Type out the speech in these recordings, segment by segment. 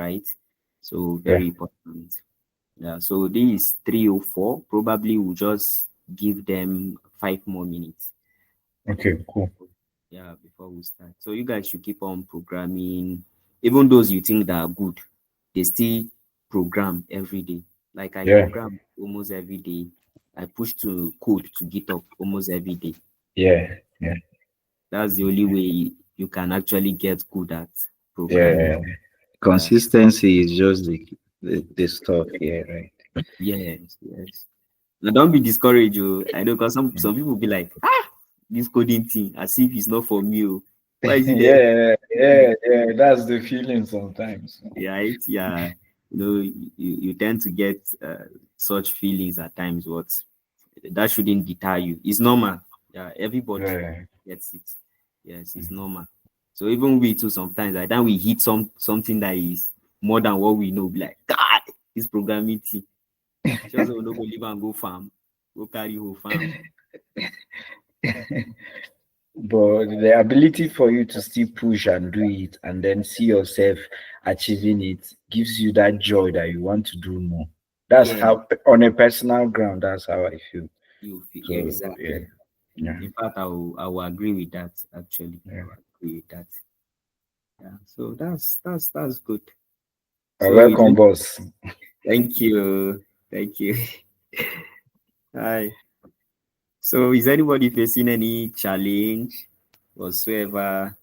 right? So very important. Yeah, so this is 3:04. Probably we'll just give them 5 more minutes. Okay, cool. Yeah, before we start. So you guys should keep on programming. Even those you think that are good, they still program every day. Like I Yeah, program almost every day. I push to code to GitHub almost every day. yeah, yeah, That's the only way you can actually get good at programming. yeah. Yeah. Consistency is just the stuff here, right? Yes, yes. Now don't be discouraged. Oh. I know because some people be like, this coding thing, as if it's not for me. Oh. Why is it there? Yeah, yeah, yeah. That's the feeling sometimes. Right? Yeah. You tend to get such feelings at times, but that shouldn't deter you. It's normal. Yeah, everybody Yeah, gets it. Yes, it's normal. So even we too sometimes, like then we hit something that is more than what we know, be like, God, this programming thing. Just don't go live and go farm, go carry whole farm. but the ability for you to still push and do it and then see yourself achieving it gives you that joy that you want to do more. That's Yeah, how, on a personal ground, that's how I feel. you feel So, yeah, exactly. yeah, In fact, I will agree with that actually. I yeah. will agree with that. Yeah. So that's good. So is Welcome, it, boss. thank you. Thank you. Hi. So is anybody facing any challenge whatsoever?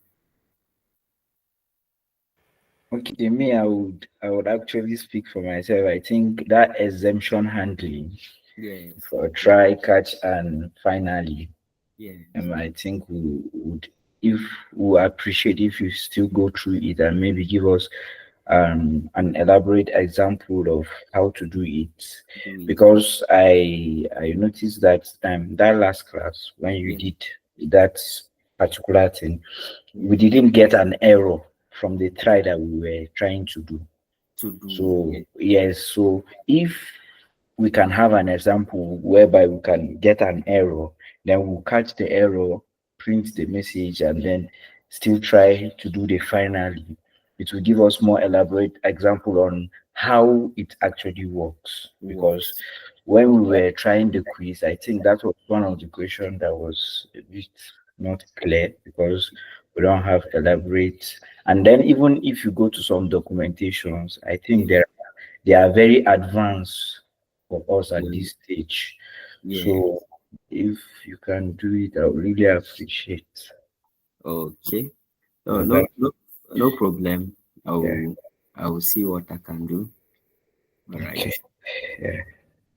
Okay, me, I would actually speak for myself. I think that exemption handling Yes. for try, catch, and finally, Yes. I think we would, if we appreciate if you still go through it and maybe give us an elaborate example of how to do it, Do it. because I noticed that that last class when you Yeah. did that particular thing, we Yeah. didn't get an error from the try that we were trying to do. To do. Yeah. So yes, so if we can have an example whereby we can get an error, then we'll catch the error, print the message, and then still try to do the finally. It will give us more elaborate example on how it actually works. Because Works. when we were trying the quiz, I think that was one of the questions that was a bit not clear because we don't have elaborate. And then even if you go to some documentations, I think Yeah. they are very advanced for us at Yeah. this stage. Yeah. So if you can do it, I would really appreciate. Okay. Oh, Yeah, no, no, no problem. I yeah. will, I will see what I can do. All right. Okay. Yeah.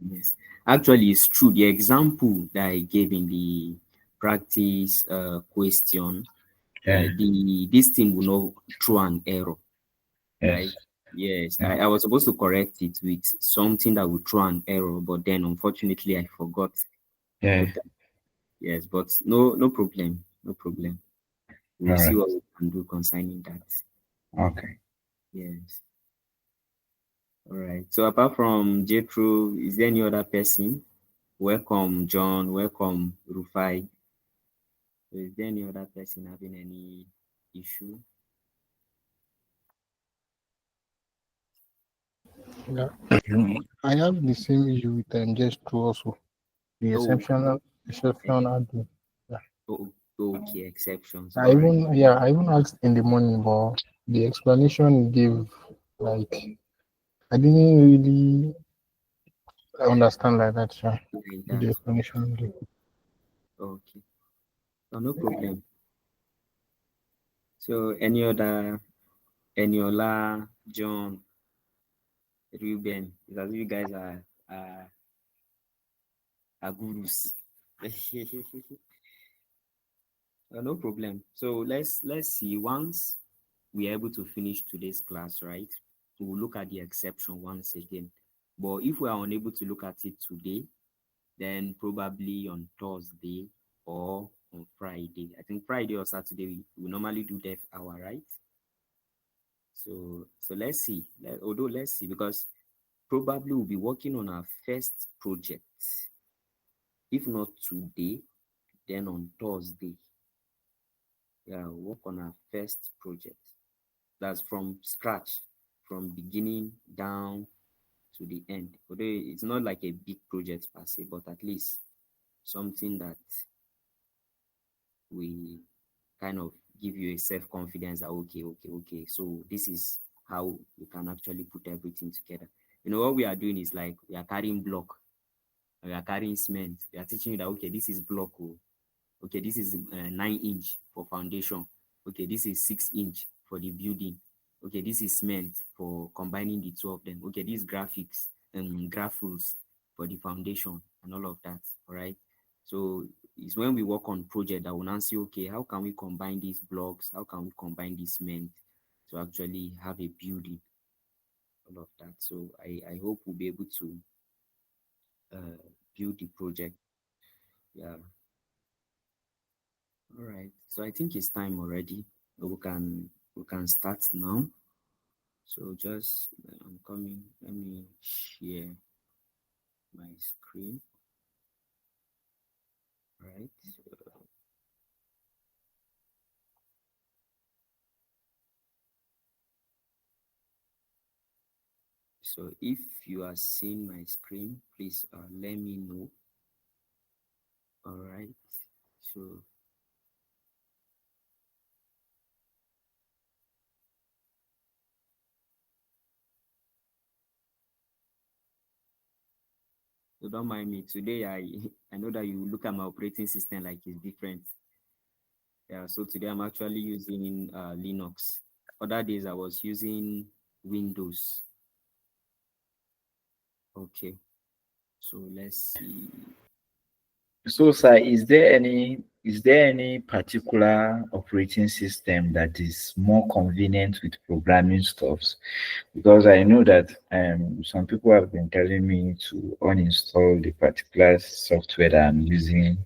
Yes. Actually, it's true. The example that I gave in the practice question, Yeah. this thing will not throw an error, right? Yes. Yes. Yeah. I was supposed to correct it with something that would throw an error, but then unfortunately I forgot to Yeah. put that. Yes, but no problem. No problem. All We'll see right. what we can do concerning that. Okay. Yes. All right. So apart from Jethro, is there any other person? Welcome, John. Welcome, Rufai. So is there any other person having any issue? Yeah. I have the same issue with just two also. The Oh, exception handling. Yeah. oh, okay, exceptions. I All right. even I even asked in the morning, but the explanation he gave, like, I didn't really understand like that. Yeah. Like The that. explanation he gave. Okay. Oh, no problem. So any other Eniola, John, Ruben, it's as if you guys are gurus. No problem. So let's see. Once we are able to finish today's class, right? We will look at the exception once again. But if we are unable to look at it today, then probably on Thursday or on Friday. I think Friday or Saturday we normally do dev hour, right? So let's see. Although let's see, because probably we'll be working on our first project. If not today, then on Thursday. Yeah, we'll work on our first project. That's from scratch. from beginning down to the end. Although it's not like a big project per se, but at least something that we kind of give you a self-confidence that okay, so this is how you can actually put everything together. What we are doing is like we are carrying block, we are carrying cement. We are teaching you that okay, this is block. Oh, okay, this is 9 inch for foundation. Okay, this is 6 inch for the building. Okay, this is cement for combining the two of them. Okay, these graphics and graphs for the foundation and all of that. All right. So it's when we work on project that will now see, okay, how can we combine these blocks? How can we combine this cement to actually have a building? All of that. So I hope we'll be able to build the project. Yeah. All right. So I think it's time already. We can start now. So just I'm coming. Let me share my screen. Right. So if you are seeing my screen, please let me know. All right. So don't mind me. Today I know that you look at my operating system like it's different. Yeah. So today I'm actually using Linux. Other days I was using Windows. Okay. So let's see. So, sir, is there any particular operating system that is more convenient with programming stuffs? Because I know that some people have been telling me to uninstall the particular software that I'm using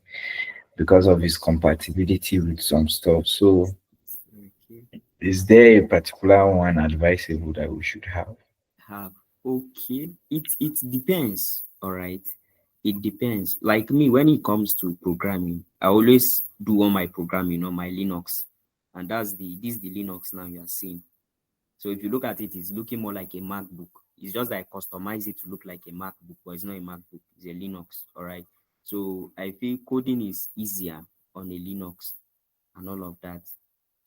because of its compatibility with some stuff. So, Okay. is there a particular one advisable that we should have? Have. Okay. It depends. All right. It depends. Like me, when it comes to programming, I always do all my programming on my Linux. And this is the Linux now you are seeing. So if you look at it, it's looking more like a MacBook. It's just that I customize it to look like a MacBook, but it's not a MacBook, it's a Linux. All right. So I feel coding is easier on a Linux and all of that.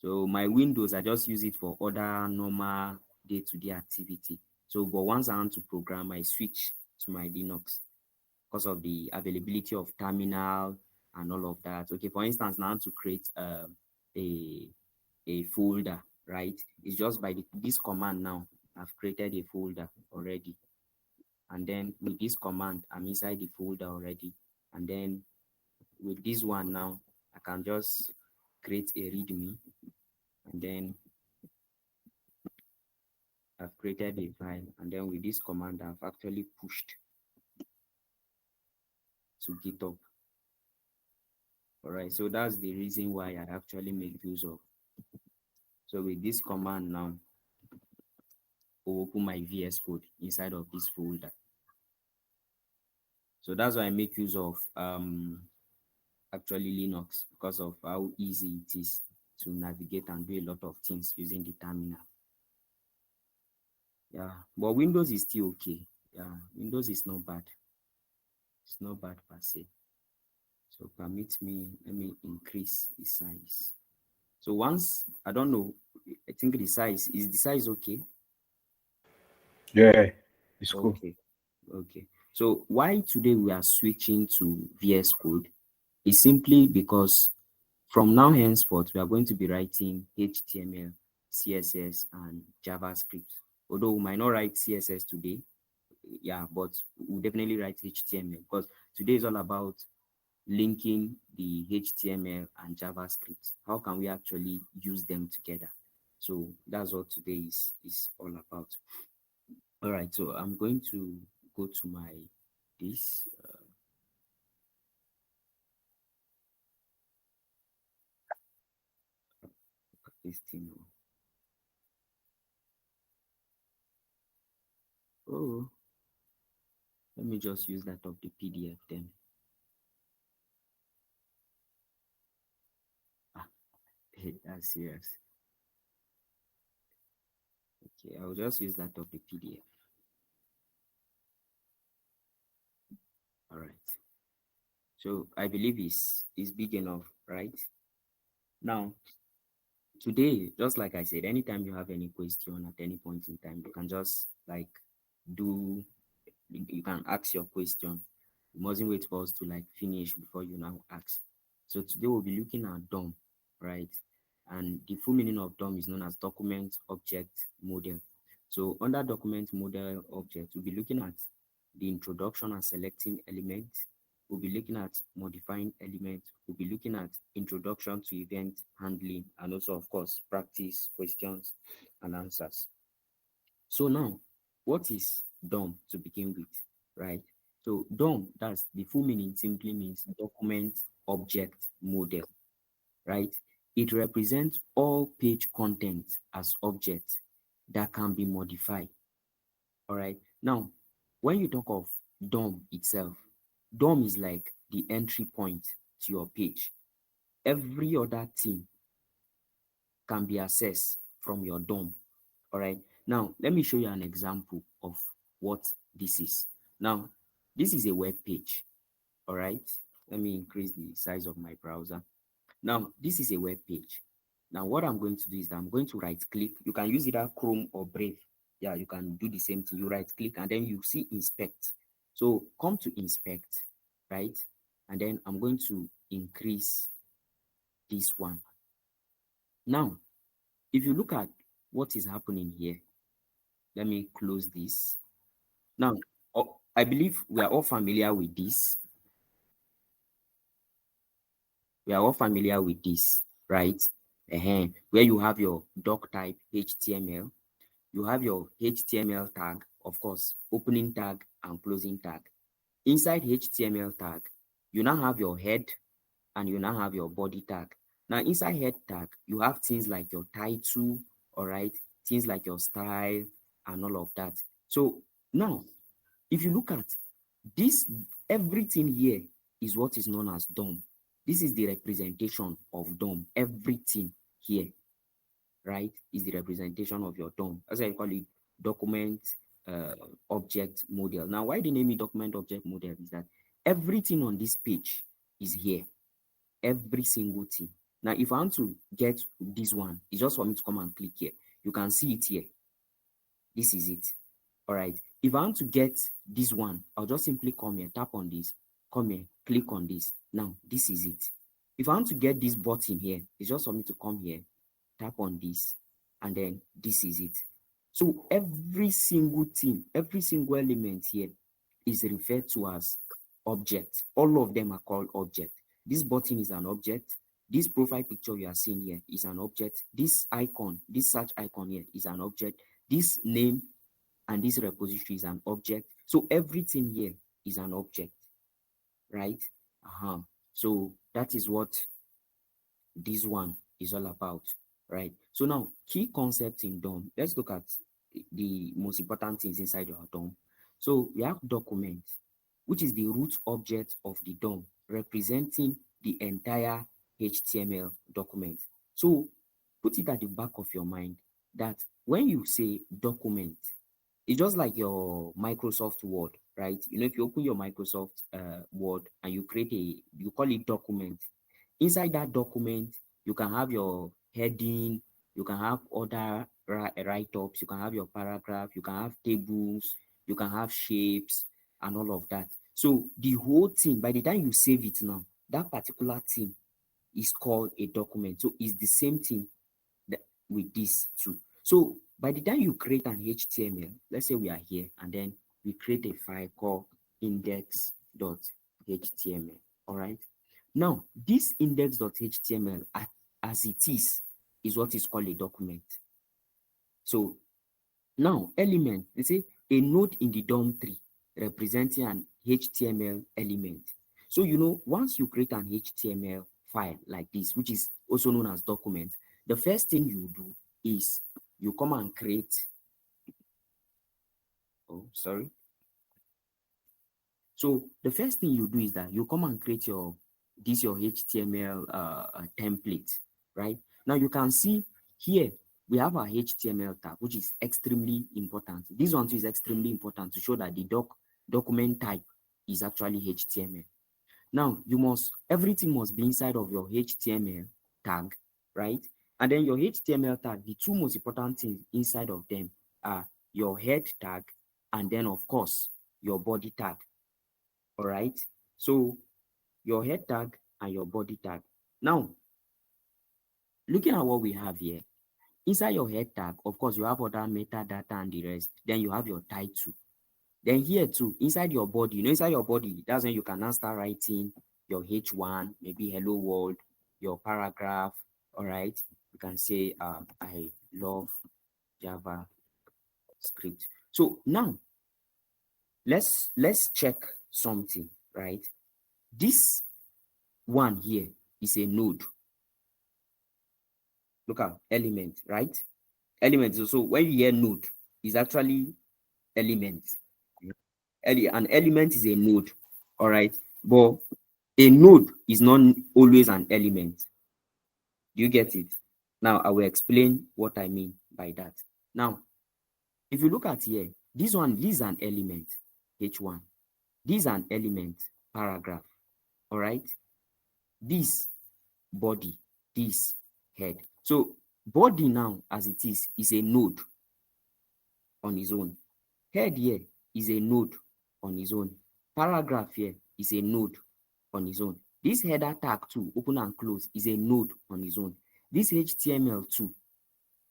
So my Windows, I just use it for other normal day-to-day activity. So, but once I want to program, I switch to my Linux because of the availability of terminal and all of that. Okay, for instance, now I want to create a a folder, right? It's just by this command now. I've created a folder already, and then with this command, I'm inside the folder already, and then with this one now, I can just create a readme, and then I've created a file, and then with this command, I've actually pushed to GitHub. All right, so that's the reason why I actually make use of. So with this command now, I'll open my VS Code inside of this folder. So that's why I make use of actually Linux, because of how easy it is to navigate and do a lot of things using the terminal. Yeah, but Windows is still okay. Yeah, Windows is not bad. It's not bad per se. So permit me, let me increase the size. So once, I don't know, I think the size okay? Yeah, it's cool. Okay, okay. So why today we are switching to VS Code is simply because from now henceforth, we are going to be writing HTML, CSS, and JavaScript. Although we might not write CSS today, yeah, but we'll definitely write HTML because today is all about linking the HTML and JavaScript. How can we actually use them together? So that's what today is all about. All right, so I'm going to go to my this this thing. Oh, let me just use that of the PDF then. Ah, hey, that's serious. Okay, I'll just use that of the PDF. All right. So I believe is big enough, right? Now, today, just like I said, anytime you have any question at any point in time, you can just like do you can ask your question. You mustn't wait for us to like finish before you now ask. So today we'll be looking at DOM, right? And the full meaning of DOM is known as document object model. So under document model object, we'll be looking at the introduction and selecting elements. We'll be looking at modifying elements. We'll be looking at introduction to event handling, and also, of course, practice questions and answers. So now, what is DOM to begin with, right? So DOM, that's the full meaning, simply means document object model, right? It represents all page content as objects that can be modified. All right. Now, when you talk of DOM itself, DOM is like the entry point to your page. Every other thing can be accessed from your DOM. All right. Now, let me show you an example of what this is. Now, this is a web page. All right. Let me increase the size of my browser. Now, this is a web page. Now, what I'm going to do is that I'm going to right click. You can use either Chrome or Brave. Yeah, you can do the same thing. You right click and then you see inspect. So come to inspect, right? And then I'm going to increase this one. Now, if you look at what is happening here, let me close this. Now, I believe we are all familiar with this. We are all familiar with this, right? Where you have your doc type HTML, you have your HTML tag, of course, opening tag and closing tag. Inside HTML tag, you now have your head and you now have your body tag. Now, inside head tag, you have things like your title, all right, things like your style and all of that. So now, if you look at this, everything here is what is known as DOM. This is the representation of DOM. Everything here, right, is the representation of your DOM. As I call it, document object model. Now, why they name it document object model is that everything on this page is here. Every single thing. Now, if I want to get this one, it's just for me to come and click here. You can see it here. This is it. All right. If I want to get this one, I'll just simply come here, tap on this, come here, click on this. Now, this is it. If I want to get this button here, it's just for me to come here, tap on this, and then this is it. So every single thing, every single element here is referred to as object. All of them are called object. This button is an object. This profile picture you are seeing here is an object. This icon, this search icon here is an object. This name and this repository is an object. So everything here is an object, right? So that is what this one is all about, right? So now, key concept in DOM. Let's look at the most important things inside your DOM. So we have document, which is the root object of the DOM, representing the entire HTML document. So put it at the back of your mind that when you say document, it's just like your Microsoft Word, right? You know, if you open your Microsoft Word and you create you call it document. Inside that document, you can have your heading, you can have other write-ups, you can have your paragraph, you can have tables, you can have shapes and all of that. So the whole thing, by the time you save it now, that particular thing is called a document. So it's the same thing that with this too. So by the time you create an HTML, let's say we are here and then we create a file called index.html. All right. Now, this index.html as it is what is called a document. So now, element, they say a node in the DOM tree representing an HTML element. So, you know, once you create an HTML file like this, which is also known as document, the first thing you do is you come and create, So the first thing you do is that you come and create your HTML template, right? Now you can see here, we have our HTML tag, which is extremely important. This one too is extremely important to show that the document type is actually HTML. Now, everything must be inside of your HTML tag, right? And then your HTML tag, the two most important things inside of them are your head tag and then, of course, your body tag. All right? So, your head tag and your body tag. Now, looking at what we have here, inside your head tag, of course, you have other metadata and the rest. Then you have your title. Then here too, inside your body, inside your body, that's when you can now start writing your H1, maybe hello world, your paragraph. All right. You can say, I love JavaScript. So now let's check something, right? This one here is a node. Look at element, right? Element. So when you hear node, it's actually element. An element is a node, all right? But a node is not always an element. Do you get it? Now, I will explain what I mean by that. Now, if you look at here, this is an element, H1. This is an element, paragraph, all right? This body, this head. So, body now, as it is a node on its own. Head here is a node on its own. Paragraph here is a node on its own. This header tag too, open and close, is a node on its own. This HTML too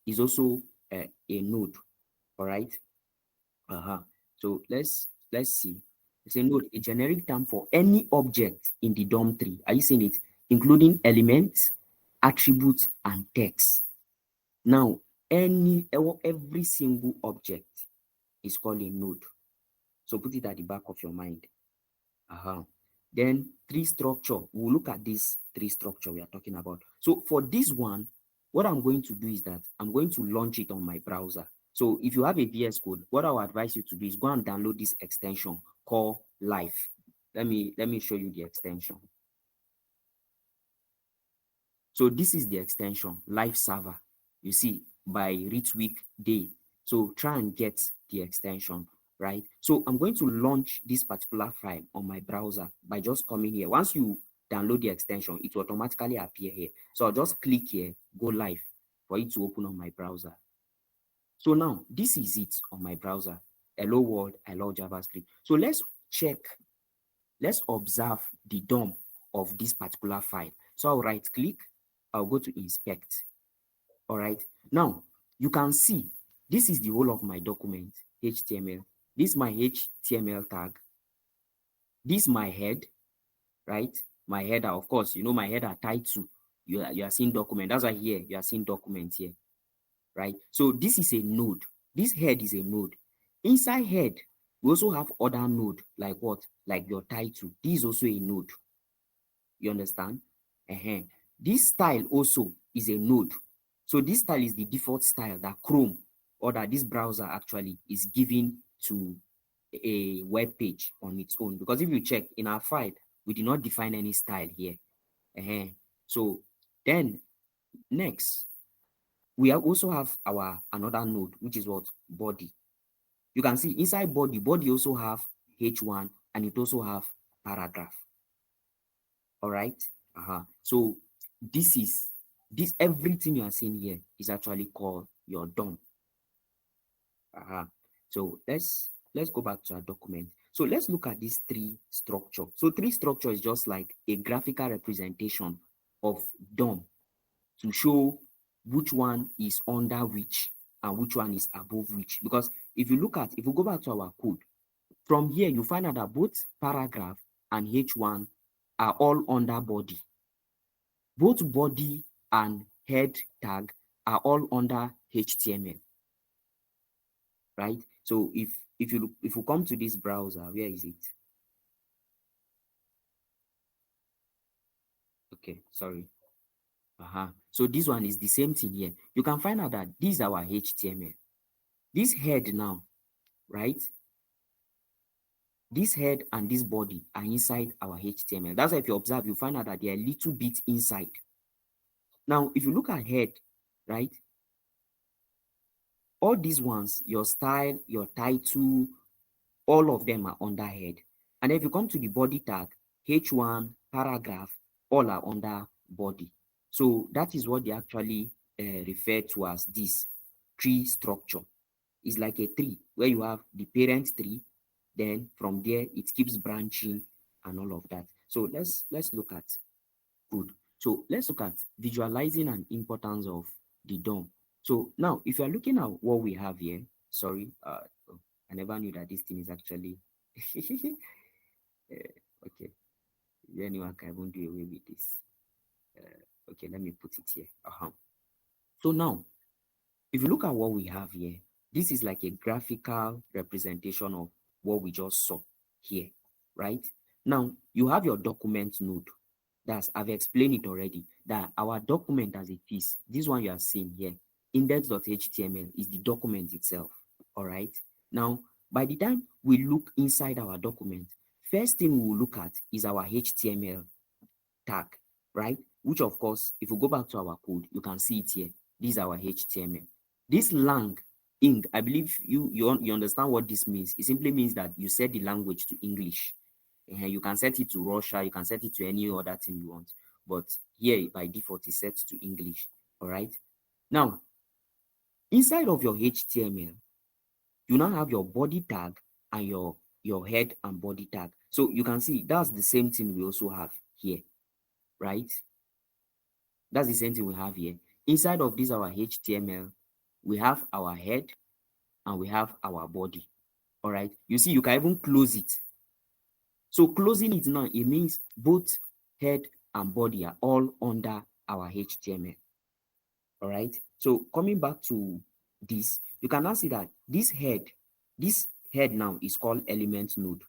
is also a node. All right. So let's see. It's a node, a generic term for any object in the DOM tree. Are you seeing it? Including elements, attributes, and text. Now, every single object is called a node. So put it at the back of your mind. Then tree structure. We'll look at this tree structure we are talking about. So for this one, what I'm going to do is that I'm going to launch it on my browser. So if you have a VS Code, what I would advise you to do is go and download this extension called Live. Let me show you the extension. So this is the extension, Live Server. You see, by Ritweek Day. So try and get the extension, right? So I'm going to launch this particular file on my browser by just coming here. Once you download the extension, it will automatically appear here. So I'll just click here, go live for it to open on my browser. So now this is it on my browser. Hello world, I love JavaScript. So let's check, let's observe the DOM of this particular file. So I'll right click, I'll go to inspect. All right. Now you can see this is the whole of my document, HTML. This is my HTML tag. This is my head, right? My header, of course, you know my header title. You are seeing document. That's why here you are seeing document here, right? So this is a node. This head is a node. Inside head, we also have other node like what? Like your title. This is also a node. You understand? This style also is a node. So this style is the default style that Chrome or that this browser actually is giving to a web page on its own. Because if you check in our file, we did not define any style here. So then next, we also have our another node, which is what? Body. You can see inside body also have H1 and it also have paragraph. All right. So this everything you are seeing here is actually called your DOM. So let's go back to our document. So let's look at this tree structure. So tree structure is just like a graphical representation of DOM to show which one is under which and which one is above which. Because if you go back to our code, from here you find out that both paragraph and H1 are all under body. Both body and head tag are all under HTML, right? So if you come to this browser, where is it? Okay, sorry. So this one is the same thing here. You can find out that this is our HTML. This head now, right? This head and this body are inside our HTML. That's why if you observe, you find out that they are a little bit inside. Now, if you look at head, right? all these ones, your style, your title, all of them are under head. And if you come to the body tag, H1, paragraph, all are under body. So that is what they actually refer to as this tree structure. It's like a tree where you have the parent tree, then from there it keeps branching and all of that. So let's look at good. So let's look at visualizing and importance of the DOM. So now, if you are looking at what we have here, sorry, I never knew that this thing is actually okay. Anyone can even do away with this. Okay, let me put it here. So now, if you look at what we have here, this is like a graphical representation of what we just saw here, right? Now, you have your document node. I've explained it already, that our document as it is, this one you are seeing here, index.html is the document itself, all right? Now, by the time we look inside our document, first thing we will look at is our HTML tag, right? Which of course, if we go back to our code, you can see it here. This is our HTML. This lang ing, I believe you understand what this means. It simply means that you set the language to English. You can set it to Russia, you can set it to any other thing you want. But here, by default, it's set to English. All right. Now, inside of your HTML, you now have your body tag and your head and body tag. So you can see that's the same thing we also have here, right? That's the same thing we have here. Inside of this, our HTML, we have our head and we have our body. All right. You see, you can even close it. So closing it now, it means both head and body are all under our HTML. All right. So coming back to this, you can now see that this head now is called element node.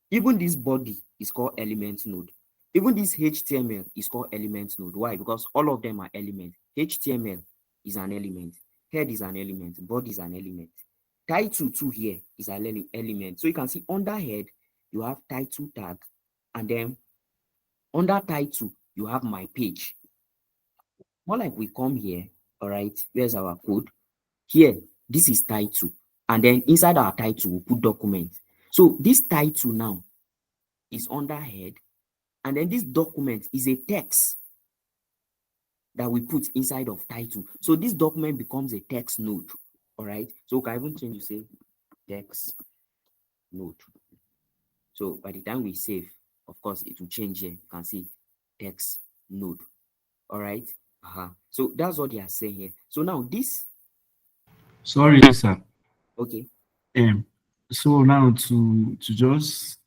Even this body is called element node. Even this HTML is called element node. Why? Because all of them are elements. HTML is an element. Head is an element. Body is an element. Title too here is an element. So you can see under head, you have title tag, and then under title, you have my page. More like we come here, all right, where's our code? Here, this is title, and then inside our title, we put document. So this title now is under head, and then this document is a text that we put inside of title. So this document becomes a text node, all right? So we can even change to say text node. So by the time we save, of course, it will change here. You can see text node. All right. So that's what they are saying here. So now this. Sorry, sir. Okay. So now to just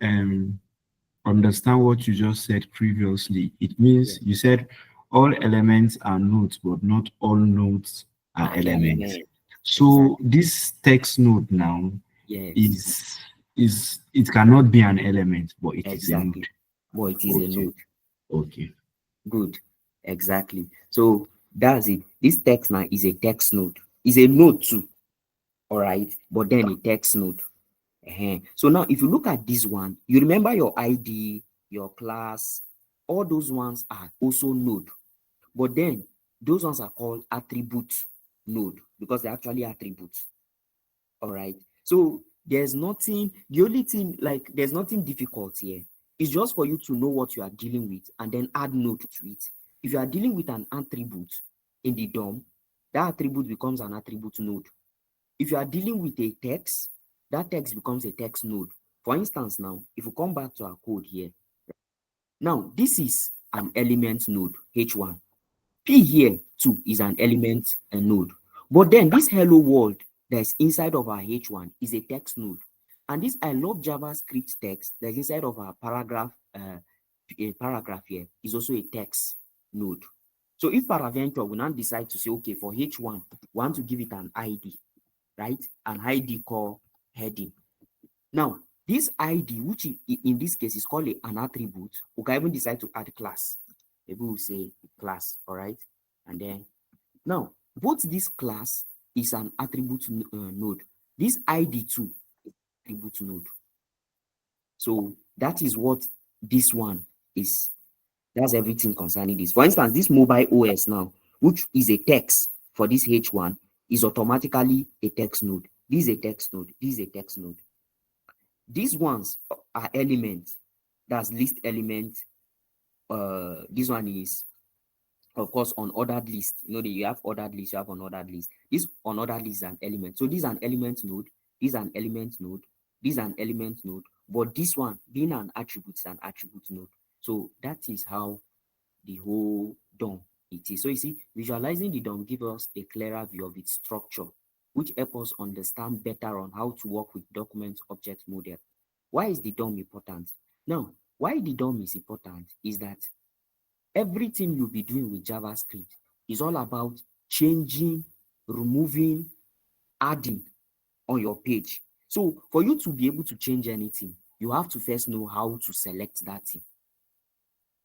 understand what you just said previously, it means you said all elements are nodes, but not all nodes are elements. So exactly. This text node now is it cannot be an element, but it is a node. But it is a node. Okay. Good. Exactly. So that's it. This text now is a text node. Is a node too. All right. But then a text node. So now if you look at this one, you remember your ID, your class, all those ones are also node. But then those ones are called attribute node because they're actually attributes. All right. So there's nothing, the only thing, like there's nothing difficult here. It's just for you to know what you are dealing with and then add node to it. If you are dealing with an attribute in the DOM, that attribute becomes an attribute node. If you are dealing with a text, that text becomes a text node. For instance, now, if we come back to our code here, now this is an element node, H1. P here too is an element node. But then this hello world that's inside of our H1 is a text node. And this I love JavaScript text that's inside of our paragraph, a paragraph here is also a text node. So if paraventure will now decide to say, okay, for H1, we want to give it an ID, right? An ID called heading. Now, this ID, which in this case is called an attribute, we can even decide to add class. Maybe we'll say class, all right? And then, now, both this class is an attribute node. This ID too is an attribute node. So that is what this one is. That's everything concerning this. For instance, this mobile OS now, which is a text for this H1, is automatically a text node. This is a text node. This is a text node. These ones are elements. That's list element. This one is, of course, unordered list. You know that you have ordered list, you have unordered list. This unordered list is an element. So this is an element node. This is an element node. This is an element node. But this one being an attribute is an attribute node. So that is how the whole DOM it is. So you see, visualizing the DOM gives us a clearer view of its structure, which helps us understand better on how to work with document object model. Why is the DOM important? Now, why the DOM is important is that everything you'll be doing with JavaScript is all about changing, removing, adding on your page. So for you to be able to change anything, you have to first know how to select that thing.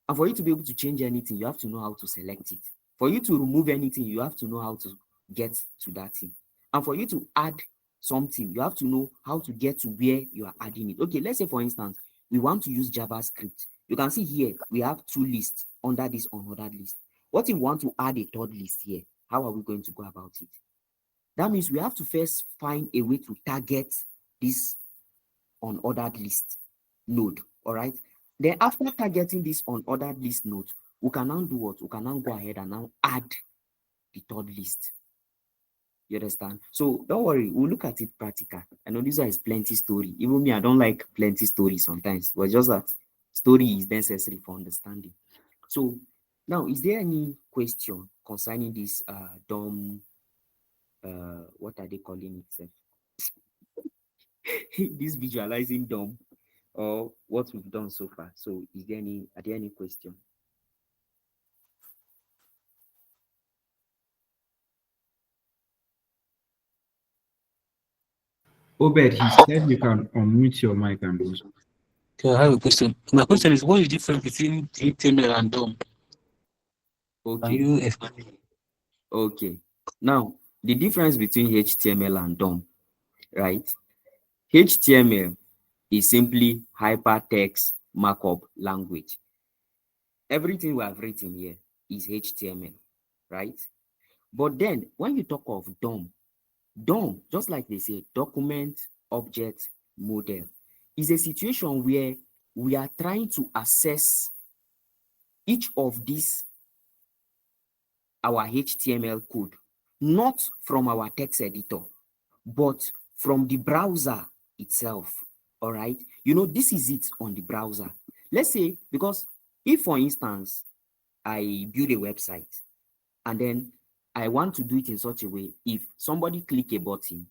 And for you to be able to change anything, you have to know how to select it. For you to remove anything, you have to know how to get to that thing. And for you to add something, you have to know how to get to where you are adding it. Okay, let's say for instance, we want to use JavaScript. You can see here, we have two lists under this unordered list. What if we want to add a third list here? How are we going to go about it? That means we have to first find a way to target this unordered list node, all right? Then after targeting this unordered list node, we can now do what? We can now go ahead and now add the third list. You understand? So don't worry, we'll look at it practical. I know this one is plenty story. Even me, I don't like plenty story sometimes, but just that story is necessary for understanding. So now, is there any question concerning this DOM? What are they calling it? This visualizing DOM, or what we've done so far. So are there any question? Obed, he said you can unmute your mic and go. Okay, I have a question. My question is, what is the difference between HTML and DOM? Can Okay. you explain it? Okay. Now, the difference between HTML and DOM, right? HTML is simply hypertext markup language. Everything we have written here is HTML, right? But then when you talk of DOM, just like they say, document object model, is a situation where we are trying to assess each of these, our HTML code, not from our text editor, but from the browser itself. All right. You know, this is it on the browser. Let's say, because if, for instance, I build a website and then I want to do it in such a way, if somebody click a button,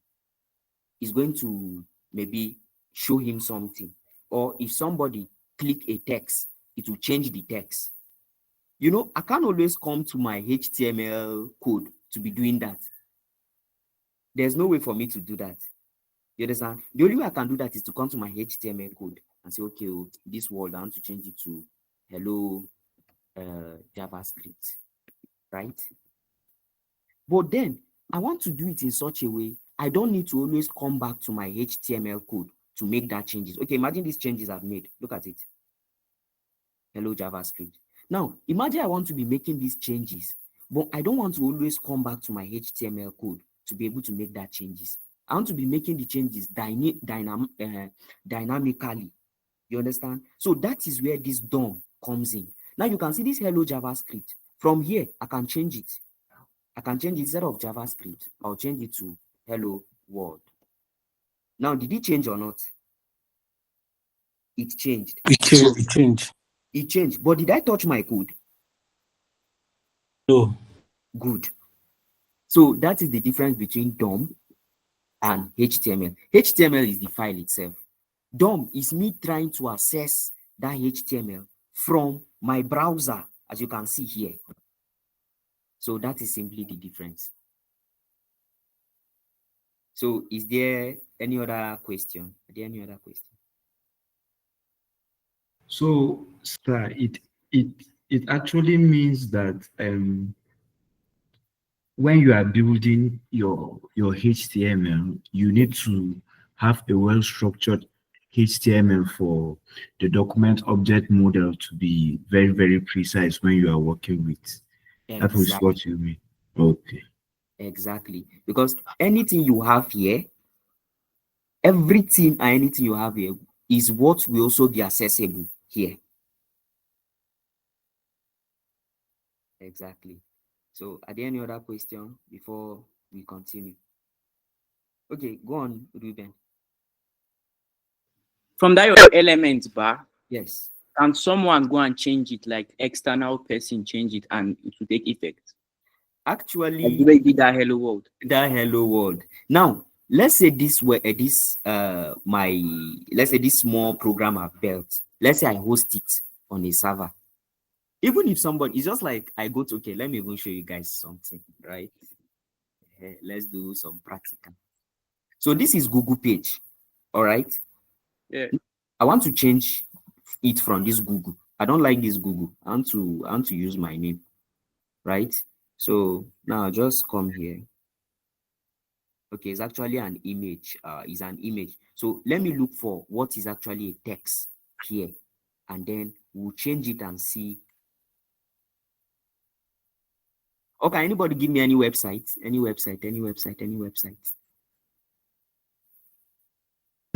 it's going to maybe show him something. Or if somebody click a text, it will change the text. You know, I can't always come to my HTML code to be doing that. There's no way for me to do that. You understand? The only way I can do that is to come to my HTML code and say, okay, this word, I want to change it to hello JavaScript, right? But then I want to do it in such a way, I don't need to always come back to my HTML code to make that changes. Okay, imagine these changes I've made. Look at it. Hello JavaScript. Now, imagine I want to be making these changes, but I don't want to always come back to my HTML code to be able to make that changes. I want to be making the changes dynamically. You understand? So that is where this DOM comes in. Now you can see this hello JavaScript. From here, I can change it. I can change it instead of JavaScript. I'll change it to hello world. Now, did it change or not? It changed. It changed. It changed. But did I touch my code? No. Good. So that is the difference between DOM and HTML. HTML is the file itself. DOM is me trying to access that HTML from my browser, as you can see here. So that is simply the difference. So is there any other question? Are there any other question? So, sir, it actually means that when you are building your HTML, you need to have a well-structured HTML for the document object model to be very, very precise when you are working with. That is what you mean. Okay. Exactly. Because anything you have here, everything and anything you have here is what will also be accessible here. Exactly. So are there any other question before we continue? Okay, go on, Ruben. From that your elements bar, Yes. can someone go and change it, like external person change it and it will take effect? Like Actually, the way you did that hello world. that hello world. Now, let's say this were let's say this small program I've built. Let's say I host it on a server. Even if somebody, it's just like I go to, okay, let me even show you guys something, right? Let's do some practical. So this is Google page. All right. Yeah. I want to change it from this Google. I don't like this Google. I want to use my name, right? So now I'll just come here. Okay, it's actually an image. Is an image. So let me look for what is actually a text here, and then we'll change it and see. Okay, anybody give me any website? Any website? Any website? Any website?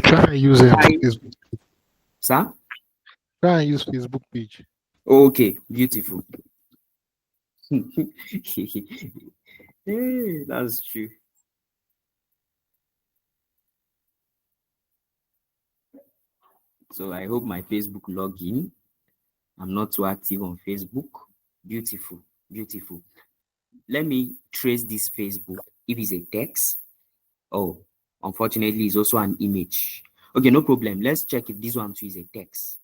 Try and use Facebook. Sir? Try and use Facebook page. Okay, beautiful. Hey, that's true. So I hope my Facebook login. I'm not too active on Facebook. Beautiful, beautiful. Let me trace this Facebook. If it's a text, oh, unfortunately, it's also an image. Okay, no problem. Let's check if this one too is a text.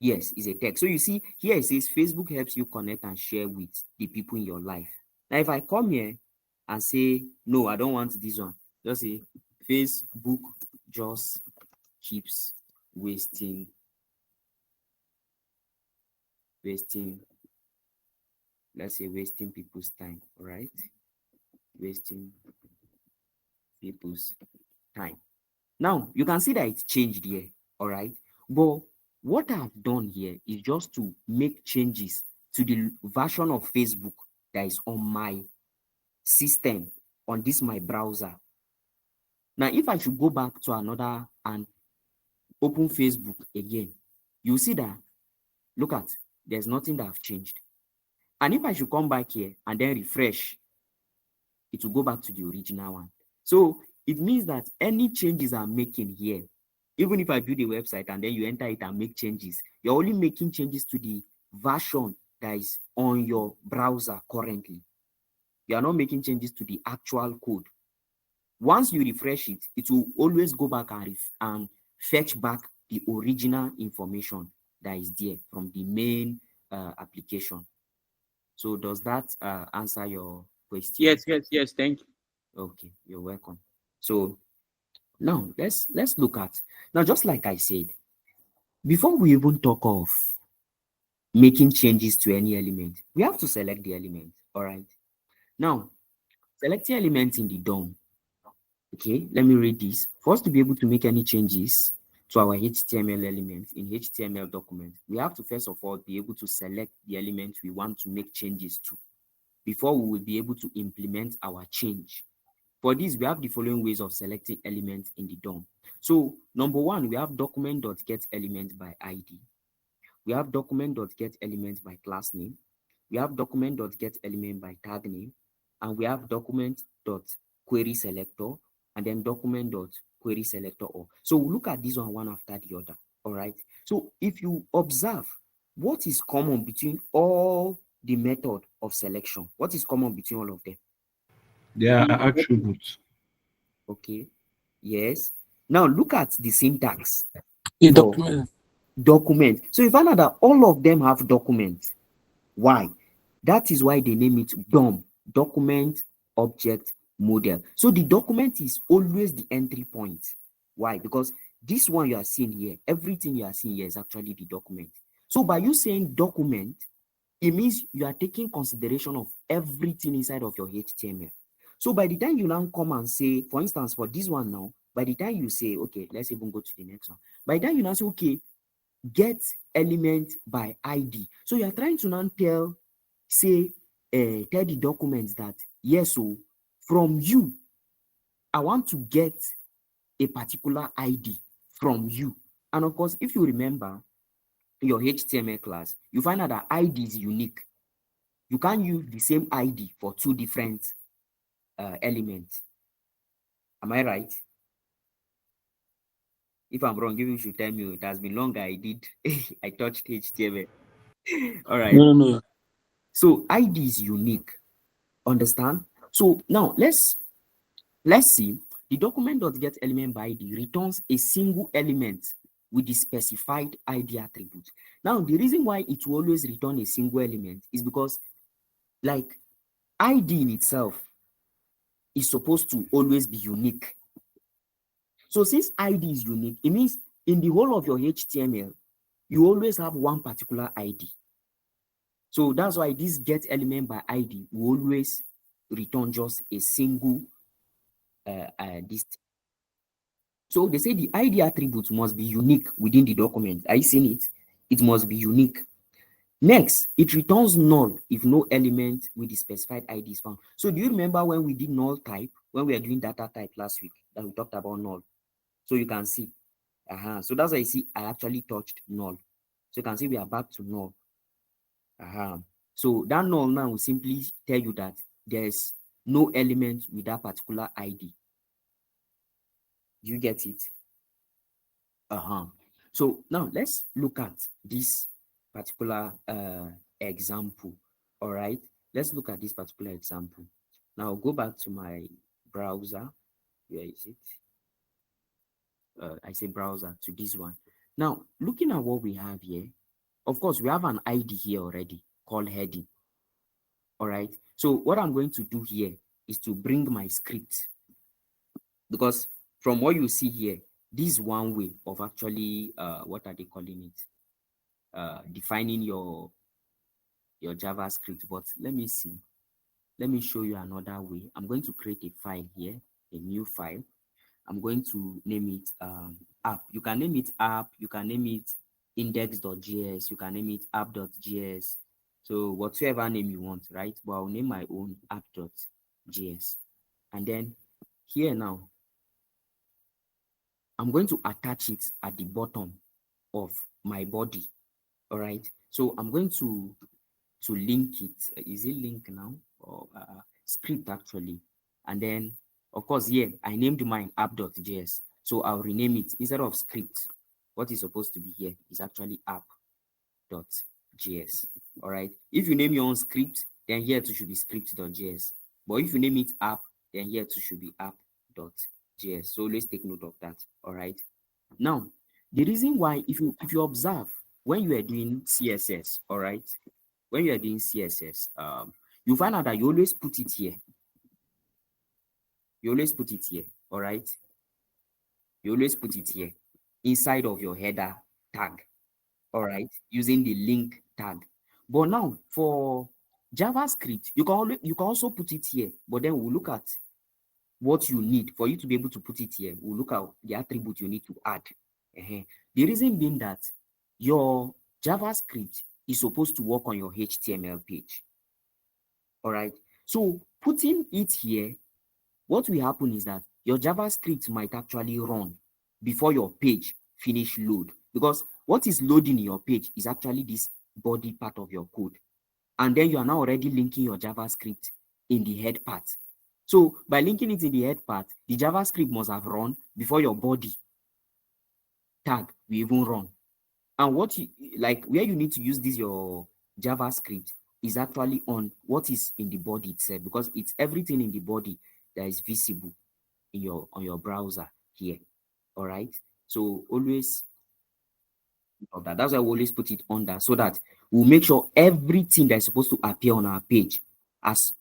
Yes, it's a text. So you see, here it says Facebook helps you connect and share with the people in your life. Now, if I come here and say, no, I don't want this one, just say Facebook just keeps wasting, let's say wasting people's time, right? Wasting people's time. Now, you can see that it's changed here, all right? But what I've done here is just to make changes to the version of Facebook that is on my system, on this my browser. Now, if I should go back to another and open Facebook again, you see that, look at, there's nothing that have changed. And if I should come back here and then refresh, it will go back to the original one. So it means that any changes I'm making here, even if I build a website and then you enter it and make changes, you're only making changes to the version that is on your browser currently. You are not making changes to the actual code. Once you refresh it, it will always go back and fetch back the original information that is there from the main application. So does that answer your question? Yes. Thank you. Okay, you're welcome. So now let's look at, now just like I said, before we even talk of making changes to any element, we have to select the element. All right. Now, selecting elements in the DOM. Okay, let me read this. For us to be able to make any changes to our HTML element in HTML document, we have to first of all be able to select the element we want to make changes to before we will be able to implement our change. For this, we have the following ways of selecting elements in the DOM. So number one, we have document.getElementById. We have document.getElementByClassName. We have document.getElementByTagName, and we have document.querySelector, and then document.querySelectorAll. So we'll look at this one after the other. All right. So if you observe, what is common between all the method of selection? What is common between all of them? They are attributes. Okay. Yes. Now look at the syntax A for document. document. So you find out that all of them have document. Why? That is why they name it DOM, document object model. So the document is always the entry point. Why? Because this one you are seeing here, everything you are seeing here is actually the document. So by you saying document, it means you are taking consideration of everything inside of your HTML. So by the time you now come and say, for instance, for this one now, by the time you say, okay, let's even go to the next one. By the time you now say, okay, get element by ID. So you are trying to now tell the documents that, yes, so from you, I want to get a particular ID from you. And of course, if you remember your HTML class, you find out that ID is unique. You can't use the same ID for two different elements. Am I right? If I'm wrong, you should tell me. It has been long I did. I touched HTML. All right. No. So ID is unique. Understand? So now let's see. The document.getElementById returns a single element with the specified ID attribute. Now, the reason why it will always return a single element is because, like, ID in itself is supposed to always be unique. So since ID is unique, it means in the whole of your HTML, you always have one particular ID. So that's why this getElementById will always return just a single this. So they say the ID attribute must be unique within the document. Are you seeing it? It must be unique. Next, it returns null if no element with the specified ID is found. So do you remember when we did null type, when we were doing data type last week, that we talked about null? So you can see. So that's why you see I actually touched null. So you can see we are back to null. So that null now will simply tell you that there's no element with that particular ID. Do you get it? So now let's look at this particular example. All right, let's look at this particular example. Now go back to my browser. Where is it? I say browser to this one. Now, looking at what we have here, of course, we have an ID here already called heading. All right. So what I'm going to do here is to bring my script, because from what you see here, this is one way of actually, what are they calling it? Defining your JavaScript. But let me see. Let me show you another way. I'm going to create a file here, a new file. I'm going to name it app. You can name it app. You can name it index.js. You can name it app.js. So whatever name you want, right? But I'll name my own app.js. And then here now, I'm going to attach it at the bottom of my body. All right. So I'm going to link it. Is it link now or script actually? And then of course here I named mine app.js. So I'll rename it instead of script. What is supposed to be here is actually app.js. All right. If you name your own script, then here too should be script.js. But if you name it app, then here too should be app.js. So let's take note of that. All right. Now, the reason why, if you observe when you are doing CSS, all right, when you are doing CSS, you find out that you always put it here. You always put it here. All right. You always put it here inside of your header tag. All right, using the link tag. But now for JavaScript, you can also put it here, but then we'll look at what you need for you to be able to put it here. We'll look at the attribute you need to add. The reason being that your JavaScript is supposed to work on your HTML page. All right, so putting it here, what will happen is that your JavaScript might actually run before your page finish load, because what is loading in your page is actually this body part of your code. And then you are now already linking your JavaScript in the head part. So by linking it in the head part, the JavaScript must have run before your body tag will even run. And what you like, where you need to use this your JavaScript is actually on what is in the body itself, because it's everything in the body that is visible in on your browser here. All right. So always of that. That's why we always put it under, so that we'll make sure everything that's supposed to appear on our page has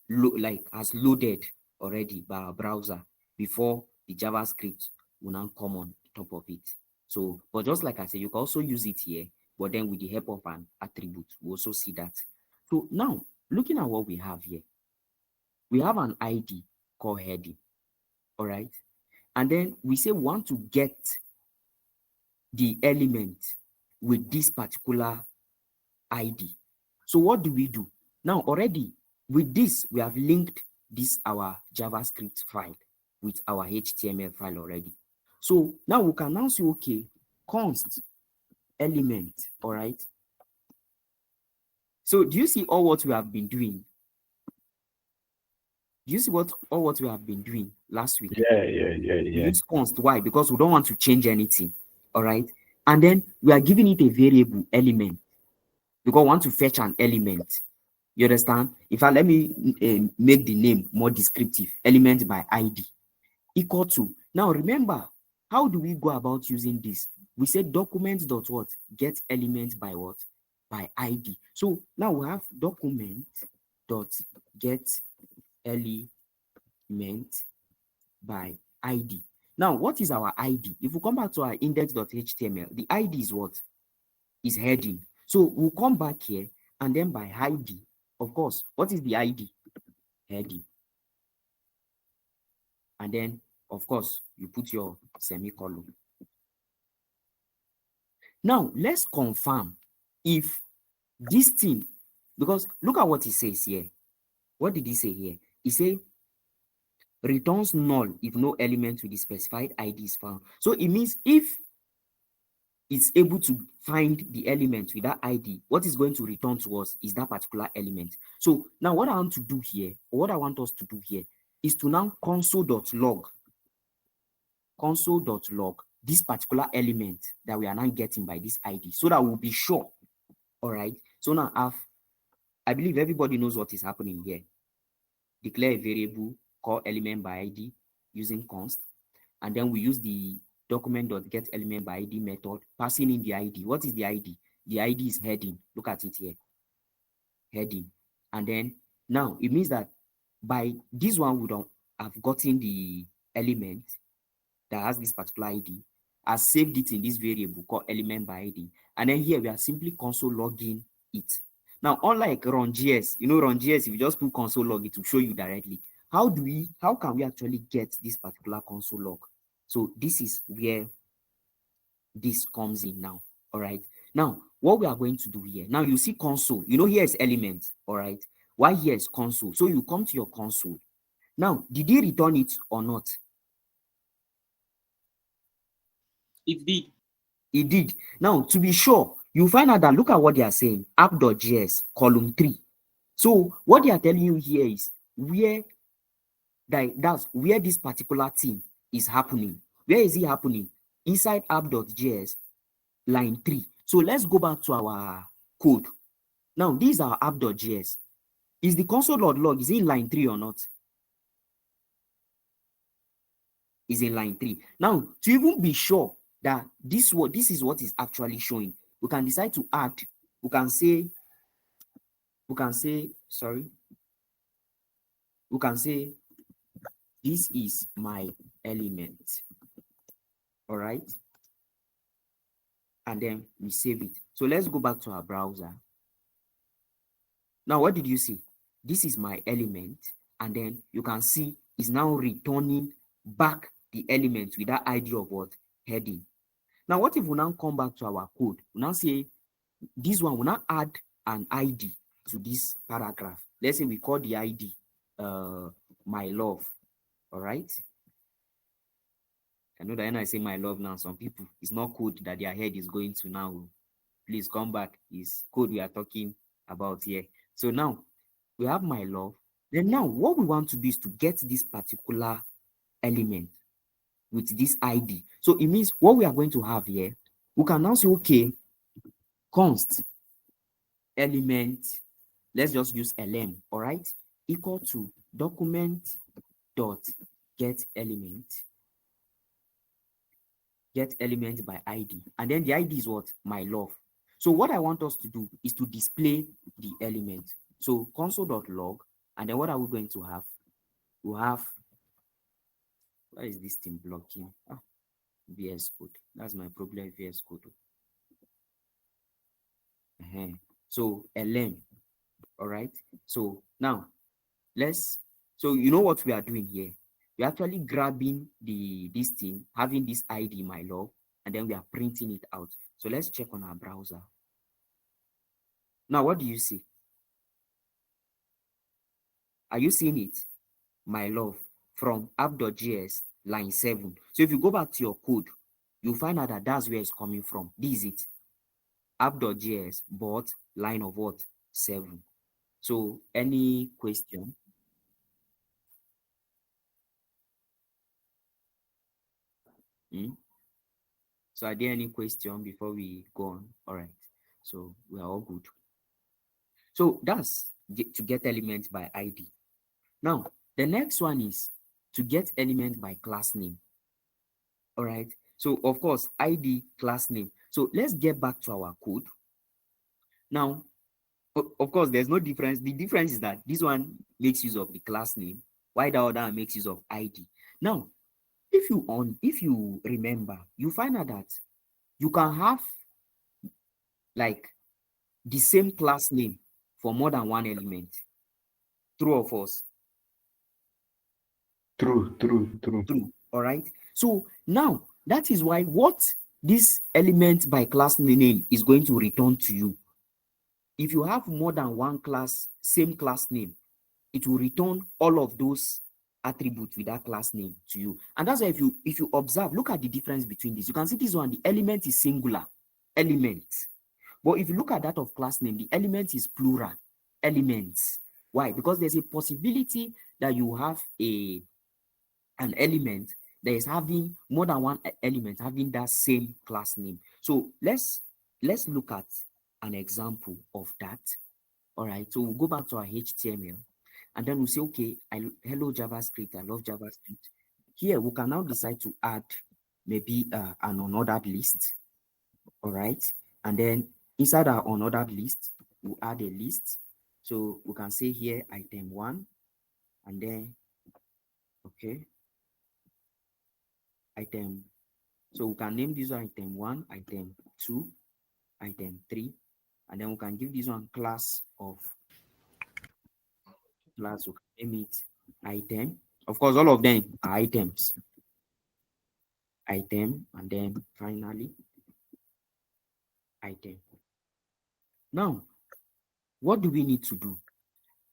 loaded already by our browser before the JavaScript will now come on top of it. So, but just like I said, you can also use it here, but then with the help of an attribute, we also see that. So now, looking at what we have here, we have an ID called heading. All right. And then we say we want to get the element with this particular ID. So what do? Now already with this, we have linked this our JavaScript file with our HTML file already. So now we can now say, okay, const element, all right? So do you see all what we have been doing? Do you see all what we have been doing last week? Yeah. We use const. Why? Because we don't want to change anything, all right? And then we are giving it a variable element because we want to fetch an element. You understand? In fact, let me make the name more descriptive. Element by ID equal to. Now remember, how do we go about using this? We said document dot what? Get element by what? By ID. So now we have document dot get element by ID. Now, what is our ID? If we come back to our index.html, the ID is what? Is heading. So we'll come back here and then by ID, of course, what is the ID? Heading. And then, of course, you put your semicolon. Now, let's confirm if this thing, because look at what he says here. What did he say here? He said, returns null if no element with the specified ID is found. So it means if it's able to find the element with that ID, what is going to return to us is that particular element. So now what I want to do here, or what I want us to do here, is to now console.log this particular element that we are now getting by this ID, so that we'll be sure. All right. So now I believe everybody knows what is happening here. Declare a variable called element by ID using const, and then we use the document.getElementById method, passing in the ID. What is the ID? The ID is heading. Look at it here. Heading. And then now it means that by this one, we don't have gotten the element that has this particular ID. I saved it in this variable called element_by_id. And then here we are simply console logging it. Now, unlike run.js, run.js, if you just put console log, it will show you directly. How can we actually get this particular console log? So this is where this comes in now. All right. Now, what we are going to do here, now you see console, here is element. All right. Why here is console? So you come to your console. Now, did he return it or not? It did. It did. Now, to be sure, you find out that look at what they are saying, app.js, column 3. So what they are telling you here is that's where this particular thing is happening. Where is it happening? Inside app.js, line 3. So let's go back to our code. Now, these are app.js. Is the console.log, is it in line 3 or not? Is in line 3. Now, to even be sure that this is what is actually showing, we can decide to add, we can say this is my element. All right. And then we save it. So let's go back to our browser. Now, what did you see? This is my element. And then you can see it's now returning back the element with that ID of what? Heading. Now, what if we now come back to our code? We now say this one, we now add an ID to this paragraph. Let's say we call the ID my love. All right. I know that when I say my love now, some people, it's not code that their head is going to now. Please come back. It's code we are talking about here. So now we have my love. Then now what we want to do is to get this particular element with this ID. So it means what we are going to have here, we can now say, okay, const element, let's just use lm, all right, equal to document dot get element by ID. And then the ID is what? My love. So what I want us to do is to display the element. So console.log, and then what are we going to have? We'll have, why is this thing blocking? VS Code. That's my problem, VS Code. So lm, all right. So now so you know what we are doing here? We're actually grabbing this thing, having this ID, my love, and then we are printing it out. So let's check on our browser. Now, what do you see? Are you seeing it? my love, from app.js line 7. So if you go back to your code, you'll find out that that's where it's coming from. This is it. App.js, but line of what? 7. So any question? So are there any question before we go on? All right. So we are all good. So that's to get element by ID. Now, the next one is to get element by class name. All right. So of course, ID, class name. So let's get back to our code. Now, of course, there's no difference. The difference is that this one makes use of the class name, while the other one makes use of ID. Now, if you remember, you find out that you can have like the same class name for more than one element. True or false? True. True. All right. So now that is why what this element by class name is going to return to you. If you have more than one class, same class name, it will return all of those attributes with that class name to you. And that's why if you observe, look at the difference between this. You can see this one, the element is singular, element. But if you look at that of class name, the element is plural, elements. Why? Because there's a possibility that you have an element that is having more than one element having that same class name. So let's look at an example of that. All right, so we'll go back to our HTML and then we'll say, okay, hello JavaScript, I love JavaScript. Here we can now decide to add maybe an unordered list. All right, and then inside our unordered list, we'll add a list. So we can say here item 1, and then okay, item. So we can name this one item 1, item 2, item 3, and then we can give this one class of class. We can name it item. Of course, all of them are items. Item, and then finally item. Now, what do we need to do?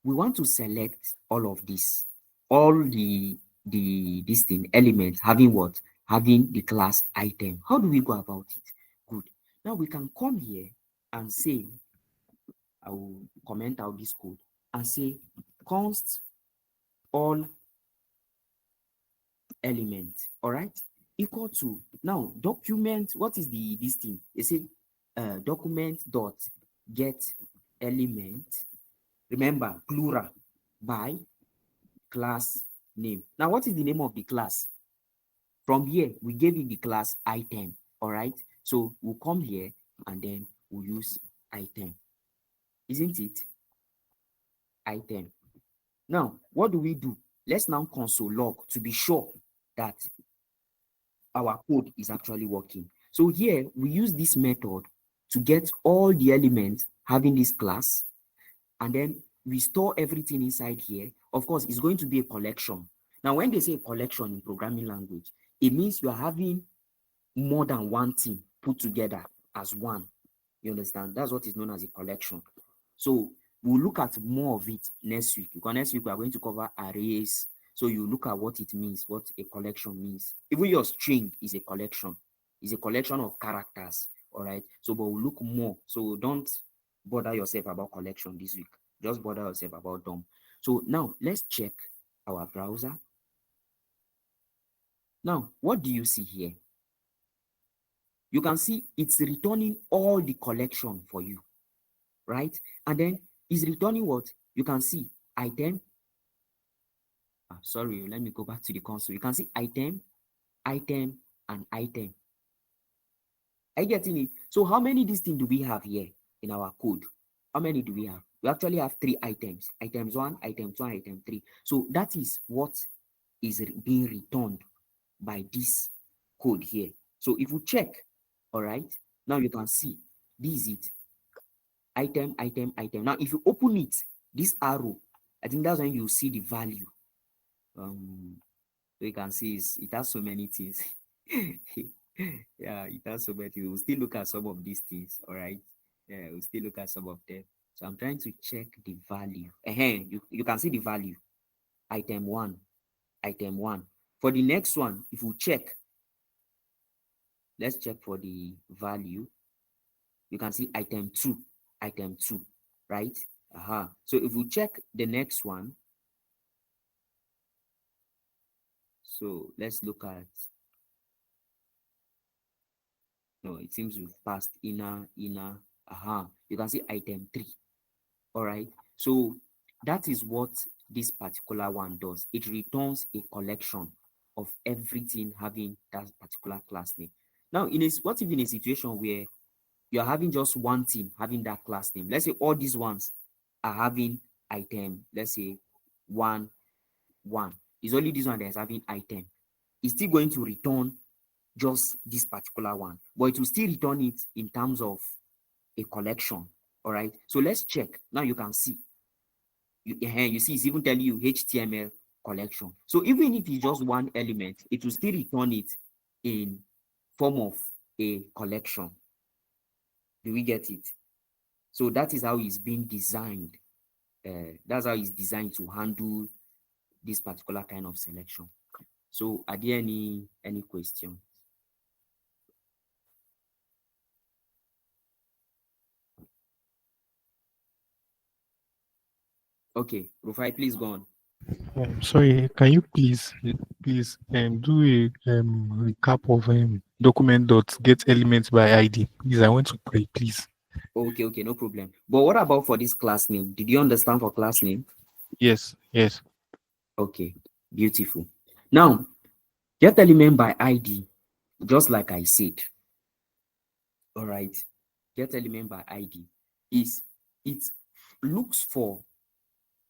We want to select all of this, all the this thing elements having what? Having the class item. How do we go about it? Good. Now we can come here and say, I will comment out this code and say const all elements, all right, equal to, now document, what is this thing? They say document dot get element, remember plural, by class name. Now what is the name of the class? From here we gave it the class item. All right, so we'll come here and then we'll use item, isn't it? Item. Now what do we do? Let's now console log to be sure that our code is actually working. So here we use this method to get all the elements having this class, and then we store everything inside here. Of course, it's going to be a collection. Now, when they say a collection in programming language, it means you are having more than one thing put together as one. You understand? That's what is known as a collection. So we'll look at more of it next week, because next week we are going to cover arrays. So you look at what it means, what a collection means. Even your string is a collection. It's a collection of characters. All right. So, but we'll look more. So don't bother yourself about collection this week. Just bother yourself about DOM. So now let's check our browser. Now, what do you see here? You can see it's returning all the collection for you, right? And then it's returning what? You can see item. Sorry, let me go back to the console. You can see item, item, and item. Are you getting it? So how many these things do we have here in our code? How many do we have? We actually have 3 items. Items 1, item 2, and item 3. So that is what is being returned by this code here. So if you check, all right, now you can see this is it. Item, item, item. Now if you open it, this arrow, I think that's when you see the value. So you can see it has so many things. Yeah, it has so many things. We'll still look at some of these things, all right? Yeah, we'll still look at some of them. So I'm trying to check the value. You can see the value. item 1, item 1. For the next one, if we check, let's check for the value. You can see item 2, right? So if we check the next one, so let's look at, no, it seems we've passed inner. You can see item 3. All right, so that is what this particular one does. It returns a collection of everything having that particular class name. Now, what if in a situation where you're having just one thing having that class name? Let's say all these ones are having item, let's say 1, 1. It's only this one that is having item. It's still going to return just this particular one, but it will still return it in terms of a collection. All right, so let's check. Now you can see, you see it's even telling you HTML collection. So even if it's just one element, it will still return it in form of a collection. Do we get it? So that is how it's been designed. That's how it's designed to handle this particular kind of selection. So are there any questions? Okay, Rufai, please go on. Sorry, can you please do a recap of document.getElementsById? Please, I want to pray, please. Okay, no problem. But what about for this class name? Did you understand for class name? Yes. Okay, beautiful. Now, getElementById, just like I said, all right, getElementById is, it looks for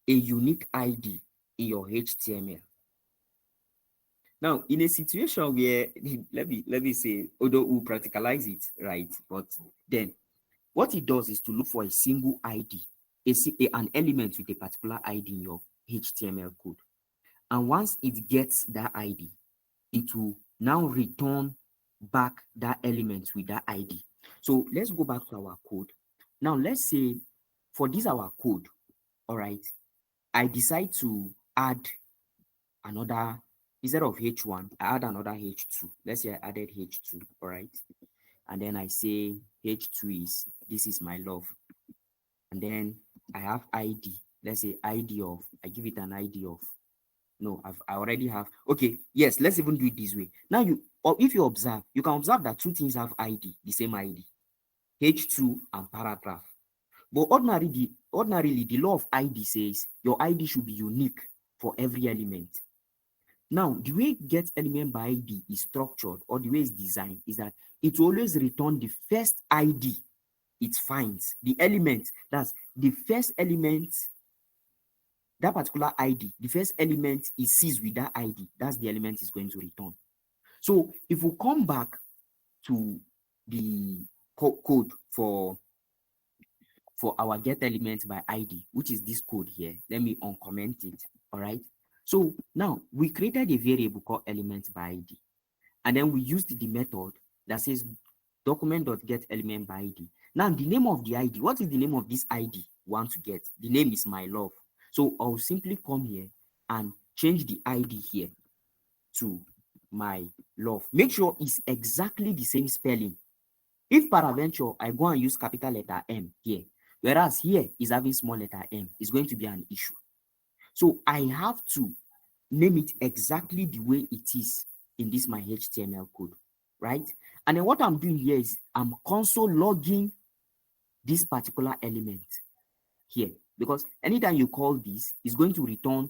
a unique ID in your HTML. Now, in a situation where, let me say, although we'll practicalize it, right? But then what it does is to look for a single ID, an element with a particular ID in your HTML code. And once it gets that ID, it will now return back that element with that ID. So let's go back to our code. Now, let's say for this, our code, all right, I decide to add another, instead of H1, I add another H2. Let's say I added H2, all right? And then I say H2 is, this is my love. And then I have ID. Let's say ID of, I give it an ID of, no, I already have, okay, yes, let's even do it this way. Now if you observe, you can observe that two things have ID, the same ID, H2 and paragraph. But ordinarily, the law of ID says your ID should be unique for every element. Now, the way getElementById is structured, or the way it's designed, is that it will always return the first ID it finds, the element, that's the first element, that particular ID, the first element it sees with that ID, that's the element it's going to return. So if we come back to the code for our getElementsById, which is this code here, let me uncomment it. All right, so now we created a variable called elementsById, and then we used the method that says document.getElementById. Now the name of the ID, what is the name of this ID we want to get? The name is my love. So I'll simply come here and change the ID here to my love. Make sure it's exactly the same spelling. If peradventure I go and use capital letter M here, whereas here is having small letter m, it's going to be an issue. So I have to name it exactly the way it is in this my HTML code, right? And then what I'm doing here is I'm console logging this particular element here, because anytime you call this, it's going to return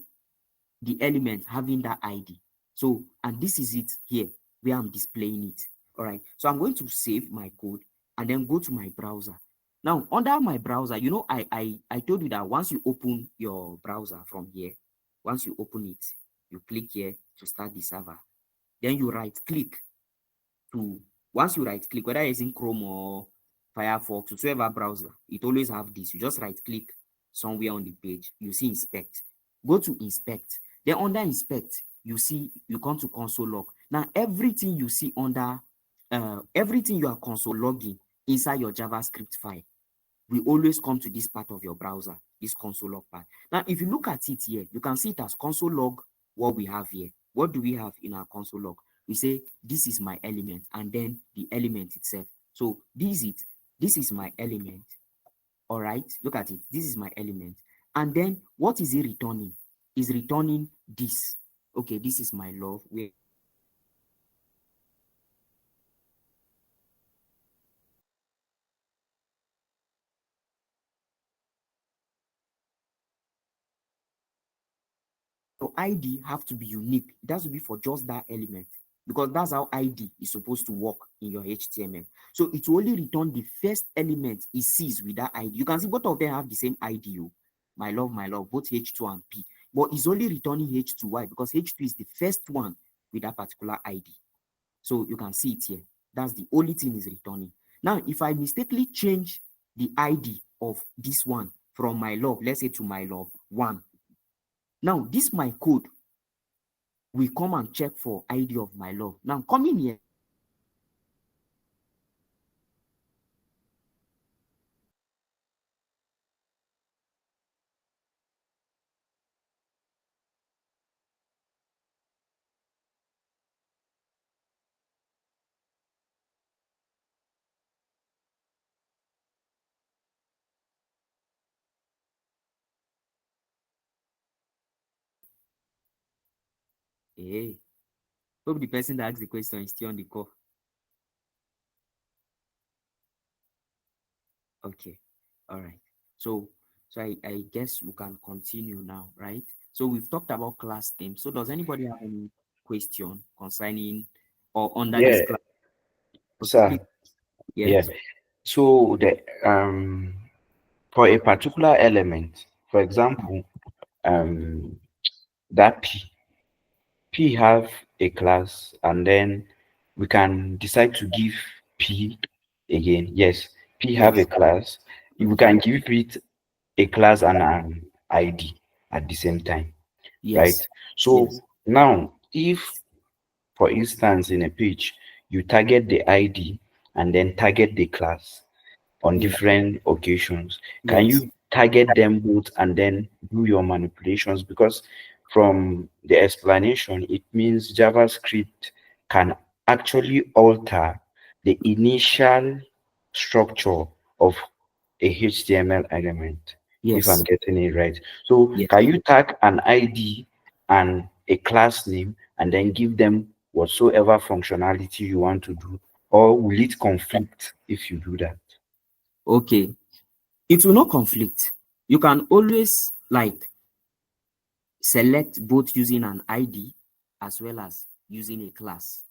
the element having that ID. So, and this is it here where I'm displaying it. All right, so I'm going to save my code and then go to my browser. Now, under my browser, you know, I told you that once you open your browser from here, once you open it, you click here to start the server. Then you right click to, once you right click, whether it's in Chrome or Firefox, whatever browser, it always have this. You just right click somewhere on the page, you see inspect. Go to inspect. Then under inspect, you see, you come to console log. Now, everything you see under, everything you are console logging inside your JavaScript file, we always come to this part of your browser. this console log part. Now, if you look at it here, you can see it as console log, what we have here. What do we have in our console log? We say, this is my element, and then the element itself. So this is my element. All right, look at it. This is my element. And then what is it returning? Is returning this. Okay, this is my love. So ID have to be unique. It has to be for just that element, because that's how ID is supposed to work in your HTML. So it will only return the first element it sees with that ID. You can see both of them have the same ID. My love, both H2 and P. But it's only returning H2. Why? Because H2 is the first one with that particular ID. So you can see it here. That's the only thing is returning. Now, if I mistakenly change the ID of this one from my love, let's say to my love 1. Now, this my code will come and check for ID of my love. Now, coming here, hey, hope the person that asked the question is still on the call. Okay, all right. So I guess we can continue now, right? So we've talked about class name. So does anybody have any question concerning or under this Yeah, class? Okay, sir. please. Yeah. Yes. So the for a particular element, for example, um that P have a class, and then we can decide to give P again. Yes, P have a Yes. class. We Okay. can give it a class and an ID at the same time, right? Yes. So Yes. now, if for instance in a page you target the ID and then target the class on Yeah. different occasions, can Yes. you target them both and then do your manipulations? Because from the explanation, it means JavaScript can actually alter the initial structure of a HTML element, if I'm Yes. getting it right. So Yes. can you tag an ID and a class name and then give them whatsoever functionality you want to do, or will it conflict if you do that? Okay. It will not conflict. You can always like select both using an ID as well as using a class.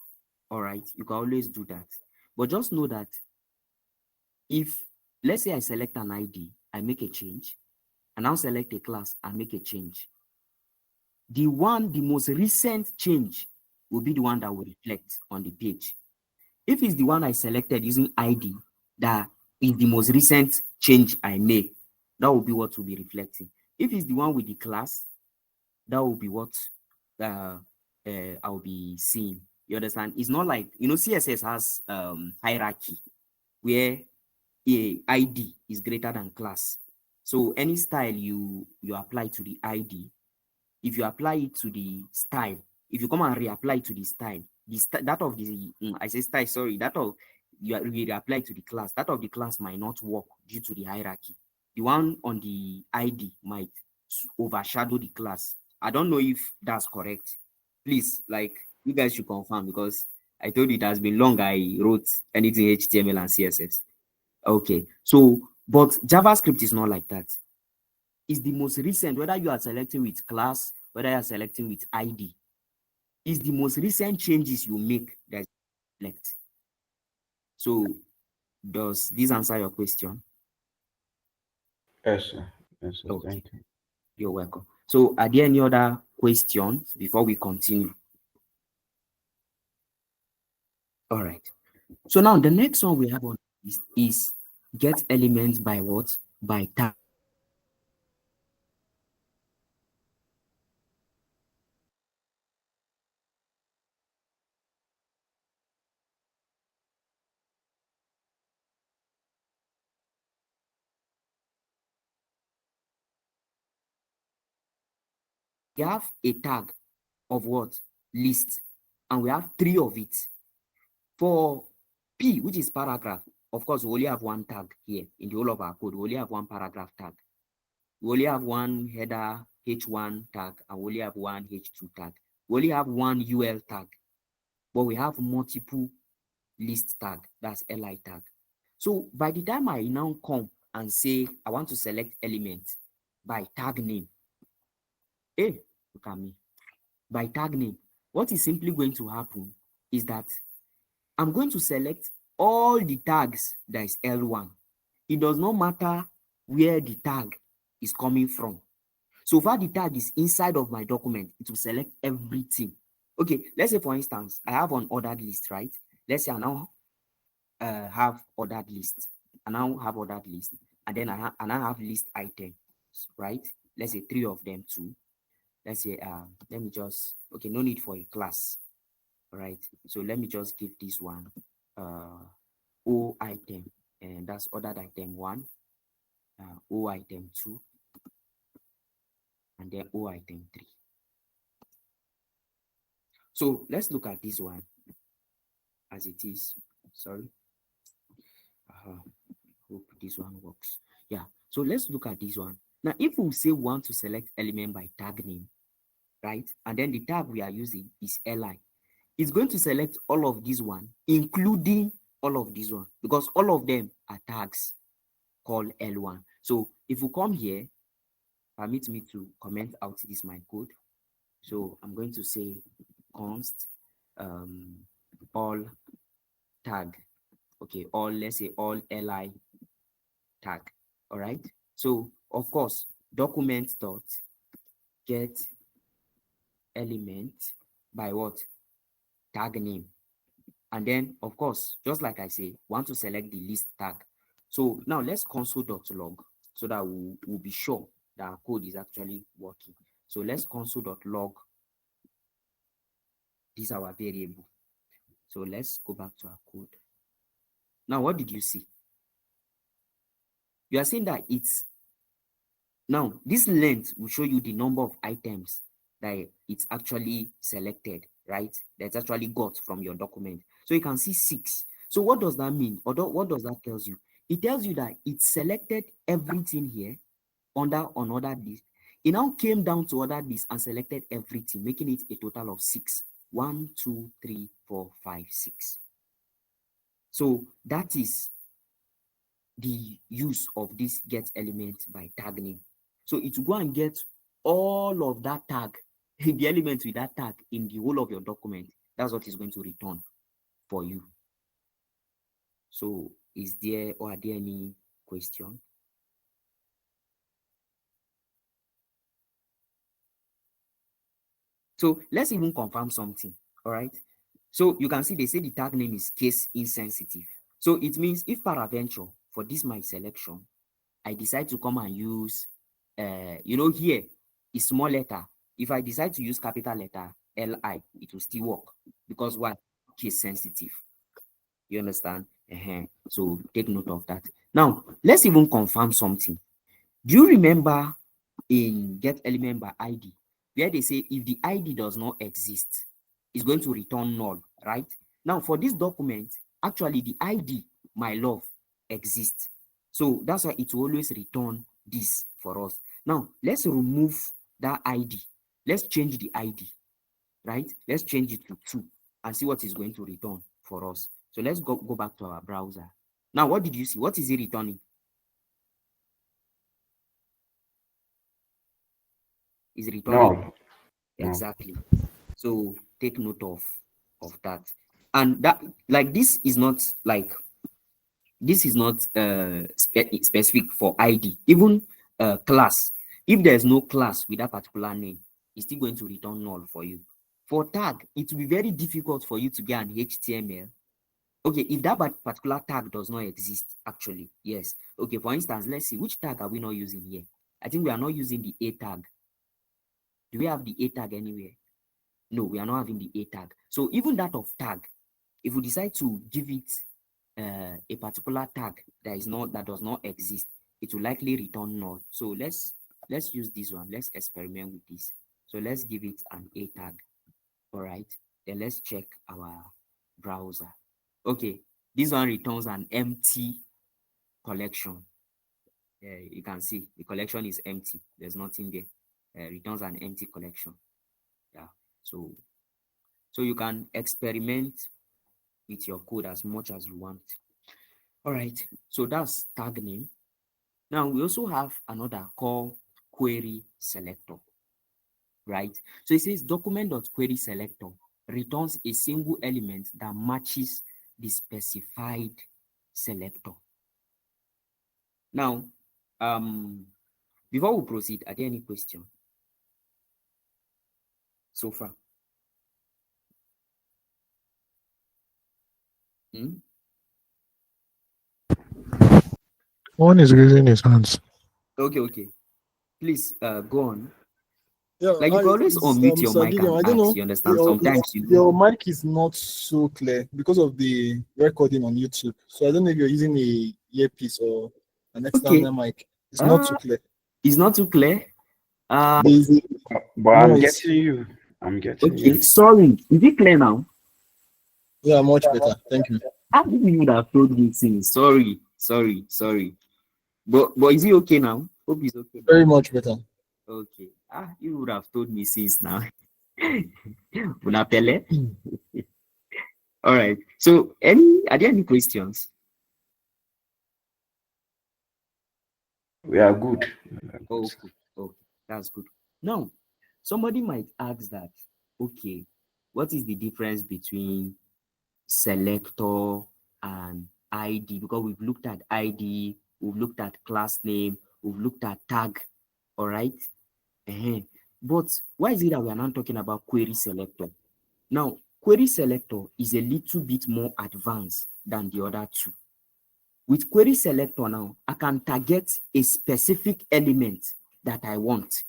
All right, you can always do that. But just know that if, let's say I select an ID, I make a change, and now select a class and make a change. The most recent change will be the one that will reflect on the page. If it's the one I selected using ID, that is the most recent change I made, that will be what will be reflecting. If it's the one with the class, that will be what I'll be seeing. You understand? It's not like, CSS has hierarchy where a ID is greater than class. So any style you apply to the ID, if you apply it to the style, if you come and reapply to the style, that of the I say style, sorry, that of you reapply to the class, that of the class might not work due to the hierarchy. The one on the ID might overshadow the class. I don't know if that's correct. Please, like, you guys should confirm, because I told you it has been long I wrote anything HTML and CSS. Okay, so but JavaScript is not like that. It's the most recent, whether you are selecting with class, whether you are selecting with ID, is the most recent changes you make that select. So does this answer your question? Yes, sir. Yes, sir. Okay, Thank you. you're welcome. So are there any other questions before we continue? All right. So now the next one we have on is get elements by what? By tag. we have a tag of what? List, and we have 3 of it. For P, which is paragraph, of course, we only have 1 tag here in the whole of our code. We only have 1 paragraph tag. We only have 1 header H1 tag, and we only have 1 H2 tag. We only have 1 UL tag, but we have multiple list tag, that's LI tag. So by the time I now come and say I want to select element by tag name, hey, look at me, by tag name, what is simply going to happen is that I'm going to select all the tags that is L1. It does not matter where the tag is coming from. So far the tag is inside of my document, it will select everything. Okay, let's say for instance, I have an ordered list, right? Let's say I now have ordered list. I now have ordered list, and then I now have list items, right? Let's say 3 of them too. Let's say, let me just, okay, no need for a class, right? So let me just give this one O item, and that's ordered item 1, O item 2, and then O item 3. So let's look at this one as it is. Sorry. Hope this one works. Yeah. So let's look at this one. Now, if we say we want to select element by tag name, right? And then the tag we are using is li. It's going to select all of this one, including all of this one, because all of them are tags called L1. So if we come here, permit me to comment out this my code. So I'm going to say const all tag. Okay, all, let's say all li tag. All right. So of course, document dot get element by what? Tag name. And then of course, just like I say, want to select the list tag. So now let's console.log so that we'll be sure that our code is actually working. So let's console.log. This is our variable. So let's go back to our code. Now, what did you see? You are saying that it's now this length will show you the number of items that it's actually selected, right? That's actually got from your document. So you can see 6. So what does that mean? Or what does that tells you? It tells you that it selected everything here under unordered list. It now came down to ordered list and selected everything, making it a total of 6. 1, 2, 3, 4, 5, 6. So that is the use of this get element by tag name. So it will go and get all of that tag, the elements with that tag in the whole of your document. That's what it's going to return for you. So is there or are there any question? So let's even confirm something. All right. So you can see they say the tag name is case insensitive. So it means if peradventure for this my selection, I decide to come and use, here is small letter. If I decide to use capital letter LI, it will still work because what? Case sensitive. You understand? So take note of that. Now let's even confirm something. Do you remember in getElementById where they say if the ID does not exist, it's going to return null, right? Now for this document, actually the ID, my love, exists. So that's why it will always return this for us. Now let's remove that ID. Let's change the ID, right? Let's change it to 2 and see what is going to return for us. So let's go back to our browser. Now, what did you see? What is it returning? Is returning? No. Exactly. So take note of that. And that, like, this is not specific for ID. Even class, if there's no class with that particular name, it's still going to return null for you. For tag, it will be very difficult for you to get an HTML. Okay, if that particular tag does not exist, actually, yes. Okay, for instance, let's see, which tag are we not using here? I think we are not using the A tag. Do we have the A tag anywhere? No, we are not having the A tag. So even that of tag, if we decide to give it a particular tag that does not exist, it will likely return null. So let's use this one. Let's experiment with this. So let's give it an A tag. All right. Then let's check our browser. Okay. This one returns an empty collection. You can see the collection is empty. There's nothing there. Returns an empty collection. Yeah. So you can experiment with your code as much as you want. All right. So that's tag name. Now we also have another called querySelector. Right? So it says document.querySelector returns a single element that matches the specified selector. Now, before we proceed, are there any questions so far? One is raising his hands. Okay. Please go on. Yeah, Like you can always unmute your Mr. mic Gideon, and I don't ask, know. you understand? Sometimes Your mic is not so clear because of the recording on YouTube. So I don't know if you're using a earpiece or an external mic. It's not too clear. It's not too clear. There's a But I'm noise. getting you. I'm getting Okay, you. sorry. Is it clear now? Yeah, much better. Thank you. How did you would have told me since? Sorry. But is it okay now? Hope it's okay. Very much better. Okay. You would have told me since now. Unapele. All right. So are there any questions? We are good. Okay. That's good. Now, somebody might ask that, okay, what is the difference between selector and ID? Because we've looked at ID, we've looked at class name, we've looked at tag, all right? But why is it that we are not talking about querySelector? Now, querySelector is a little bit more advanced than the other two. With querySelector now, I can target a specific element that I want.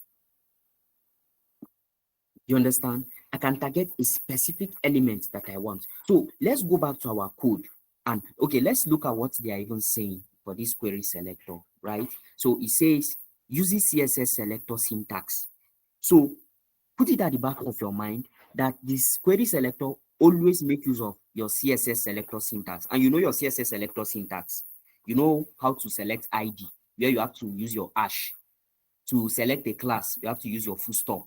You understand? I can target a specific element that I want. So let's go back to our code and let's look at what they are even saying for this querySelector, right? So it says uses CSS-selector syntax. So put it at the back of your mind that this querySelector always make use of your CSS-selector syntax. And you know your CSS-selector syntax. You know how to select ID, where you have to use your hash. To select a class, you have to use your full stop.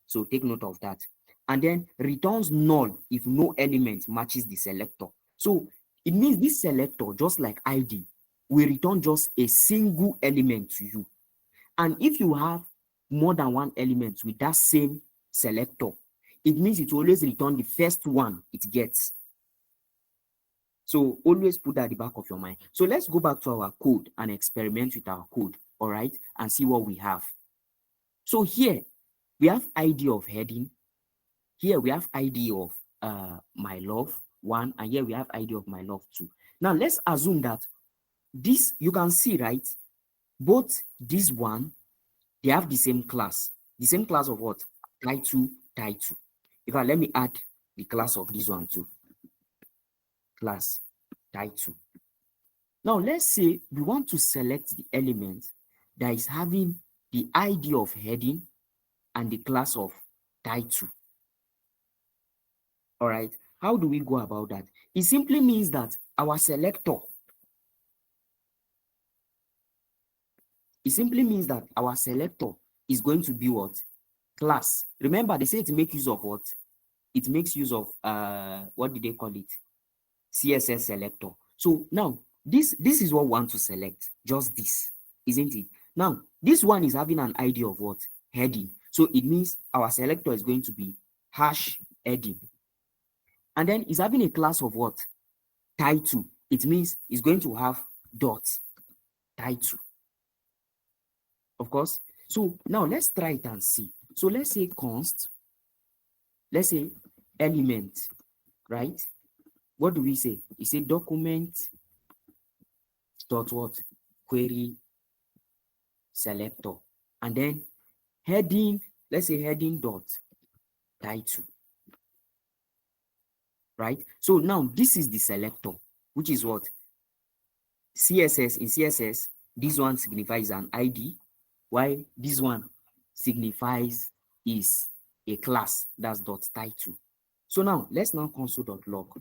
So take note of that. And then returns null if no element matches the selector. So it means this selector, just like ID, will return just a single element to you. And if you have more than one element with that same selector, it means it will always return the first one it gets. So always put that at the back of your mind. So let's go back to our code and experiment with our code, all right, and see what we have. So here we have ID of heading. Here we have ID of my love 1, and here we have ID of my love 2. Now let's assume that this, you can see, right? Both this one, they have the same class. The same class of what? Title. In fact, let me add the class of this one too. Class title. Now let's say we want to select the element that is having the ID of heading and the class of title. All right. How do we go about that? It simply means that our selector, is going to be what? Class. Remember, they say it makes use of what? It makes use of what did they call it? CSS-selector. So now this is what we want to select. Just this, isn't it? Now this one is having an ID of what? Heading. So it means our selector is going to be hash heading. And then it's having a class of what? Title. It means it's going to have dot title. Of course. So now let's try it and see. So let's say const, let's say element, right? What do we say? We say document dot what? Query selector. And then heading, let's say heading dot title. Right? So now this is the selector, which is what? CSS. In CSS, this one signifies an ID, while this one signifies is a class that's .title. So now let's now console.log.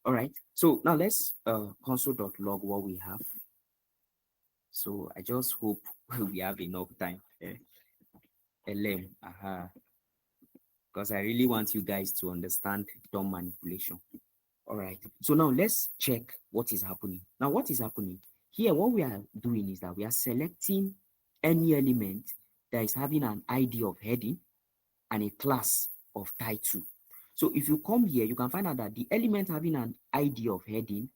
All right. So now let's console.log what we have. So I just hope we have enough time. Because I really want you guys to understand DOM manipulation. All right. So now let's check what is happening. Now, what is happening here? What we are doing is that we are selecting any element that is having an ID of heading and a class of title. So if you come here, you can find out that the element having an ID of heading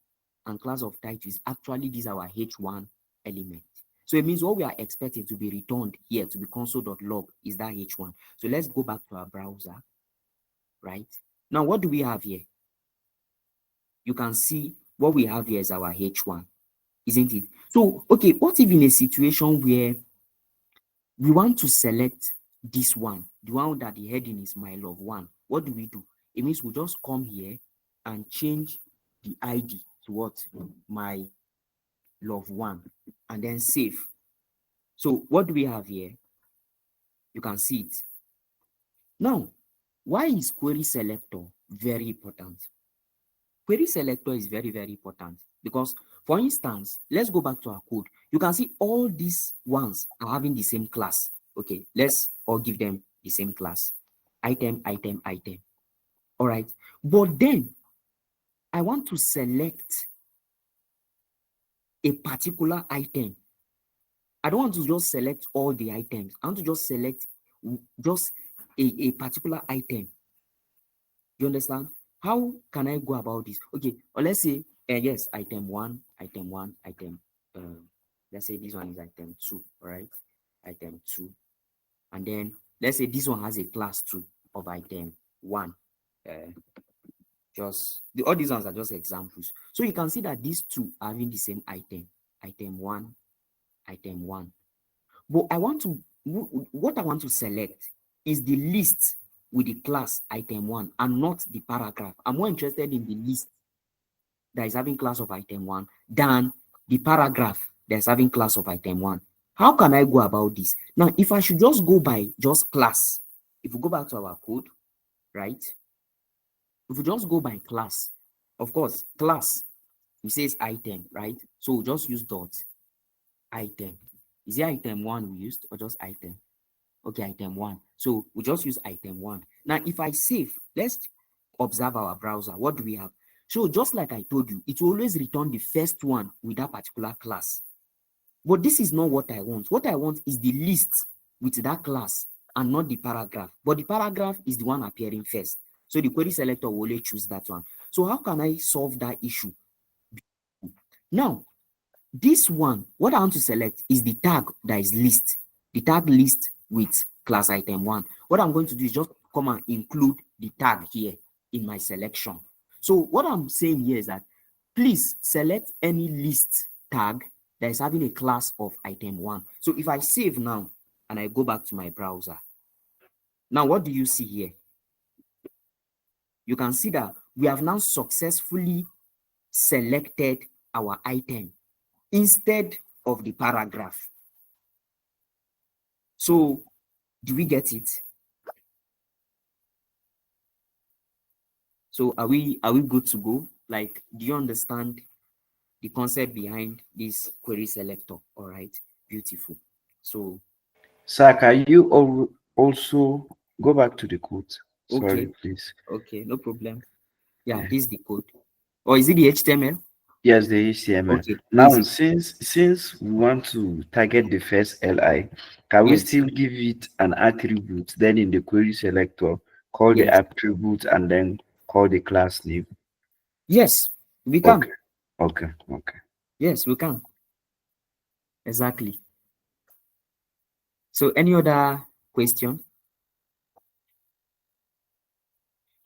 and class of title is actually this our H1 element. So it means what we are expecting to be returned here to be console.log is that H1. So let's go back to our browser, right? Now, what do we have here? You can see what we have here is our H1, isn't it? So, okay, what if in a situation where we want to select this one, the one that the heading is my love one, what do? It means we just come here and change the ID to what? My love one, and then save. So what do we have here? You can see it. Now, why is query selector very important? Query selector is very, very important because, for instance, let's go back to our code. You can see all these ones are having the same class. Okay, let's all give them the same class. Item, item, item. All right. But then I want to select a particular item. I don't want to just select all the items. I want to just select just a particular item. You understand? How can I go about this? Okay, or let's say, yes, item one, let's say this one is item 2, all right? Item 2. And then let's say this one has a class 2 of item 1. All these ones are just examples. So you can see that these two are having the same item 1, item 1. But what I want to select is the list with the class item 1 and not the paragraph. I'm more interested in the list that is having class of item 1 than the paragraph that is having class of item 1. How can I go about this? Now, if I should just go by just class, if we go back to our code, right? If we just go by class, of course, class, it says item, right? So we'll just use dot item. Is it item 1 we used or just item? Okay, item 1. So we just use item 1. Now, if I save, let's observe our browser. What do we have? So just like I told you, it will always return the first one with that particular class. But this is not what I want. What I want is the list with that class and not the paragraph. But the paragraph is the one appearing first. So the query selector will only choose that one. So how can I solve that issue? Now, this one, what I want to select is the tag that is list. The tag list with class item 1. What I'm going to do is just come and include the tag here in my selection. So what I'm saying here is that please select any list tag that is having a class of item 1. So if I save now and I go back to my browser, now what do you see here? You can see that we have now successfully selected our item instead of the paragraph. So do we get it? So are we good to go? Like, do you understand the concept behind this query selector? All right, beautiful. So Sir, can you also go back to the code? Sorry, okay, please. okay, no problem. Yeah, this is the code. Or is it the HTML? Yes, the HTML. Okay, Now, easy. since we want to target the first li, can we Yes, still give it an attribute? Then in the query selector, call the yes, attribute and then call the class name. yes, we can. Okay, okay, okay. Yes, we can. Exactly. So any other question?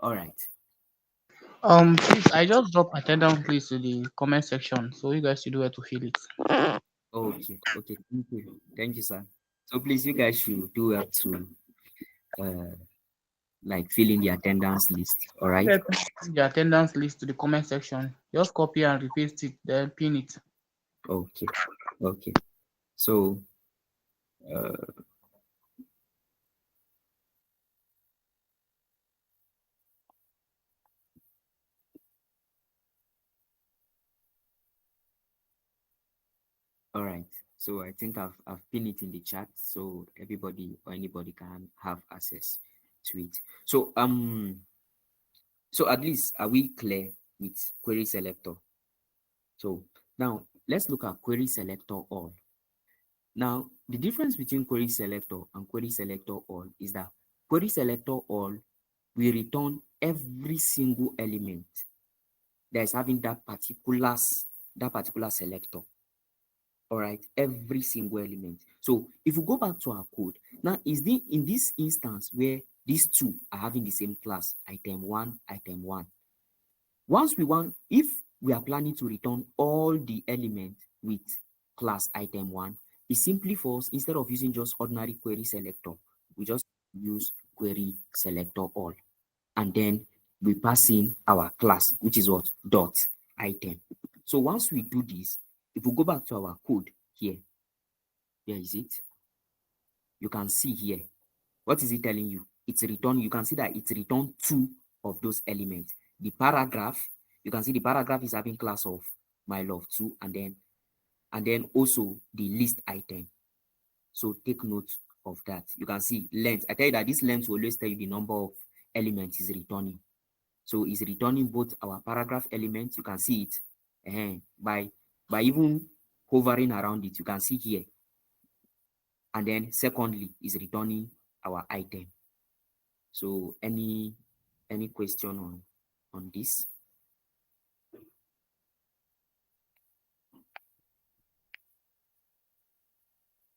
All right. Please, I just drop attendance please to the comment section, so you guys should do it to fill it. Okay, okay, thank you, sir. So please, you guys should do up to like fill in the attendance list. All right. Get the attendance list to the comment section. Just copy and repaste it, then pin it. Okay. Okay. So all right. So I think I've pinned it in the chat so everybody or anybody can have access to it. So at least are we clear with query selector? So now let's look at query selector all. Now the difference between query selector and query selector all is that query selector all will return every single element that is having that particular selector. All right, every single element. So if we go back to our code now, in this instance where these two are having the same class, item one, once if we are planning to return all the elements with class item one, it's simply for us, instead of using just ordinary query selector, we just use query selector all, and then we pass in our class, which is what? Dot item. So once we do this, if we go back to our code here is it? You can see here. What is it telling you? It's return. You can see that it's returned two of those elements. The paragraph, you can see the paragraph is having class of my love two, and then also the list item. So take note of that. You can see length. I tell you that this length will always tell you the number of elements is returning. So it's returning both our paragraph element. You can see it by even hovering around it. You can see here. And then secondly is returning our item. So any question on this?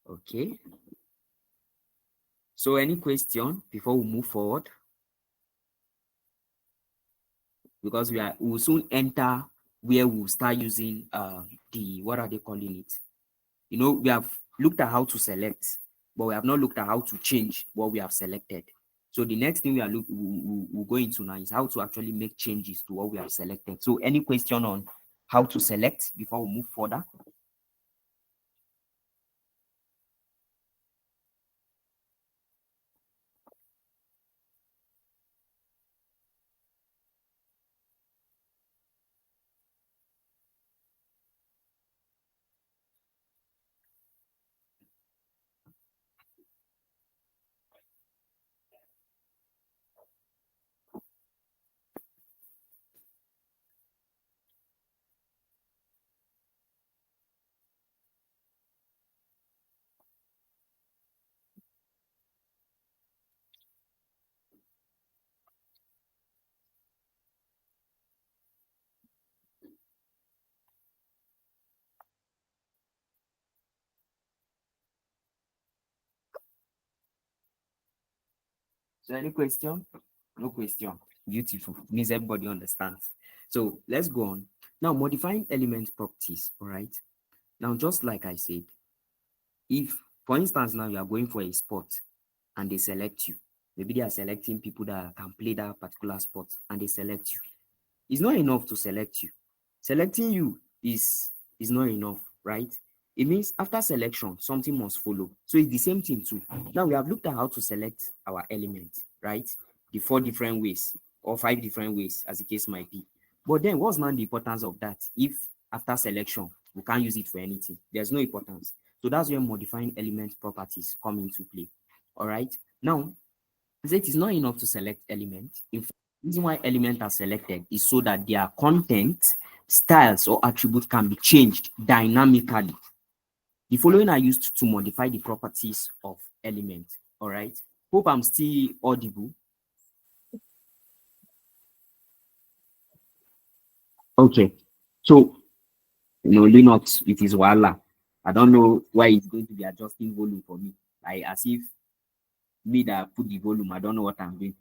Okay. So any question before we move forward? Because we will soon enter where we'll start using the, what are they calling it? You know, we have looked at how to select, but we have not looked at how to change what we have selected. So the next thing we'll go into now is how to actually make changes to what we have selected. So any question on how to select before we move further? So any question? No question. Beautiful. Means everybody understands. So let's go on. Now, modifying element properties. All right. Now, just like I said, if, for instance, now you are going for a sport and they select you, maybe they are selecting people that can play that particular sport and they select you. It's not enough to select you. Selecting you is not enough, right? It means after selection, something must follow. So it's the same thing too. Now we have looked at how to select our element, right? The 4 different ways or 5 different ways, as the case might be. But then what's now the importance of that if after selection, we can't use it for anything? There's no importance. So that's where modifying element properties come into play. All right. Now, it is not enough to select elements. In fact, the reason why elements are selected is so that their content, styles, or attributes can be changed dynamically. The following are used to modify the properties of elements. All right. Hope I'm still audible. Okay. So, Linux, it is Wala. I don't know why it's going to be adjusting volume for me. Like as if me that put the volume, I don't know what I'm doing.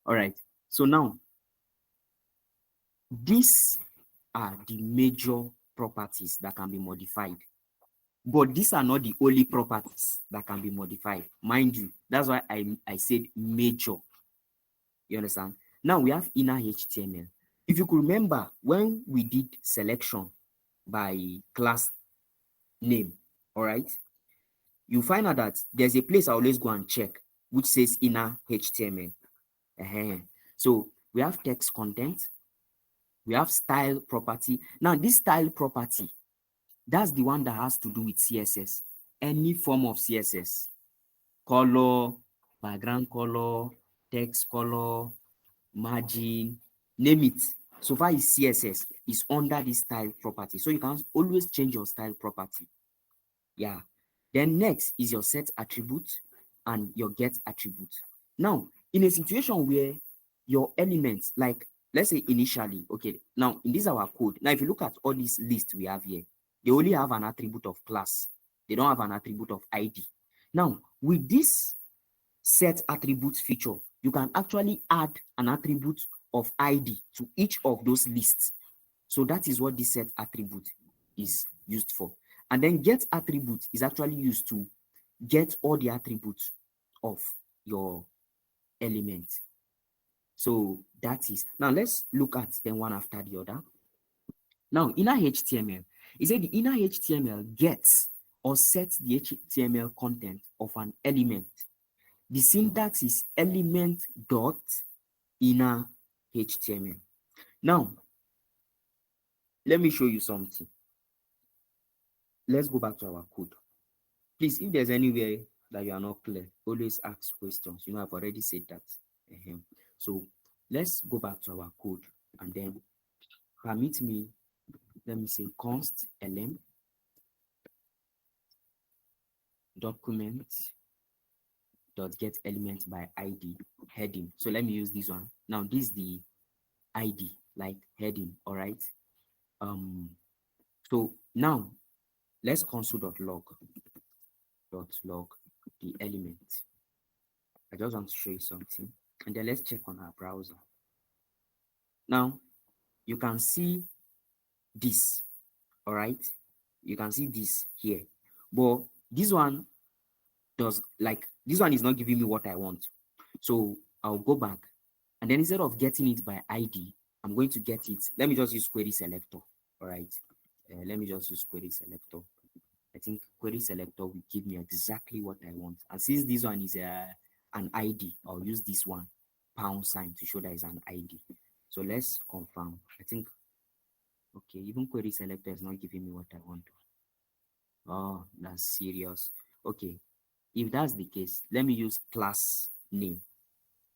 All right. So now, these are the major properties that can be modified. But these are not the only properties that can be modified. Mind you, that's why I said major. You understand? Now we have inner HTML. If you could remember when we did selection by class name, all right, you find out that there's a place I always go and check which says inner HTML. So we have text content, we have style property. Now this style property, that's the one that has to do with CSS, any form of CSS, color, background color, text color, margin, name it. So far as CSS is under this style property. So you can always change your style property. Yeah. Then next is your set attribute and your get attribute. Now, in a situation where your elements, like let's say initially, okay, now in this our code. Now, if you look at all these lists we have here, they only have an attribute of class. They don't have an attribute of ID. Now, with this set attribute feature, you can actually add an attribute of ID to each of those lists. So that is what this set attribute is used for. And then get attribute is actually used to get all the attributes of your element. So that is, now let's look at them one after the other. Now, inner HTML, it said the inner HTML gets or sets the HTML content of an element. The syntax is element dot inner HTML. Now, let me show you something. Let's go back to our code. Please, if there's anywhere that you are not clear, always ask questions. You know, I've already said that. So let's go back to our code and then permit me, let me say const lm document dot get element by id heading. So let me use this one. Now this is the ID, like heading, all right? So now let's console.log the element. I just want to show you something, and then let's check on our browser. Now you can see this, all right? You can see this here, but this one does, like, this one is not giving me what I want. So I'll go back, and then instead of getting it by ID, I'm going to get it. Let me just use querySelector, all right? Let me just use querySelector. I think querySelector will give me exactly what I want. And since this one is an ID, I'll use this one, £sign, to show that it's an ID. So let's confirm. I think, okay, even querySelector is not giving me what I want. Oh, that's serious. Okay, if that's the case, let me use class name.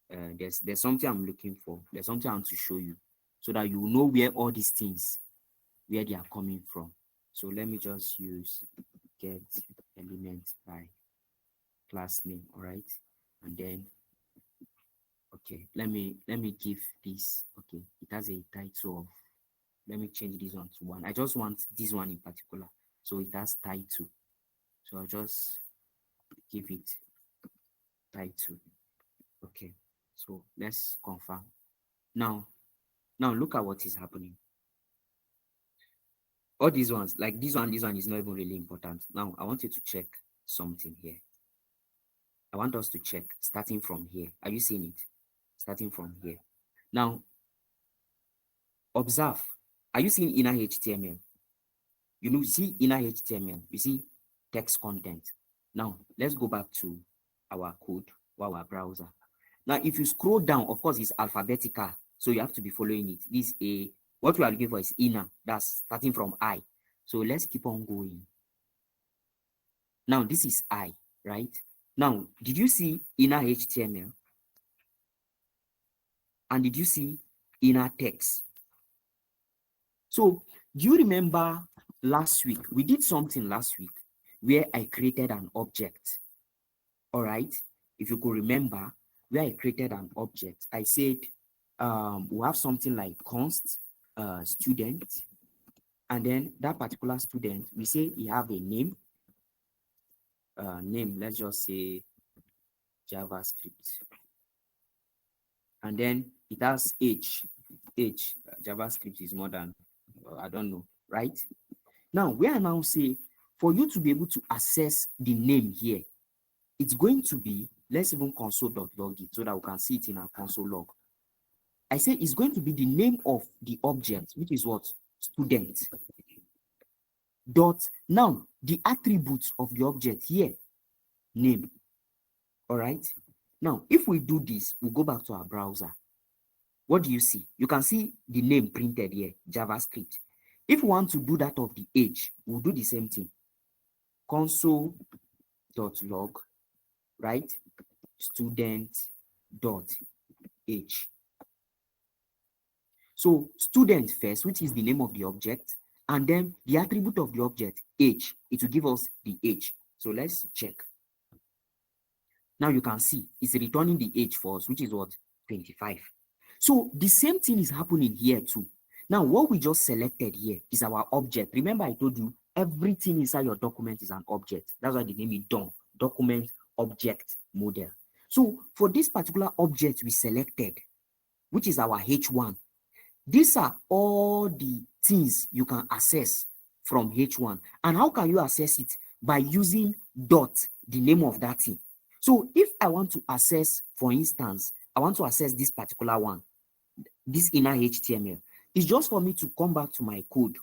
There's something I'm looking for. There's something I want to show you so that you know where all these things, where they are coming from. So let me just use get element by class name, all right? And then, okay, let me give this, okay, it has a title of, let me change this one to 1. I just want this one in particular, so it has title. So I'll just give it title. Okay, so let's confirm. Now look at what is happening. All these ones, like this one is not even really important. Now I want you to check something here. I want us to check starting from here. Are you seeing it? Starting from here. Now observe. Are you seeing inner HTML? You know, see inner HTML. You see text content. Now let's go back to our code or our browser. Now if you scroll down, of course it's alphabetical, so you have to be following it. This a what we are looking for is inner. That's starting from I. So let's keep on going. Now this is I, right? Now, did you see inner HTML? And did you see inner text? So do you remember last week? We did something last week where I created an object. All right. If you could remember, where I created an object, I said we have something like const student, and then that particular student, we say he have a name. Let's just say Javascript, and then it has age. Javascript is more than I don't know, right? Now where I now say for you to be able to access the name here, it's going to be, let's even console.log it so that we can see it in our console log. I say it's going to be the name of the object, which is what? Student. Dot. Now, the attributes of the object here, name. All right. Now, if we do this, we'll go back to our browser. What do you see? You can see the name printed here, JavaScript. If we want to do that of the age, we'll do the same thing. Console.log, right? Student.age. So student first, which is the name of the object, and then the attribute of the object, age. It will give us the age. So let's check. Now you can see it's returning the age for us, which is what? 25. So the same thing is happening here too. Now what we just selected here is our object. Remember I told you everything inside your document is an object. That's why the name is DOM, document object model. So for this particular object we selected, which is our H1, these are all the things you can access from H1. And how can you access it? By using dot, the name of that thing. So if I want to access, for instance, I want to access this particular one, this inner HTML, it's just for me to come back to my code,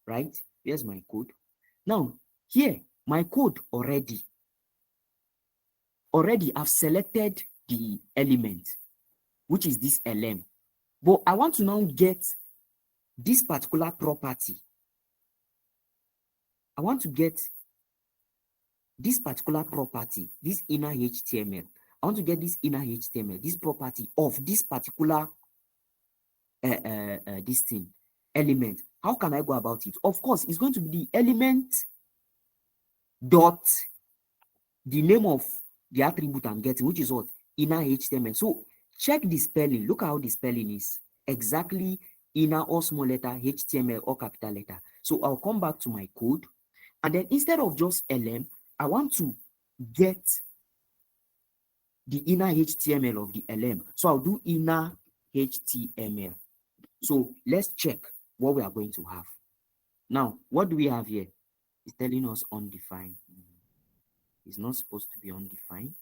right? Here's my code. Now, here, my code already I've selected the element, which is this LM. But I want to now get this particular property. I want to get this particular property, this inner HTML. I want to get this inner HTML, this property of this particular this thing, element. How can I go about it? Of course, it's going to be the element dot the name of the attribute I'm getting, which is what? Inner HTML. So check the spelling. Look how the spelling is. Exactly inner or small letter, HTML or capital letter. So I'll come back to my code. And then instead of just LM, I want to get the inner HTML of the LM. So I'll do inner HTML. So let's check what we are going to have. Now, what do we have here? It's telling us undefined. It's not supposed to be undefined.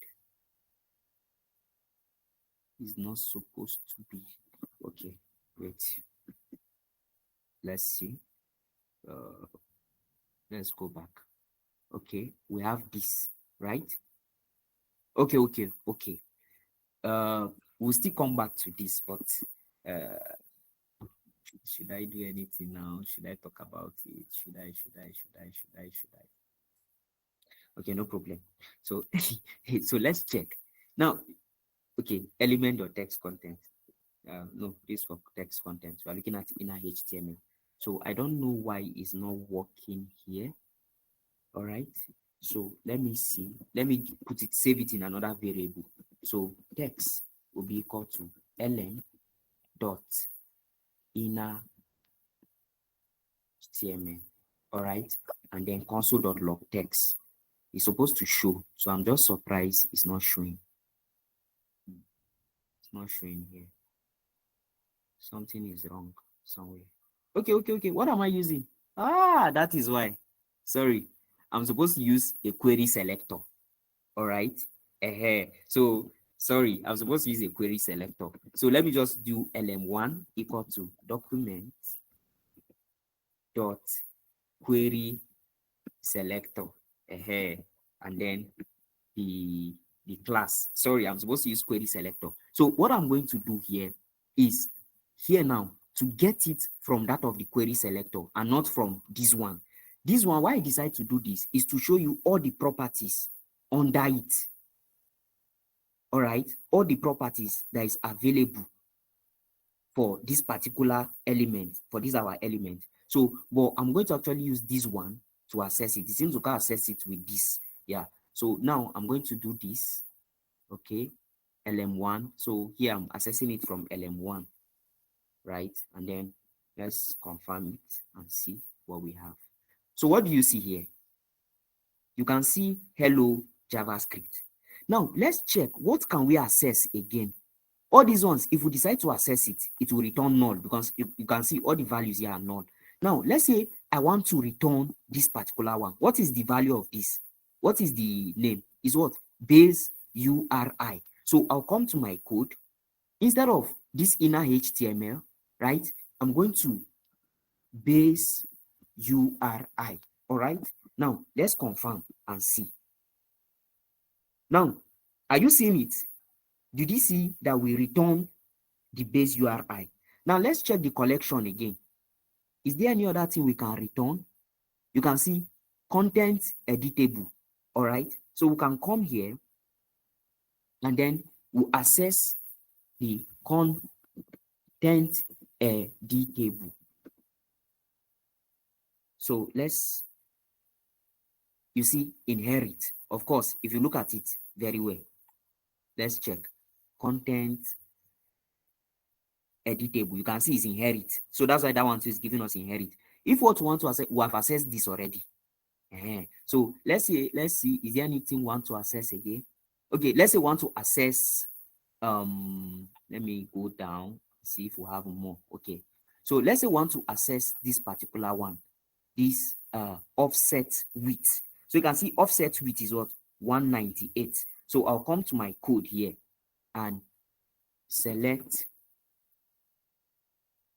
It's not supposed to be. Okay, wait. Let's see. Let's go back. Okay, we have this, right? Okay. We'll still come back to this, but should I do anything now? Should I talk about it? Should I? Okay, no problem. So so let's check. Now, okay, element.textContent. No, this for text content. We are looking at inner HTML. So I don't know why it's not working here. All right. So let me see. Let me put it, save it in another variable. So text will be equal to ln dot inner HTML. All right. And then console.log text. It's supposed to show. So I'm just surprised it's not showing. It's not showing here. Something is wrong somewhere. Okay. What am I using? Ah, that is why. Sorry. I'm supposed to use a query selector. All right. So sorry, I'm supposed to use a query selector. So let me just do lm1 equal to document dot query selector. And then the class. Sorry, I'm supposed to use query selector. So what I'm going to do here is here now to get it from that of the query selector and not from this one. This one, why I decide to do this is to show you all the properties under it. All right, all the properties that is available for this particular element, for this our element. So, but I'm going to actually use this one to access it. It seems we can access it with this. Yeah. So now I'm going to do this. Okay, lm1. So here I'm accessing it from lm1, right? And then let's confirm it and see what we have. So what do you see here? You can see hello JavaScript. Now let's check what can we access again. All these ones, if we decide to access it, it will return null because you can see all the values here are null. Now let's say I want to return this particular one. What is the value of this? What is the name? Is what? Base URI. So I'll come to my code instead of this inner HTML, right, I'm going to base URI. All right. Now let's confirm and see. Now, are you seeing it? Did you see that we return the base URI? Now let's check the collection again. Is there any other thing we can return? You can see content editable. All right. So we can come here and then we'll access the content editable. So let's, you see, inherit. Of course, if you look at it very well, let's check content editable. You can see it's inherit. So that's why that one is giving us inherit. If what we want to access, we have accessed this already. So let's see, is there anything we want to access again? Okay, let's say we want to access, let me go down, see if we have more. Okay, so let's say we want to access this particular one, this offset width. So you can see offset width is what? 198. So I'll come to my code here and select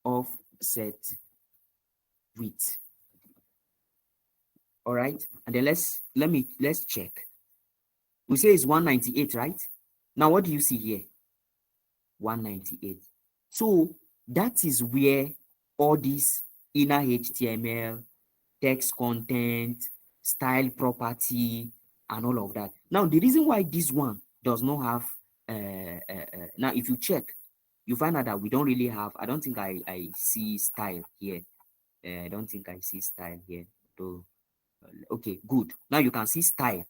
offset width. All right, and then let's check. We say it's 198, right? Now what do you see here? 198. So that is where all these inner HTML, text content, style property, and all of that. Now the reason why this one does not have now if you check, you find out that we don't really have, I don't think I see style here. I don't think I see style here. So okay, good. Now you can see style.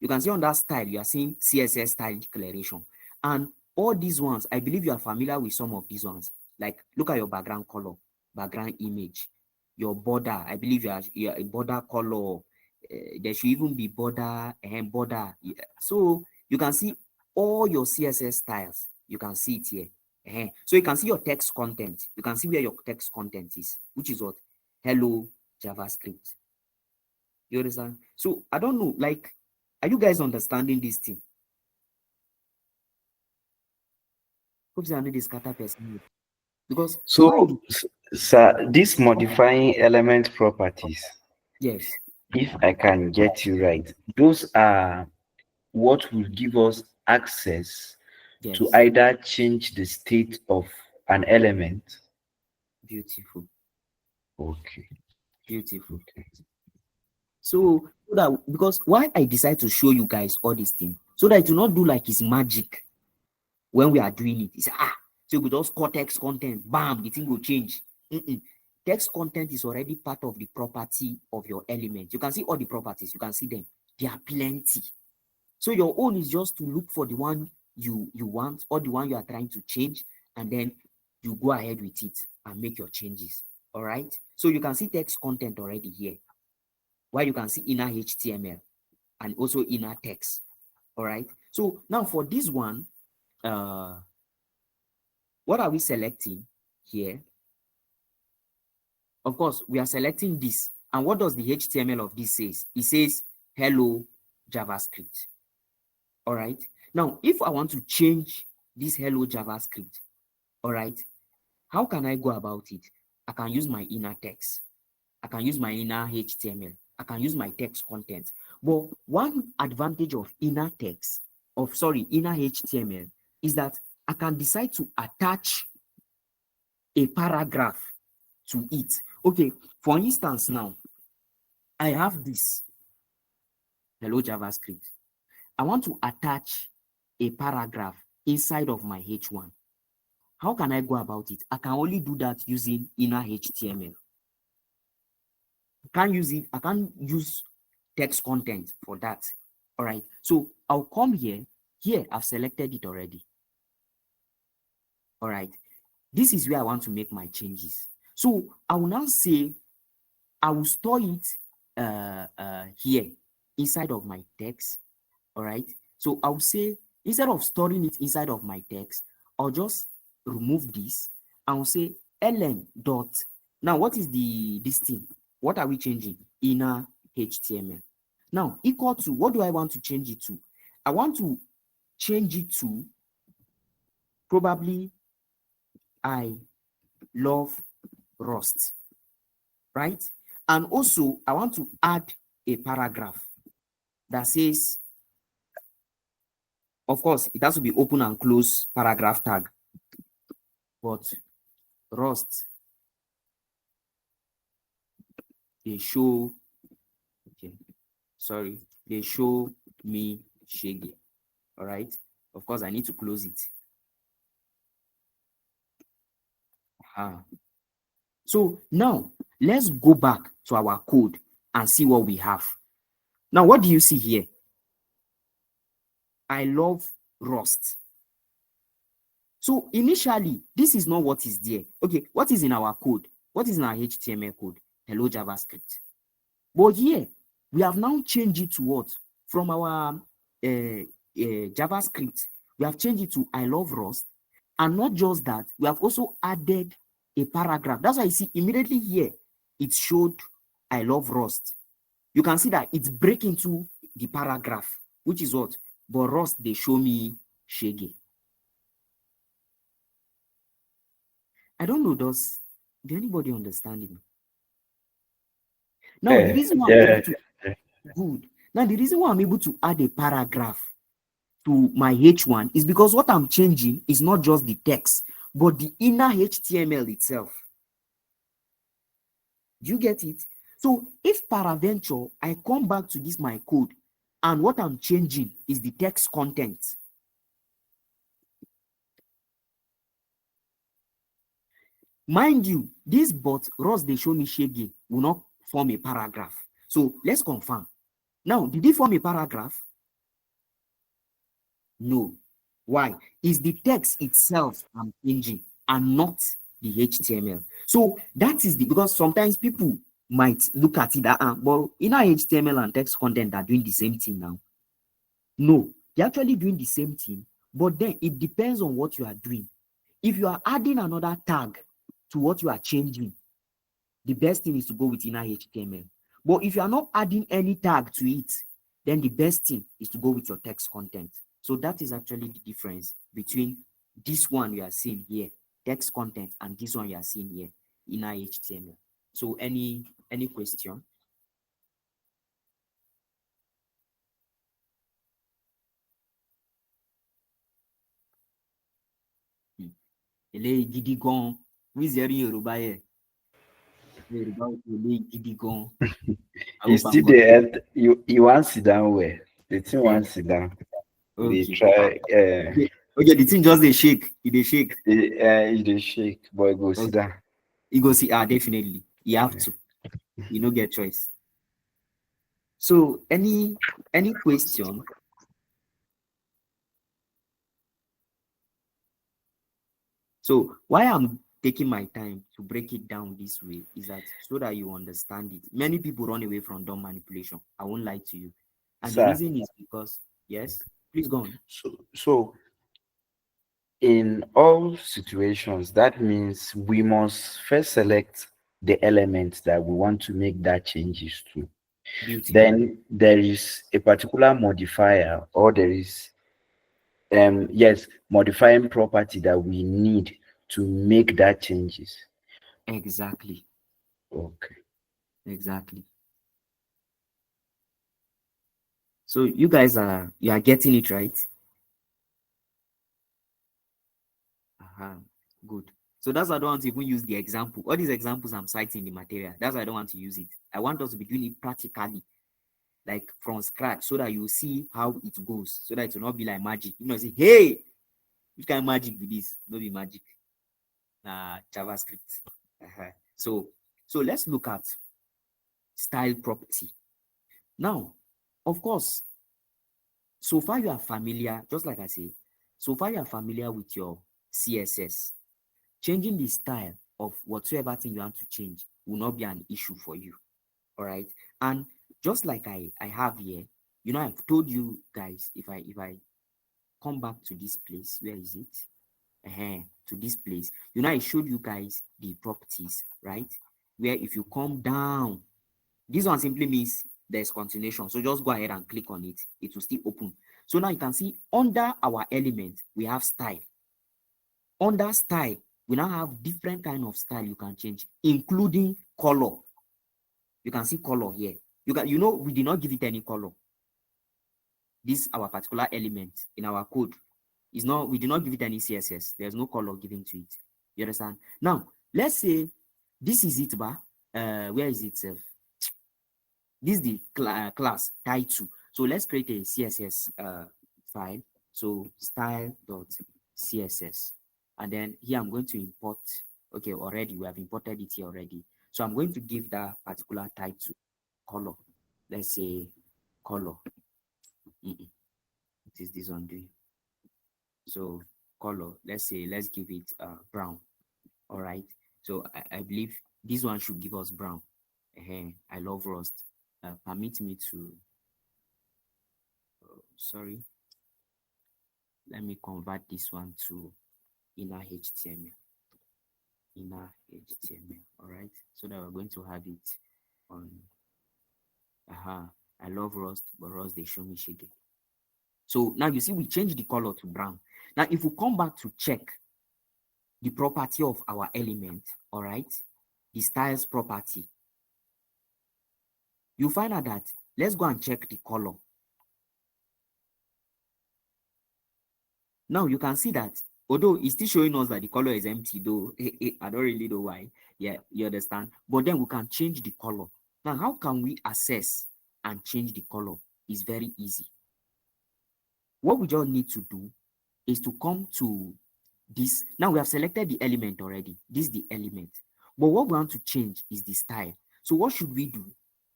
You can see on that style, you are seeing CSS-style declaration. And all these ones, I believe you are familiar with some of these ones. Like, look at your background color, background image, your border. I believe you are a border color. There should even be border and border. So you can see all your CSS styles. You can see it here. So you can see your text content. You can see where your text content is, which is what? Hello, JavaScript. You understand? So I don't know, like, are you guys understanding this thing? Hope you under this scatter person. Because So, sir, this modifying element properties, yes, if I can get you right, those are what will give us access yes, to either change the state of an element. beautiful, Okay. beautiful. Okay. So that, because why I decide to show you guys all these things, so that it will not do like it's magic when we are doing it. It's so we just call text content, bam, the thing will change. Text content is already part of the property of your element. You can see all the properties, you can see them. There are plenty. So your own is just to look for the one you want or the one you are trying to change, and then you go ahead with it and make your changes. All right. So you can see text content already here, while you can see inner HTML and also inner text. All right. So now for this one, what are we selecting here? Of course, we are selecting this. And what does the HTML of this says? It says hello JavaScript. All right. Now, if I want to change this hello JavaScript, all right, how can I go about it? I can use my inner text. I can use my inner HTML. I can use my text content. But one advantage of inner HTML is that I can decide to attach a paragraph to it. Okay, for instance, now I have this hello JavaScript. I want to attach a paragraph inside of my H1. How can I go about it? I can only do that using inner HTML. I can't use text content for that. All right. So I'll come here. Here, I've selected it already. All right. This is where I want to make my changes. So I will now say, I will store it here inside of my text. All right. So I'll say, instead of storing it inside of my text, I'll just remove this. I'll say ln dot. Now, what is this thing? What are we changing? Inner HTML. Now, equal to, what do I want to change it to? I want to change it to probably I love Rust, right? And also I want to add a paragraph that says, of course, it has to be open and close paragraph tag, but Rust, they show, okay, sorry, they show me shaggy. All right. Of course, I need to close it. So now let's go back to our code and see what we have. Now, what do you see here? I love Rust. So initially, this is not what is there. Okay, what is in our code? What is in our HTML code? Hello, JavaScript. But here, we have now changed it to what? From our JavaScript, we have changed it to I love Rust. And not just that, we have also added a paragraph. That's why you see immediately here, it showed I love Rust. You can see that it's breaking into the paragraph, which is what? But Rust, they show me shaggy. I don't know, does anybody understand me? Now, the reason why I'm able to, good. Now, the reason why I'm able to add a paragraph to my H1 is because what I'm changing is not just the text, but the inner HTML itself. Do you get it? So if peradventure I come back to this my code and what I'm changing is the text content, mind you, this but Ross they show me shaggy will not form a paragraph. So let's confirm. Now, did it form a paragraph? No. Why? Is the text itself I'm changing and not the HTML. So that is because sometimes people might look at it that, but inner HTML and text content are doing the same thing now. No, they're actually doing the same thing, but then it depends on what you are doing. If you are adding another tag to what you are changing, the best thing is to go with inner HTML. But if you are not adding any tag to it, then the best thing is to go with your text content. So that is actually the difference between this one you are seeing here, text content, and this one you are seeing here, inner HTML. So any question? Ele gidi gan. Who is hearing Yoruba here? Yoruba ele gidi gan. You still there? You want to sit down where? The thing want to sit down. They Okay. try. Okay, the thing just they shake. They shake. They shake, boy. Go sit down. You go see. Definitely. You have to. You no get choice. So any question? So why I'm taking my time to break it down this way is that so that you understand it. Many people run away from DOM manipulation. I won't lie to you. And the reason is because, yes, please go on. So in all situations, that means we must first select the elements that we want to make that changes to. Beauty. Then there is a particular modifier, or there is modifying property that we need to make that changes. Exactly. Okay. Exactly. So you guys are getting it right. Good. So that's why I don't want to even use the example. All these examples I'm citing in the material. That's why I don't want to use it. I want us to be doing it practically, like from scratch, so that you see how it goes, so that it will not be like magic. You know, say, hey, which kind of magic with this? No be magic. JavaScript. So let's look at style property. Now, of course, so far you are familiar, just like I say, so far you are familiar with your CSS. Changing the style of whatsoever thing you want to change will not be an issue for you. All right. And just like I have here, you know, I've told you guys, if I come back to this place, where is it? To this place, you know, I showed you guys the properties, right? Where if you come down, this one simply means there's continuation. So just go ahead and click on it. It will still open. So now you can see under our element, we have style. Under style, we now have different kind of style you can change, including color. You can see color here. We did not give it any color. This our particular element in our code is not, we did not give it any CSS. There's no color given to it. You understand? Now, let's say this is it, where is it? This is the class title. So let's create a CSS file. So style.css. And then here I'm going to import. Okay, already we have imported it here already. So I'm going to give that particular title color. Let's say color. It is this one doing. So color, let's give it brown. All right. So I believe this one should give us brown. I love Rust. Permit me to, sorry. Let me convert this one to innerHTML. innerHTML. All right. So that we're going to have it on. I love Rust, but Rust they show me shaggy. So now you see we change the color to brown. Now if we come back to check the property of our element, all right, the styles property, you find out that, let's go and check the color. Now you can see that although it's still showing us that the color is empty, though I don't really know why. Yeah, you understand? But then we can change the color. Now, how can we access and change the color? It's very easy. What we just need to do is to come to this. Now we have selected the element already. This is the element. But what we want to change is the style. So what should we do?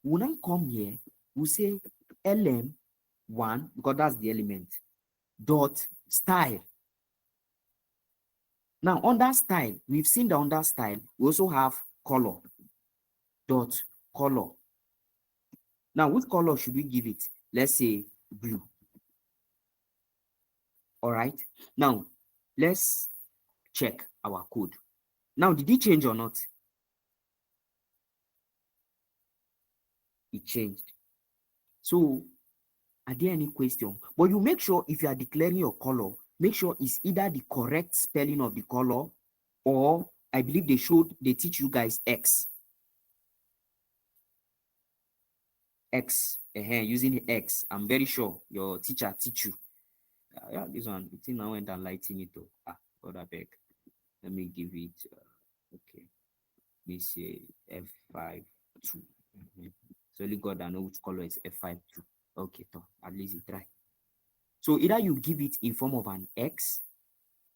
We'll now come here. We'll say lm1, because that's the element, dot style. Now under style, we've seen the under style, we also have color, dot color. Now which color should we give it? Let's say blue. All right. Now let's check our code. Now, did it change or not? It changed. So are there any question? But you make sure if you are declaring your color, make sure it's either the correct spelling of the color, or I believe they teach you guys X. Using X. I'm very sure your teacher teach you. Yeah, this one, the thing now went and lighting it up. God, I beg. Let me give it, okay. This F52. So only God I know which color is F52. Okay, so at least you try. So either you give it in form of an X,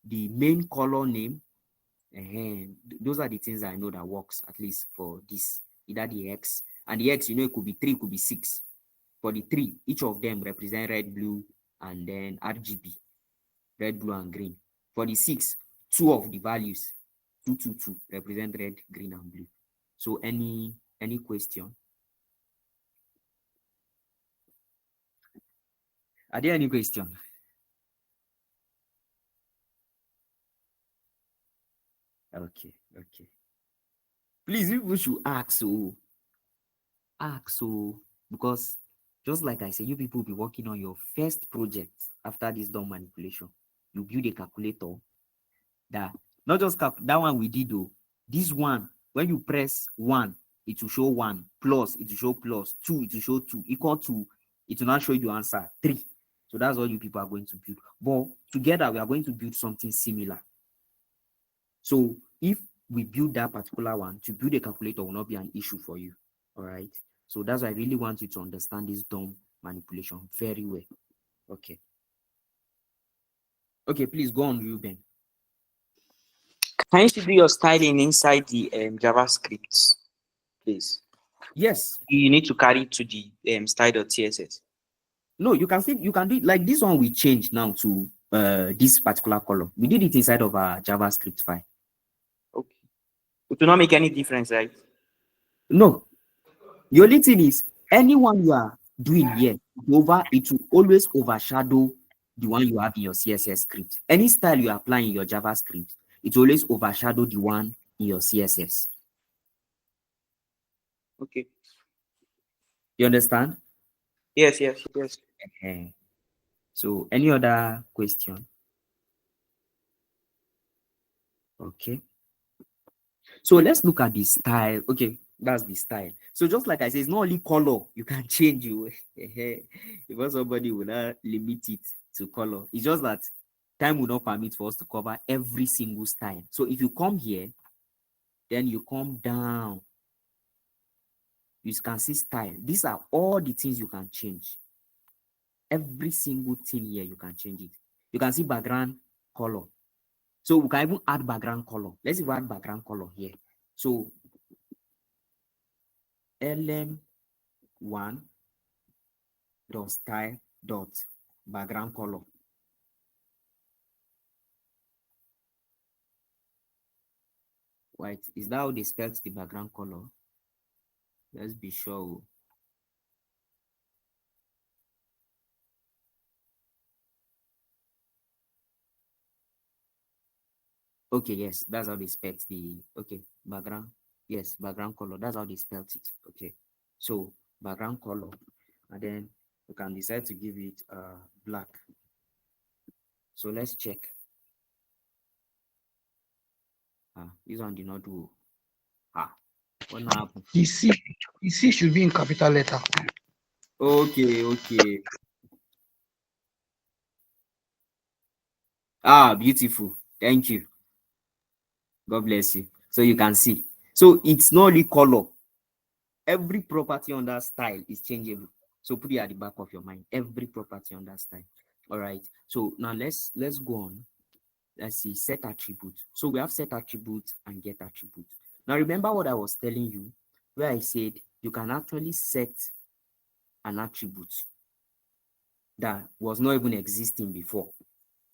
the main color name, those are the things I know that works, at least for this. Either the X, and the X, it could be 3, it could be 6. For the 3, each of them represent red, blue, and then RGB, red, blue, and green. For the 6, 2 of the values, 2, 2, 2, represent red, green, and blue. So any question? Are there any questions? Okay. Please, you should ask because just like I say, you people will be working on your first project after this DOM manipulation. You build a calculator that not just that one we did though. This one, when you press 1, it will show 1, plus it will show plus 2, it will show 2, equal to, it will not show you answer 3. So that's what you people are going to build. But together we are going to build something similar. So if we build that particular one, to build a calculator will not be an issue for you. All right. So that's why I really want you to understand this DOM manipulation very well. Okay. Okay, please go on, Ruben. Can you do your styling inside the JavaScript, please? Yes. You need to carry it to the style.css. No, you can do it like this one. We changed now to this particular color. We did it inside of our JavaScript file. Okay. It will not make any difference, right? No. The only thing is, anyone you are doing here, it will always overshadow the one you have in your CSS script. Any style you apply in your JavaScript, it will always overshadow the one in your CSS. Okay. You understand? Yes. Okay. So any other question? Okay. So let's look at the style. Okay, that's the style. So just like I said, it's not only color you can change you because somebody will not limit it to color. It's just that time will not permit for us to cover every single style. So if you come here, then you come down, you can see style. These are all the things you can change. Every single thing here you can change it. You can see background color. So we can even add background color. Let's see if we add background color here. So lm1 dot style dot background color. Right, is that how they spelled the background color? Let's be sure. Okay, yes, that's how they spelled the background. Yes, background color. That's how they spelled it. Okay, so background color, and then we can decide to give it black. So let's check. This one did not do. What now happened? The C should be in capital letter. Okay. Beautiful. Thank you. God bless you. So you can see. So it's not only color. Every property on that style is changeable. So put it at the back of your mind. Every property on that style. All right. So now let's go on. Let's see, set attribute. So we have set attribute and get attribute. Now remember what I was telling you, where I said you can actually set an attribute that was not even existing before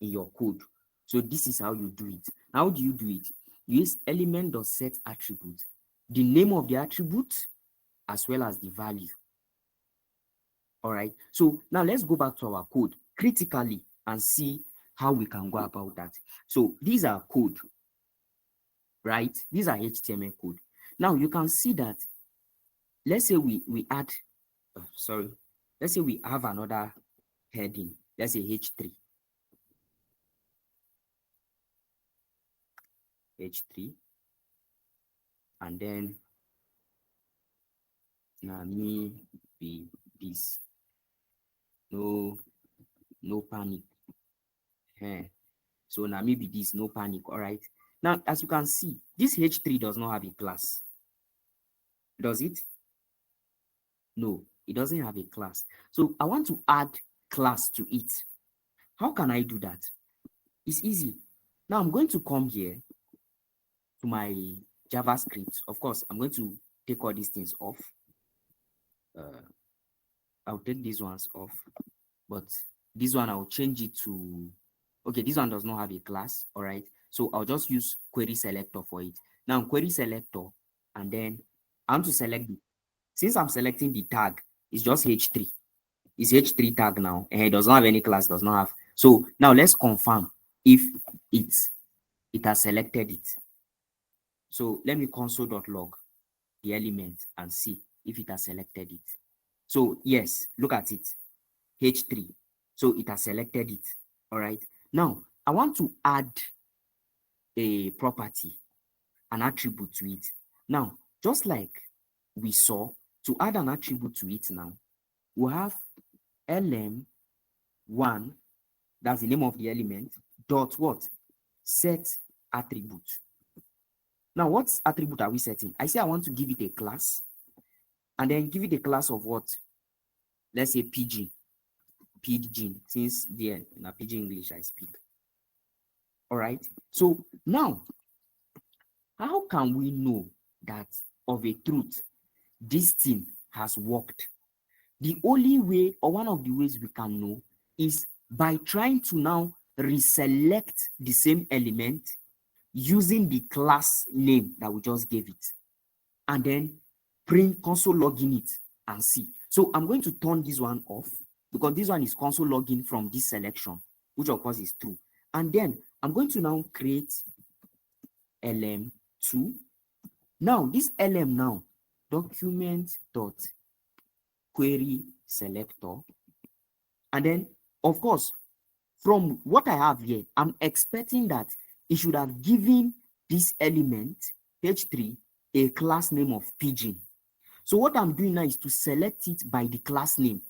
in your code. So this is how you do it. How do you do it? You use element.set attribute, the name of the attribute as well as the value. All right. So now let's go back to our code critically and see how we can go about that. So these are code, right? These are HTML code. Now you can see that, let's say we add, let's say we have another heading. Let's say H3. H3. And then now me be this. No panic. So now maybe this, no panic. All right. Now, as you can see, this H3 does not have a class. Does it? No, it doesn't have a class. So I want to add class to it. How can I do that? It's easy. Now I'm going to come here to my JavaScript. Of course, I'm going to take all these things off. I'll take these ones off, but this one I'll change it to, okay, this one does not have a class. All right. So I'll just use querySelector for it. Now querySelector, and then I want to select the, since I'm selecting the tag, it's just H3. It's H3 tag now, and it does not have any class, does not have. So now let's confirm if it has selected it. So let me console.log the element and see if it has selected it. So yes, look at it, H3. So it has selected it. All right. Now I want to add a property, an attribute to it. Now, just like we saw, to add an attribute to it now, we have lm1, that's the name of the element, dot what? Set attribute. Now, what attribute are we setting? I say I want to give it a class, and then give it a class of what? Let's say pidgin, since there in a pidgin English I speak. All right. So now, how can we know that of a truth this thing has worked? The only way, or one of the ways we can know, is by trying to now reselect the same element using the class name that we just gave it, and then print console login it and see. So I'm going to turn this one off because this one is console login from this selection, which of course is true. And then I'm going to now create lm2. Now this lm now, document.querySelector, and then of course from what I have here, I'm expecting that it should have given this element h3 a class name of pigeon. So what I'm doing now is to select it by the class name.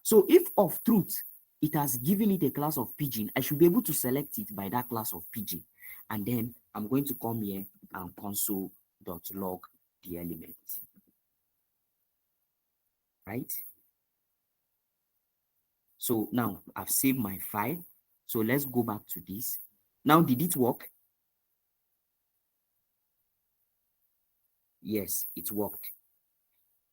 So if of truth it has given it a class of pigeon, I should be able to select it by that class of pigeon. And then I'm going to come here and console.log the element. Right? So now I've saved my file. So let's go back to this. Now, did it work? Yes, it worked.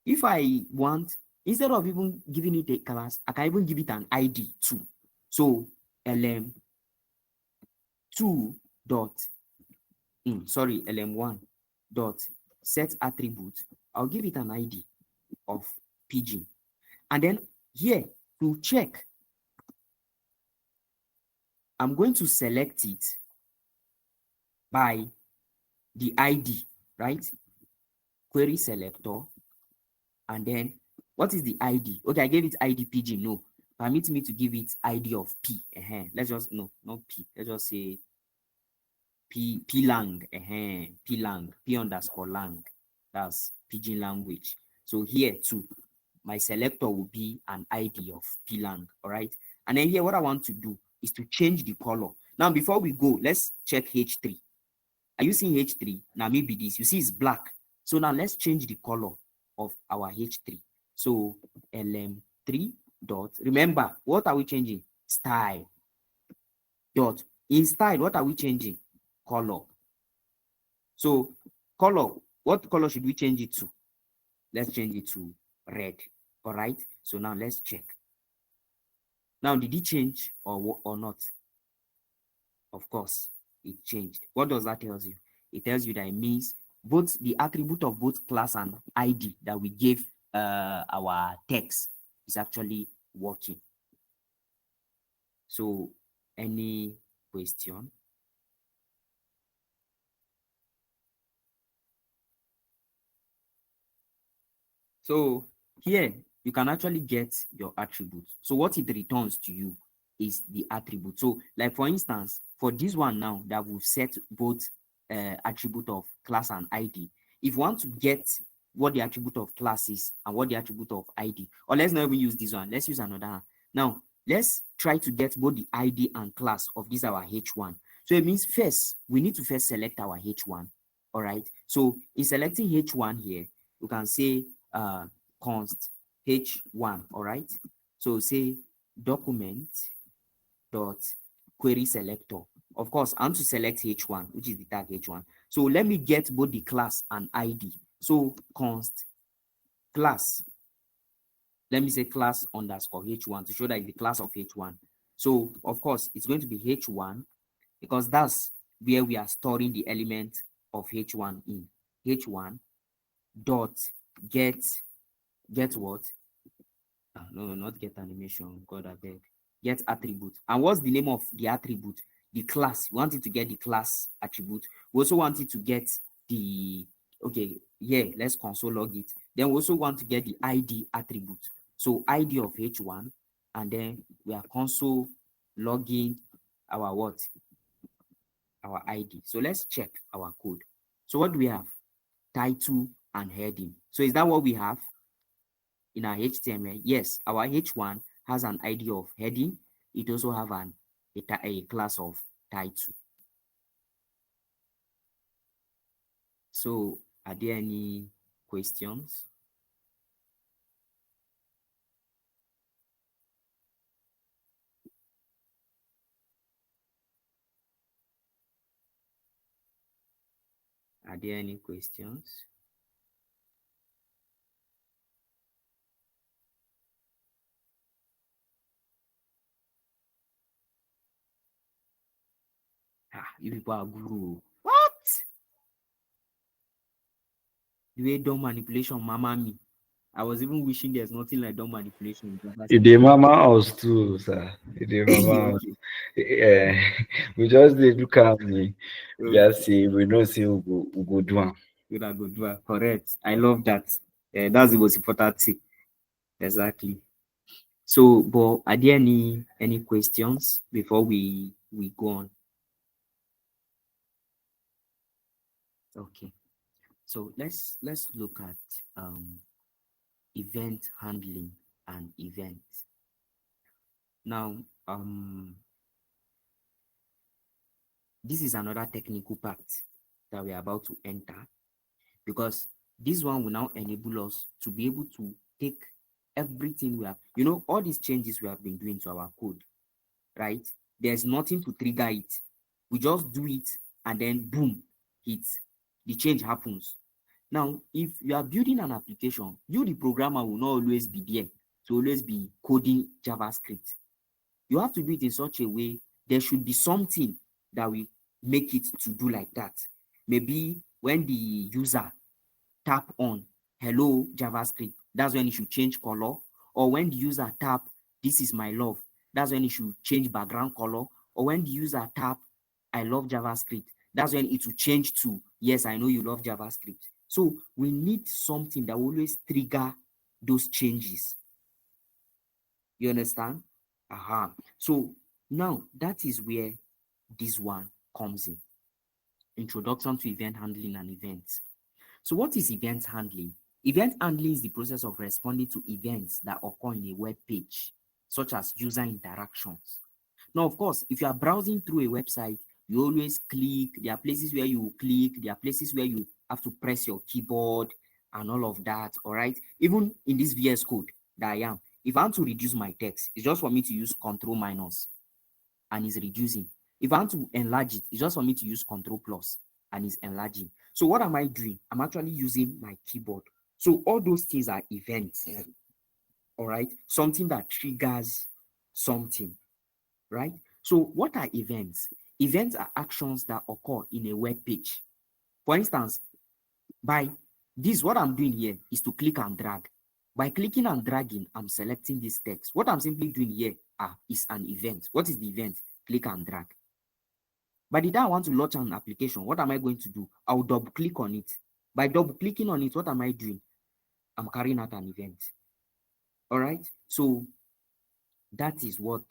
If I want, instead of even giving it a class, I can even give it an ID too. So lm2 dot lm1 dot set attribute. I'll give it an ID of pigeon. And then here to check, I'm going to select it by the ID, right? Query selector. And then what is the ID? Okay, I gave it ID pigeon. No, permit me to give it ID of P. Let's just, no, not P. Let's just say P lang. P lang, P underscore lang. That's pigeon language. So here too, my selector will be an ID of P lang. All right. And then here, what I want to do is to change the color. Now, before we go, let's check H3. Are you seeing H3? Now, maybe this, you see it's black. So now let's change the color of our H3. So lm3 dot, remember, what are we changing? Style. Dot. In style, what are we changing? Color. So color, what color should we change it to? Let's change it to red. All right. So now let's check. Now, did it change or not? Of course, it changed. What does that tell you? It tells you that it means both the attribute of both class and ID that we gave our text is actually working. So, any question? So here you can actually get your attributes. So what it returns to you is the attribute. So like for instance, for this one now that we've set both attribute of class and ID, if you want to get what the attribute of class is and what the attribute of ID, or let's not even use this one, let's use another one. Now let's try to get both the ID and class of this our H1. So it means first we need to first select our H1. All right. So in selecting H1 here, you can say const H1. All right. So say document dot query selector. Of course, I want to select H1, which is the tag H1. So let me get both the class and ID. So const class. Let me say class underscore H1 to show that it's the class of H1. So of course, it's going to be H1 because that's where we are storing the element of H1 in. H1 dot get what? No, not get animation. God, I beg. Get attribute. And what's the name of the attribute? The class. We want it to get the class attribute. We also want it to get the, okay, yeah, let's console log it. Then we also want to get the ID attribute. So ID of H1, and then we are console logging our what? Our ID. So let's check our code. So what do we have? Title and heading. So is that what we have in our HTML? Yes, our H1 has an ID of heading. It also have a class of title. So are there any questions? Are there any questions? You people are guru. What? The way dumb manipulation, mama me. I was even wishing there's nothing like dumb manipulation. The mama us too, sir. The mama us. We just did look at me. Just see, we don't see who go do one. Correct. I love that. That's the most important thing. Exactly. So, but are there any questions before we go on? Okay, so let's look at event handling and events. Now, this is another technical part that we're about to enter, because this one will now enable us to be able to take everything we have, all these changes we have been doing to our code, right? There's nothing to trigger it. We just do it and then boom, the change happens. Now, if you are building an application, you, the programmer, will not always be there to always be coding JavaScript. You have to do it in such a way there should be something that will make it to do like that. Maybe when the user tap on hello JavaScript, that's when it should change color. Or when the user tap this is my love, that's when it should change background color. Or when the user tap I love JavaScript, that's when it will change to yes, I know you love JavaScript. So we need something that will always trigger those changes. You understand? Aha. So now that is where this one comes in. Introduction to event handling and events. So what is event handling? Event handling is the process of responding to events that occur in a web page, such as user interactions. Now, of course, if you are browsing through a website, you always click. There are places where you click. There are places where you have to press your keyboard and all of that, all right? Even in this VS Code that I am, if I want to reduce my text, it's just for me to use Control minus and it's reducing. If I want to enlarge it, it's just for me to use Control plus and it's enlarging. So what am I doing? I'm actually using my keyboard. So all those things are events, all right? Something that triggers something, right? So what are events? Events are actions that occur in a web page. For instance, by this, what I'm doing here is to click and drag. By clicking and dragging, I'm selecting this text. What I'm simply doing here is an event. What is the event? Click and drag. By the time I want to launch an application, what am I going to do? I'll double click on it. By double clicking on it, what am I doing? I'm carrying out an event. All right. So that is what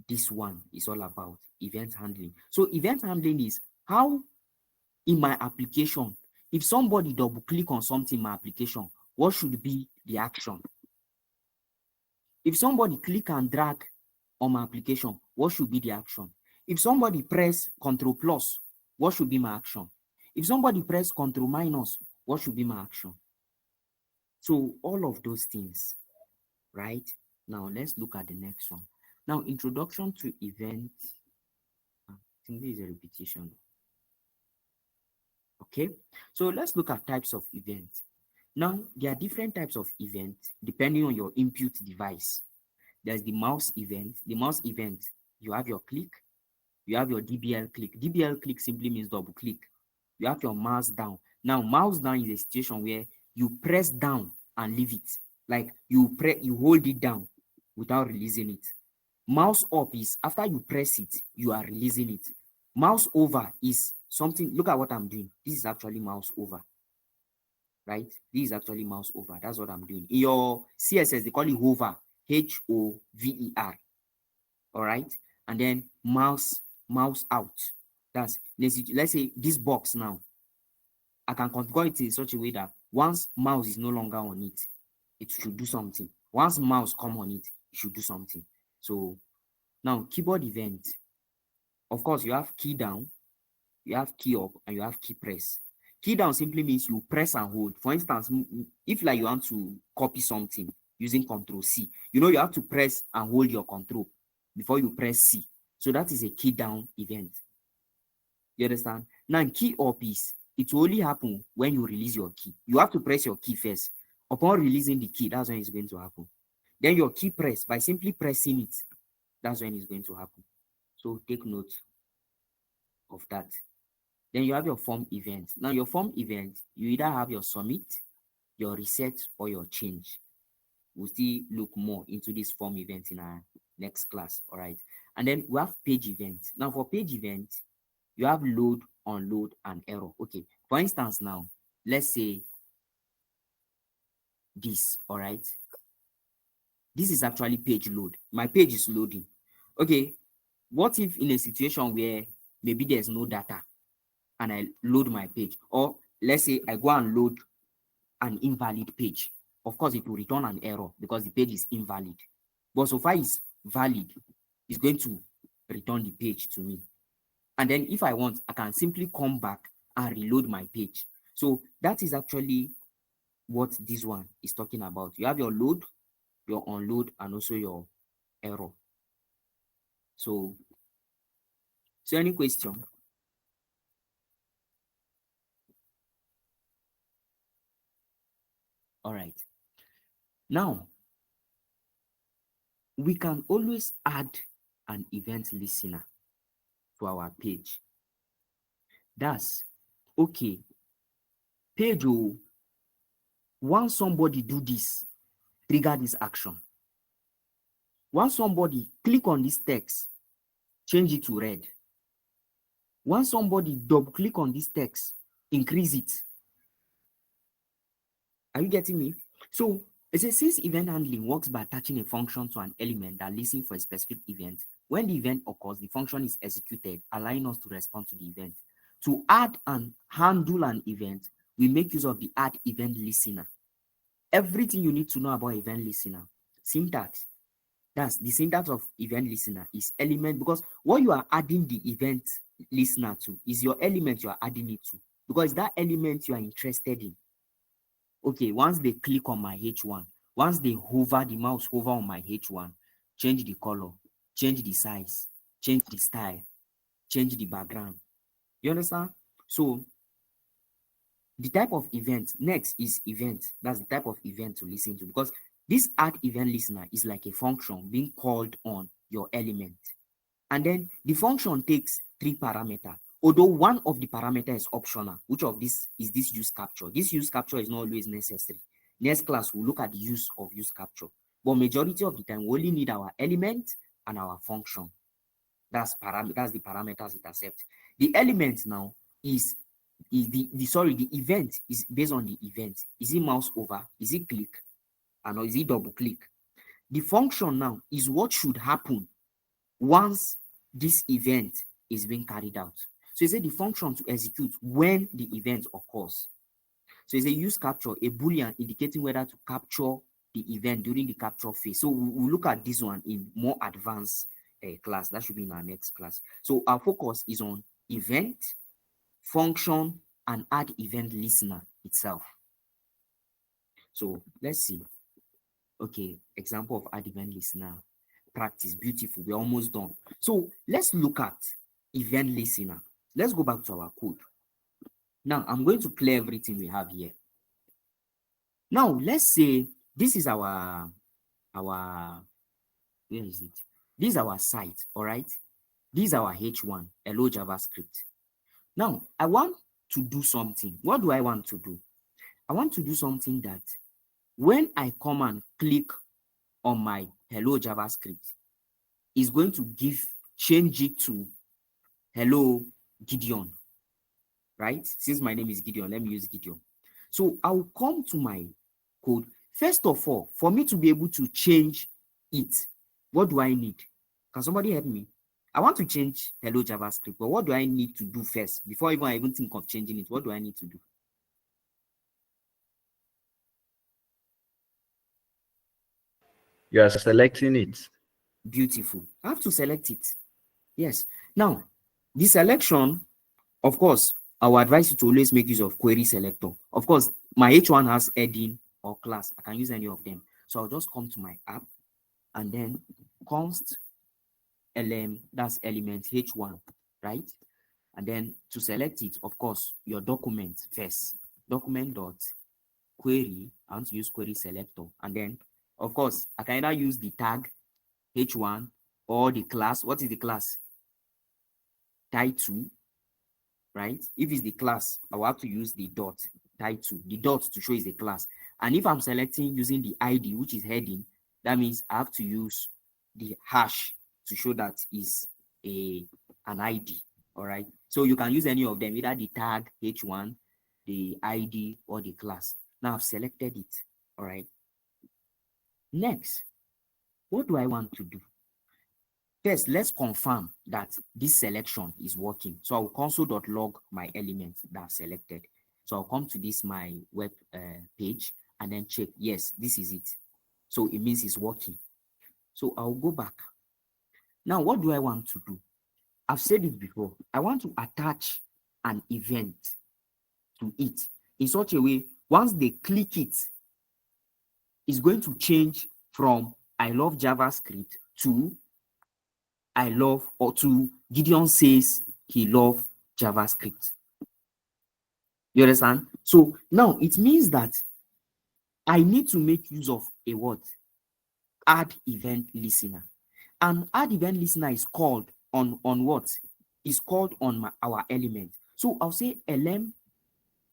this one is all about, event handling. So event handling is how in my application, if somebody double click on something in my application, what should be the action? If somebody click and drag on my application, what should be the action? If somebody press Control plus, what should be my action? If somebody press Control minus, what should be my action? So all of those things, right? Now let's look at the next one. Now, introduction to event. I think this is a repetition. Okay, so let's look at types of events. Now, there are different types of events depending on your input device. There's the mouse event. The mouse event, you have your click, you have your DBL click. DBL click simply means double click. You have your mouse down. Now, mouse down is a situation where you press down and leave it. Like you hold it down without releasing it. Mouse up is after you press it, you are releasing it. Mouse over is something, look at what I'm doing. This is actually mouse over, right? This is actually mouse over. That's what I'm doing. In your CSS, they call it hover, Hover. All right. And then mouse out. That's, let's say this box now, I can configure it in such a way that once mouse is no longer on it, it should do something. Once mouse come on it, it should do something. So now keyboard event, of course, you have key down, you have key up, and you have key press. Key down simply means you press and hold. For instance, if like you want to copy something using Control C, you have to press and hold your control before you press C. So that is a key down event. You understand? Now, key up is, it will only happen when you release your key. You have to press your key first. Upon releasing the key, that's when it's going to happen. Then your key press, by simply pressing it, that's when it's going to happen. So take note of that. Then you have your form event. Now, your form event, you either have your submit, your reset, or your change. We'll still look more into this form event in our next class. All right. And then we have page event. Now, for page event, you have load, unload, and error. Okay. For instance, now, let's say this. All right. This is actually page load. My page is loading. Okay. What if in a situation where maybe there's no data? and I load my page, or let's say I go and load an invalid page, of course it will return an error because the page is invalid. But so far it's valid, it's going to return the page to me. And then if I want, I can simply come back and reload my page. So that is actually what this one is talking about. You have your load, your unload, and also your error. So any question? All right. Now, we can always add an event listener to our page. That's okay. Page, once somebody do this, trigger this action. Once somebody click on this text, change it to red. Once somebody double click on this text, increase it. Are you getting me? So it says, since event handling works by attaching a function to an element that listens for a specific event, when the event occurs, the function is executed, allowing us to respond to the event. To add and handle an event, we make use of the add event listener. Everything you need to know about event listener. Syntax. That's the syntax of event listener is element, because what you are adding the event listener to is your element you are adding it to, because that element you are interested in. Okay, once they click on my H1, once they hover, the mouse hover on my H1, change the color, change the size, change the style, change the background. You understand? So the type of event next is event. That's the type of event to listen to, because this add event listener is like a function being called on your element. And then the function takes 3 parameters. Although one of the parameters is optional, which of this is this use capture? This use capture is not always necessary. Next class, we'll look at the use of use capture. But majority of the time, we only need our element and our function. That's the parameters it accepts. The element now is the event is based on the event. Is it mouse over? Is it click? And or is it double click? The function now is what should happen once this event is being carried out. So it's a the function to execute when the event occurs. So it's a use capture, a boolean indicating whether to capture the event during the capture phase. So we'll look at this one in more advanced class. That should be in our next class. So our focus is on event, function, and add event listener itself. So let's see. Okay, example of add event listener practice. Beautiful. We're almost done. So let's look at event listener. Let's go back to our code. Now I'm going to clear everything we have here. Now let's say this is our where is it? This is our site, all right? This is our H1, hello JavaScript. Now I want to do something. What do I want to do? I want to do something that when I come and click on my hello JavaScript, is going to change it to hello Gideon, right? Since my name is Gideon, let me use Gideon. So I'll come to my code. First of all, for me to be able to change it, what do I need? Can somebody help me? I want to change hello JavaScript, but what do I need to do first? Before I even think of changing it, what do I need to do? You are selecting it. Beautiful. I have to select it. Yes. Now, the selection, of course, I will advise you to always make use of querySelector. Of course, my H1 has heading or class. I can use any of them. So I'll just come to my app and then const that's element H1, right? And then to select it, of course, your document first. Document dot query. I want to use querySelector. And then, of course, I can either use the tag H1 or the class. What is the class? Type2, right? If it's the class, I will have to use the dot Type2, the dot to show is the class. And if I'm selecting using the ID, which is heading, that means I have to use the hash to show that is an ID. All right. So you can use any of them, either the tag H1, the ID, or the class. Now I've selected it. All right. Next, what do I want to do? first, let's confirm that this selection is working. So I'll console.log my elements that are selected. So I'll come to this my web page and then check, yes, this is it. So it means it's working. So I'll go back. Now, what do I want to do? I've said it before. I want to attach an event to it in such a way, once they click it, it's going to change from I love JavaScript to I love, or to Gideon says he loves JavaScript. You understand? So now it means that I need to make use of a what? Add event listener. And add event listener is called on what? Is called on our element. So I'll say lm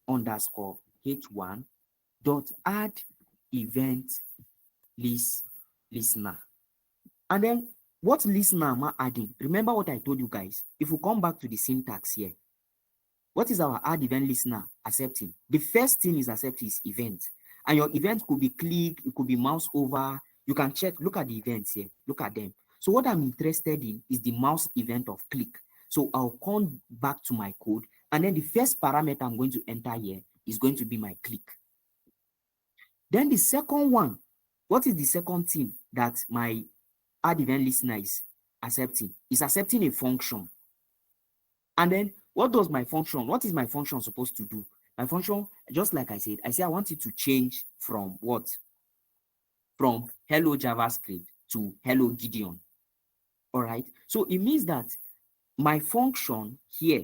underscore h1 dot add event listener. And then what listener am I adding? Remember what I told you guys. If we come back to the syntax here, what is our add event listener accepting? The first thing is accept is event. And your event could be click, it could be mouse over. You can check, look at the events here, look at them. So what I'm interested in is the mouse event of click. So I'll come back to my code, and then the first parameter I'm going to enter here is going to be my click. Then the second one, what is the second thing that my add event listener is accepting? It's accepting a function. And then what does my function, what is my function supposed to do? My function, just like I said, I want it to change from what? From hello JavaScript to hello Gideon. All right. So it means that my function here,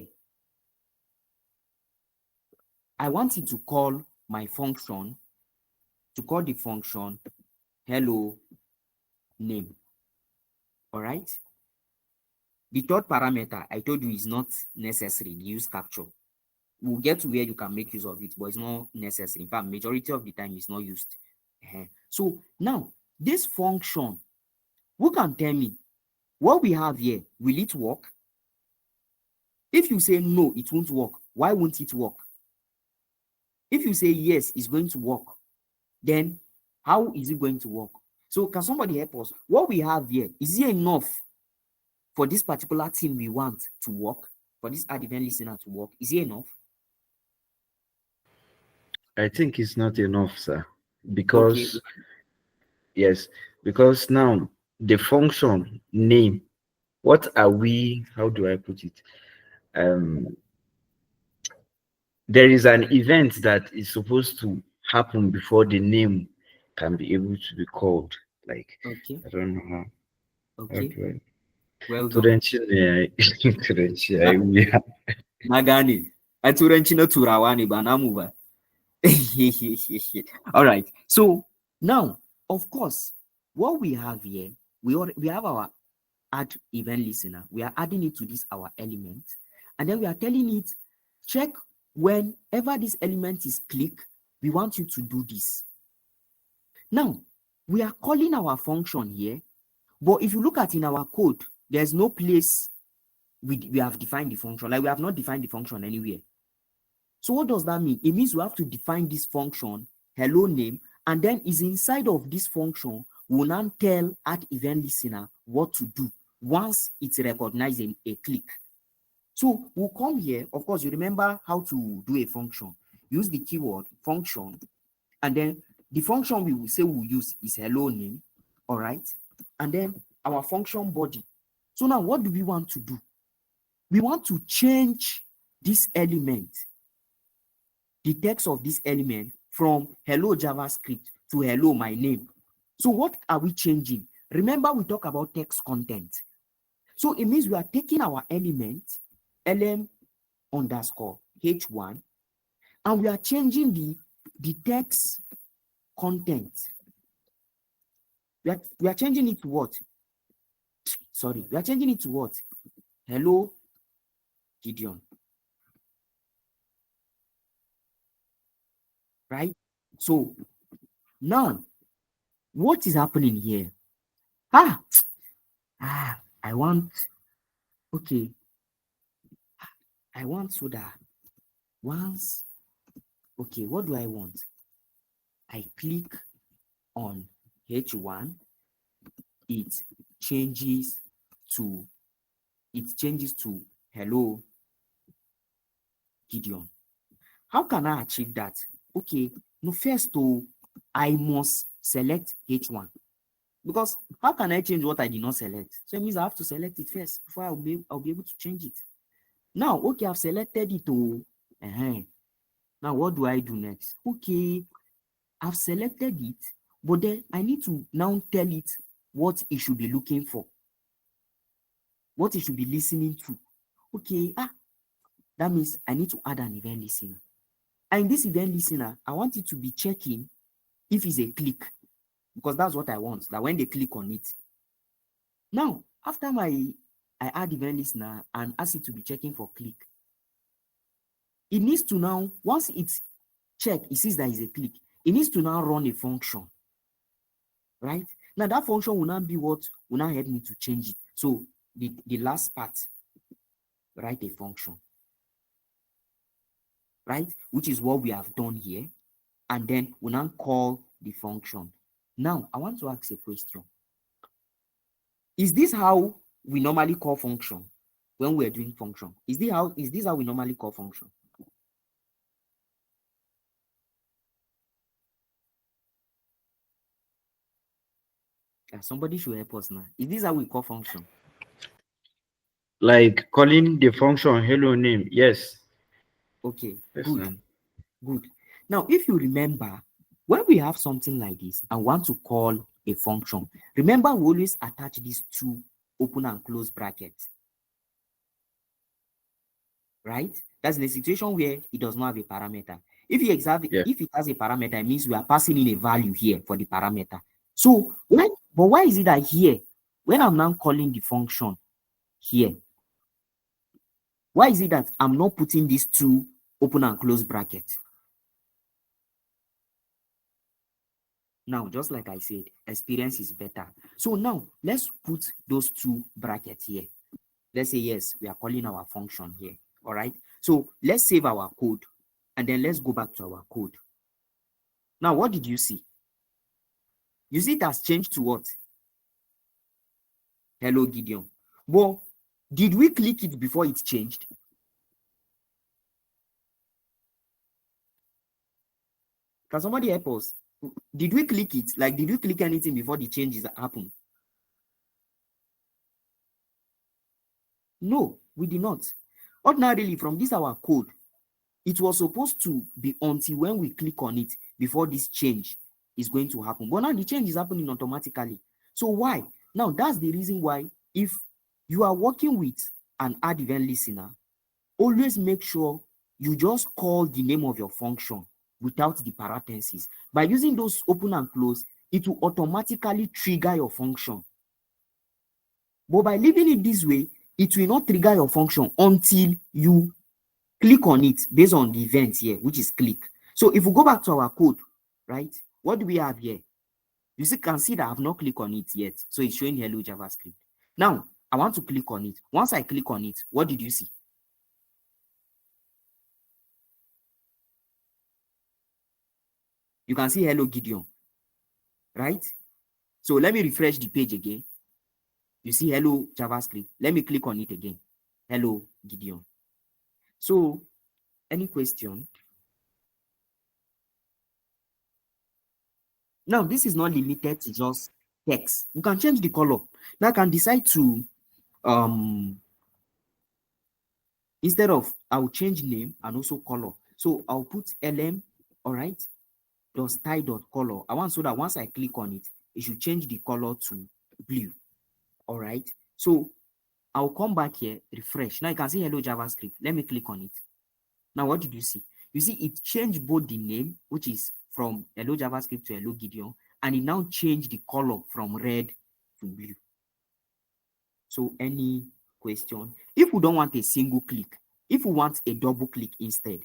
I want it to call my function, to call the function hello name. All right. The third parameter I told you is not necessary, the use capture. We'll get to where you can make use of it, but it's not necessary. In fact, majority of the time it's not used. So now this function, who can tell me what we have here? Will it work? If you say no, it won't work. Why won't it work? If you say yes, it's going to work, then how is it going to work? So can somebody help us? What we have here, is it enough for this particular thing we want to work? For this add event listener to work, is it enough? I think it's not enough, sir, Okay. because yes, because now the function name, what are we, how do I put it? There is an event that is supposed to happen before the name can be able to be called. Like, Okay. I don't know how. Okay. Do I? Well done. Nagani. Aturenchino turawani banamuva. All right. So now, of course, what we have here, we have our add event listener. We are adding it to this our element, and then we are telling it, check whenever this element is click, we want you to do this. Now, we are calling our function here, but if you look at in our code, there's no place we have defined the function. Like we have not defined the function anywhere. So what does that mean? It means we have to define this function, hello name, and then is inside of this function, we'll now tell add event listener what to do once it's recognizing a click. So we'll come here. Of course, you remember how to do a function. Use the keyword function, and then the function we will say we'll use is hello name. All right. And then our function body. So now what do we want to do? We want to change this element, the text of this element, from hello JavaScript to hello my name. So what are we changing? Remember we talk about text content. So it means we are taking our element lm underscore h1 and we are changing the text content. We are changing it to what? Sorry, we are changing it to what? Hello Gideon. Right? So now what is happening here? I want, okay, I want so that once, okay, what do I want? I click on H1, it changes to, it changes to hello Gideon. How can I achieve that? Okay, no, first I must select H1, because how can I change what I did not select? So it means I have to select it first before I'll be able to change it. Now, okay, I've selected it. Now what do I do next? Okay, I've selected it, but then I need to now tell it what it should be looking for, what it should be listening to. Okay, that means I need to add an event listener. And in this event listener, I want it to be checking if it's a click, because that's what I want, that when they click on it. Now, after I add event listener and ask it to be checking for click, it needs to now, once it's checked, it sees that it's a click, it needs to now run a function, right? Now that function will now be what will now help me to change it. So the last part, write a function, right? Which is what we have done here. And then we'll now call the function. Now, I want to ask a question. Is this how we normally call function when we're doing function? Is this how we normally call function? Somebody should help us now. Is this how we call function? Like calling the function hello name, yes. Okay, Yes, good. ma'am. Good. Now, if you remember, when we have something like this and want to call a function, remember we always attach these two open and close brackets, right? That's in a situation where it does not have a parameter. If it has a parameter, it means we are passing in a value here for the parameter. So why is it that here, when I'm now calling the function here, why is it that I'm not putting these two open and close brackets? Now, just like I said, experience is better. So now let's put those two brackets here. Let's say, yes, we are calling our function here. All right. So let's save our code and then let's go back to our code. Now, what did you see? You see it has changed to what? Hello, Gideon. But did we click it before it changed? Can somebody help us? Did we click it? Like, did we click anything before the changes happened? No, we did not. Ordinarily, from this our code, it was supposed to be until when we click on it before this change is going to happen. But now the change is happening automatically. So why? Now that's the reason why if you are working with an add event listener, always make sure you just call the name of your function without the parentheses. By using those open and close, it will automatically trigger your function. But by leaving it this way, it will not trigger your function until you click on it based on the event here, which is click. So if we go back to our code, right, what do we have here? You can see that I have not clicked on it yet. So it's showing hello JavaScript. Now, I want to click on it. Once I click on it, what did you see? You can see hello Gideon, right? So let me refresh the page again. You see hello JavaScript. Let me click on it again. Hello Gideon. So, any question? Now, this is not limited to just text. You can change the color. Now, I can decide to, instead of, I'll change name and also color. So I'll put LM, all right, .style.color. I want so that once I click on it, it should change the color to blue, all right? So I'll come back here, refresh. Now you can see hello JavaScript. Let me click on it. Now, what did you see? You see it changed both the name, which is from hello JavaScript to hello Gideon, and it now changed the color from red to blue. So any question? If we don't want a single click, if we want a double click instead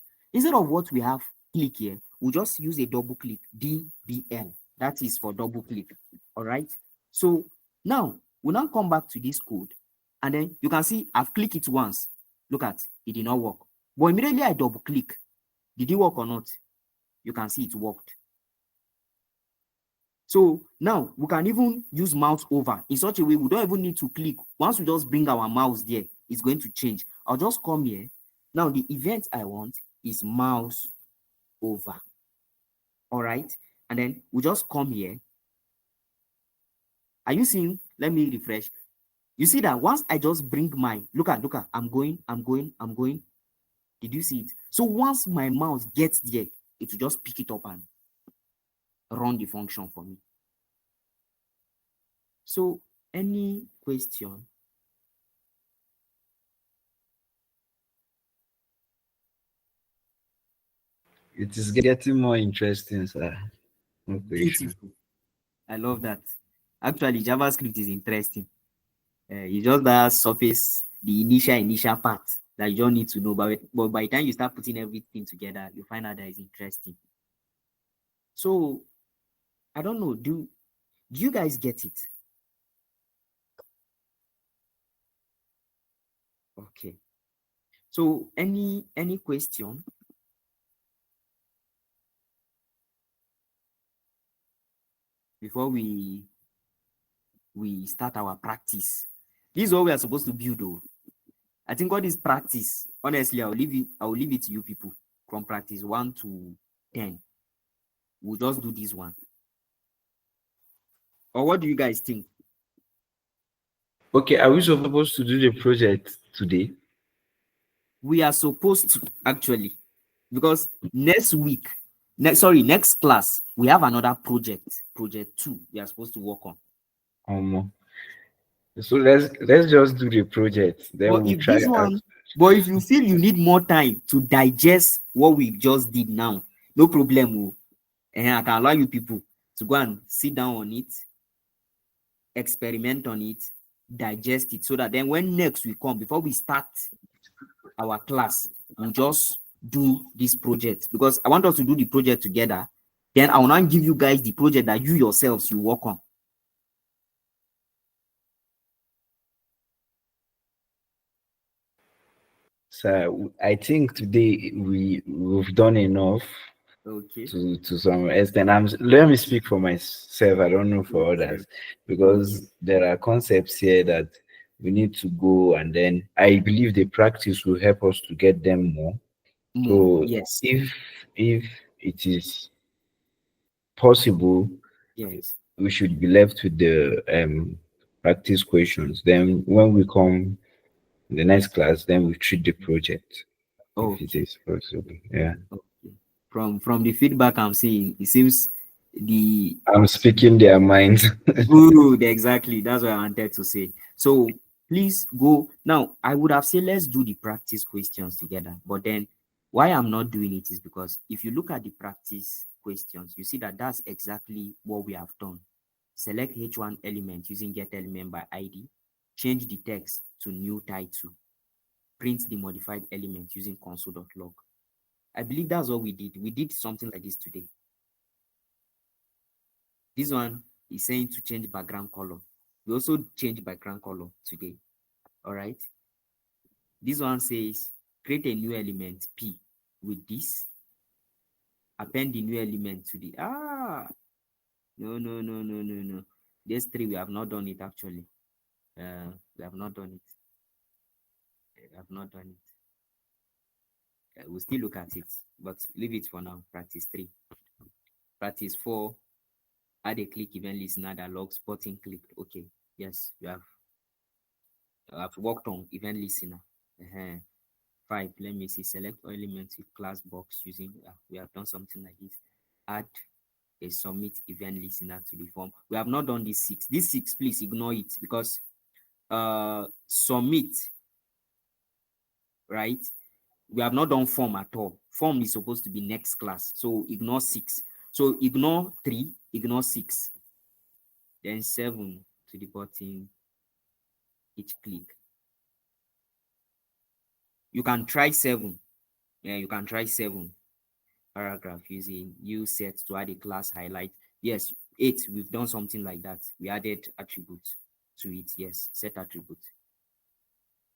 of what we have click here, we'll just use a double click, DBL. That is for double click. All right. So now we'll now come back to this code, and then you can see I've clicked it once. Look at it, did not work. But immediately I double click. Did it work or not? You can see it worked. So now we can even use mouse over in such a way we don't even need to click. Once we just bring our mouse there, it's going to change. I'll just come here. Now the event I want is mouse over. All right. And then we just come here. Are you seeing? Let me refresh. You see that once I just bring my, look at, I'm going. Did you see it? So once my mouse gets there, it will just pick it up and run the function for me. So any question? It is getting more interesting, sir. No question. Beautiful. I love that. Actually, JavaScript is interesting. You just that surface the initial part that you don't need to know, but by the time you start putting everything together, you find out that it's interesting. So I don't know, do you guys get it? Okay. So any question? Before we start our practice. This is what we are supposed to build though. I think all this practice, honestly, I'll leave it to you people from practice 1 to 10. We'll just do this one. Or what do you guys think? Okay, are we supposed to do the project today? We are supposed to actually, because next class, we have another project 2 we are supposed to work on. So let's just do the project. Then But we'll if try this out. one, but if you feel you need more time to digest what we just did now, no problem. And I can allow you people to go and sit down on it, experiment on it, digest it, so that then when next we come, before we start our class, we'll just do this project, because I want us to do the project together. Then I will now give you guys the project that you yourselves you work on. So I think today we've done enough. Okay. To some extent. Let me speak for myself. I don't know for others, because there are concepts here that we need to go, and then I believe the practice will help us to get them more. So Yes. if it is possible, Yes. we should be left with the practice questions. Then when we come in the next class, then we treat the project. If it is possible. Yeah. Okay. From the feedback I'm seeing, it seems I'm speaking their minds. good, exactly. That's what I wanted to say. So please go. Now, I would have said let's do the practice questions together. But then why I'm not doing it is because if you look at the practice questions, you see that that's exactly what we have done. Select H1 element using getElementById. Change the text to new title. Print the modified element using console.log. I believe that's what we did. We did something like this today. This one is saying to change background color. We also change background color today. All right. This one says create a new element P with this. Append the new element to the no. These 3 we have not done it actually. We have not done it. We have not done it. We'll still look at it, but leave it for now. Practice 3. Practice 4. Add a click event listener that logs button clicked. Okay. Yes, we have. I've worked on event listener. 5. Let me see. Select all elements with class box using. We have done something like this. Add a submit event listener to the form. We have not done this 6. This 6, please ignore it, because submit, right? We have not done form at all. Form is supposed to be next class. So ignore 6. So ignore 3, ignore 6. Then 7 to the button, each click. You can try 7. Yeah, you can try 7. Paragraph using use set to add a class highlight. Yes, 8, we've done something like that. We added attribute to it. Yes, set attribute.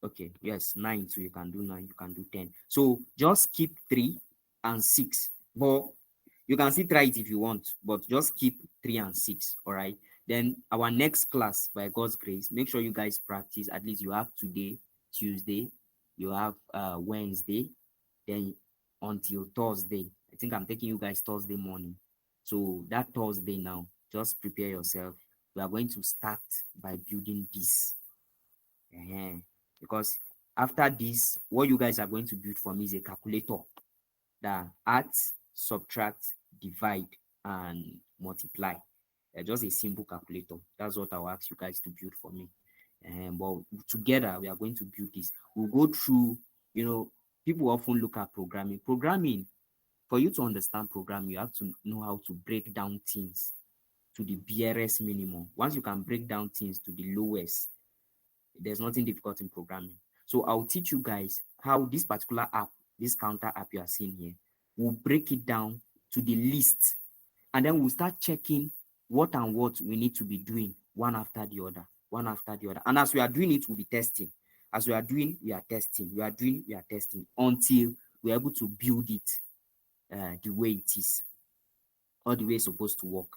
Okay, yes, 9. So you can do 9, you can do 10. So just keep 3 and 6. But You can still try it if you want, but just keep 3 and 6. All right. Then our next class, by God's grace, make sure you guys practice. At least you have today, Tuesday, you have Wednesday, then until Thursday. I think I'm taking you guys Thursday morning. So that Thursday now, just prepare yourself. We are going to start by building this. Because after this, what you guys are going to build for me is a calculator that adds, subtract, divide, and multiply. Just a simple calculator. That's what I'll ask you guys to build for me. But together, we are going to build this. We'll go through, people often look at programming. Programming, for you to understand programming, you have to know how to break down things to the barest minimum. Once you can break down things to the lowest, there's nothing difficult in programming. So I'll teach you guys how this particular app, this counter app you are seeing here, we'll break it down to the list, and then we'll start checking what and what we need to be doing one after the other, one after the other. And as we are doing it, we'll be testing. As we are doing, we are testing. We are doing, we are testing until we're able to build it the way it is, or the way it's supposed to work.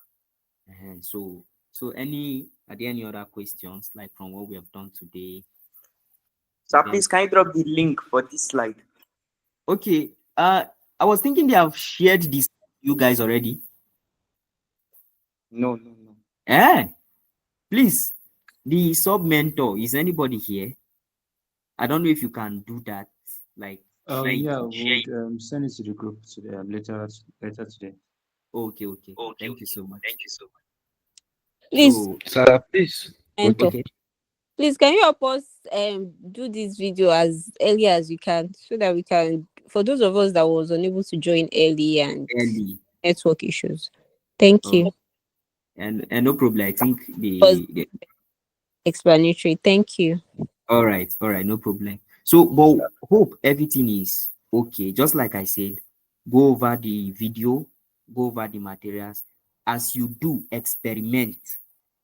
So are there any other questions, like from what we have done today? Sir, please can you drop the link for this slide? Okay. I was thinking they have shared this you guys already. No. Please, the sub mentor, is anybody here? I don't know if you can do that. Like, yeah, we'll send it to the group today, later today. Okay. Thank you so much. Please, So, Sir, please. mentor, okay. please can you help us do this video as early as you can, so that we can, for those of us that was unable to join early and network issues. Thank you. And no problem. I think the explanatory. Thank you. All right, no problem. So, but hope everything is okay. Just like I said, go over the video, go over the materials. As you do, experiment.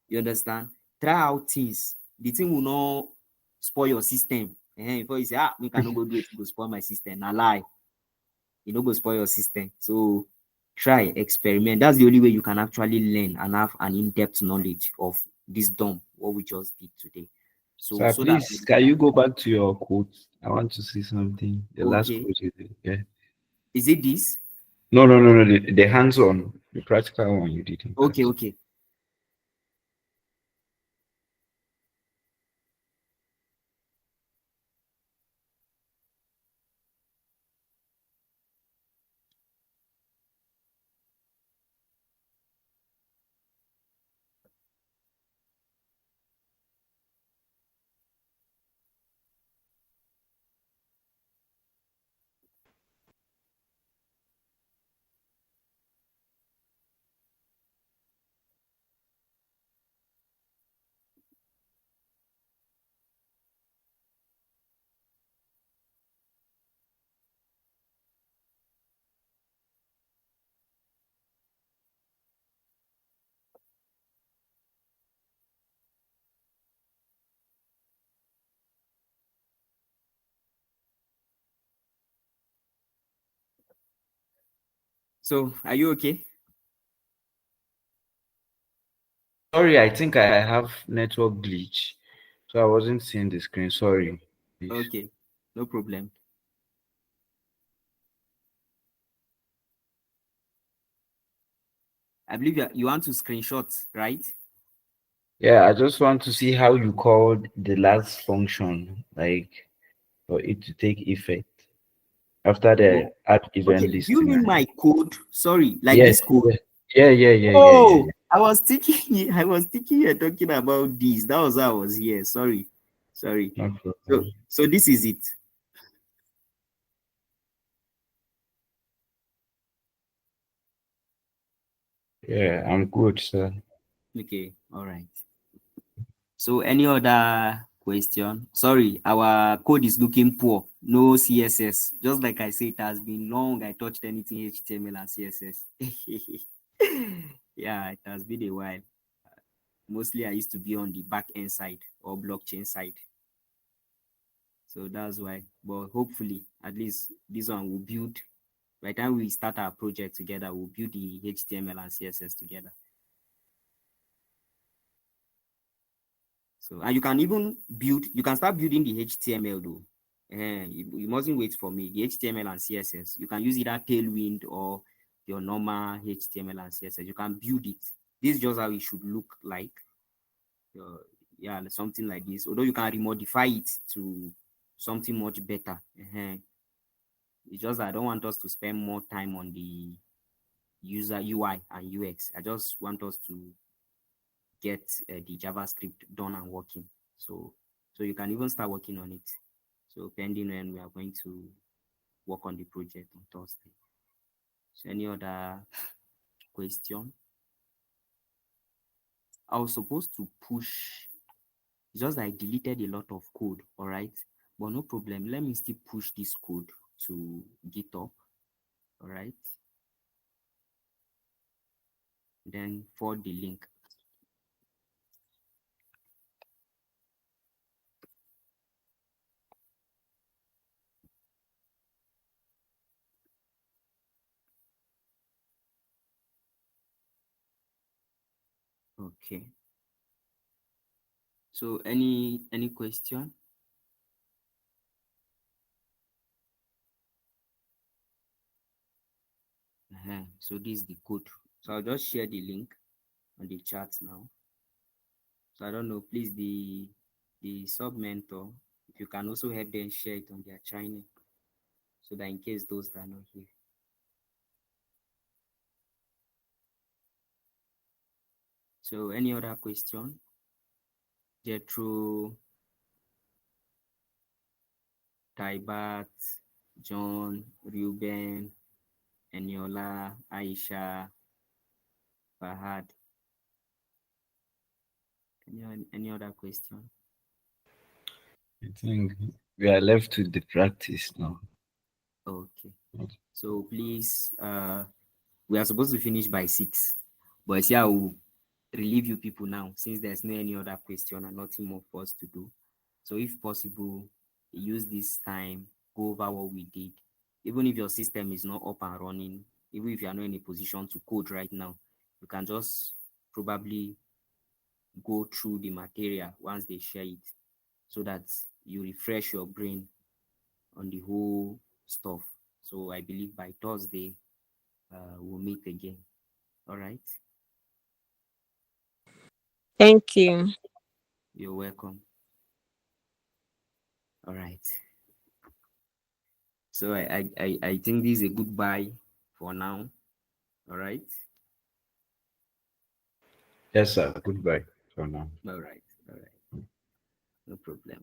You understand? Try out things. The thing will not spoil your system. Before you say, we cannot go do it, to go spoil my system. Now lie. You know, go spoil your system. So try, experiment. That's the only way you can actually learn and have an in-depth knowledge of this DOM, what we just did today. So, Sir, please, can you go back to your quote? I want to see something. The last quote you did. Yeah. Is it this? No. The hands-on, the practical one you did. Okay. So, are you okay? Sorry, I think I have network glitch, so I wasn't seeing the screen. Sorry. Please. Okay, no problem. I believe you want to screenshot, right? Yeah, I just want to see how you called the last function, like for it to take effect after the add event Okay, do list. you mean my code? Sorry, like Yes, this code? Yeah. Oh, I was thinking you're talking about this. That was how I was here. Sorry. No problem. So this is it. Yeah, I'm good, sir. Okay, all right. So any other question? Sorry, our code is looking poor. No CSS. Just like I said, it has been long I touched anything HTML and CSS. Yeah, it has been a while. Mostly I used to be on the back end side or blockchain side. So that's why. But hopefully, at least this one will build By the time we start our project together, we'll build the HTML and CSS together. So, and you can even build, you can start building the HTML though. You mustn't wait for me. The HTML and CSS, you can use either Tailwind or your normal HTML and CSS. You can build it. This is just how it should look like. Yeah, something like this. Although you can remodify it to something much better. It's just that I don't want us to spend more time on the user UI and UX. I just want us to get the JavaScript done and working. So you can even start working on it. So pending when we are going to work on the project on Thursday. So any other question? I was supposed to push, just I deleted a lot of code, all right? But no problem. Let me still push this code to GitHub, all right? Then for the link. Okay. So any question? So this is the code. So I'll just share the link on the chat now. So I don't know, please the sub mentor, if you can also help them share it on their channel, so that in case those that are not here. So any other question? Jethro, Taibat, John, Ruben, Eniola, Aisha, Fahad. Any other question? I think we are left with the practice now. Okay. So please, we are supposed to finish by 6, but see, I will relieve you people now since there's no any other question and nothing more for us to do. So if possible, use this time, go over what we did. Even if your system is not up and running, even if you are not in a position to code right now, you can just probably go through the material once they share it, so that you refresh your brain on the whole stuff. So I believe by Thursday, we'll meet again. All right. Thank you. You're welcome. All right. So I think this is a goodbye for now. All right. Yes, sir. Goodbye for now. All right. No problem.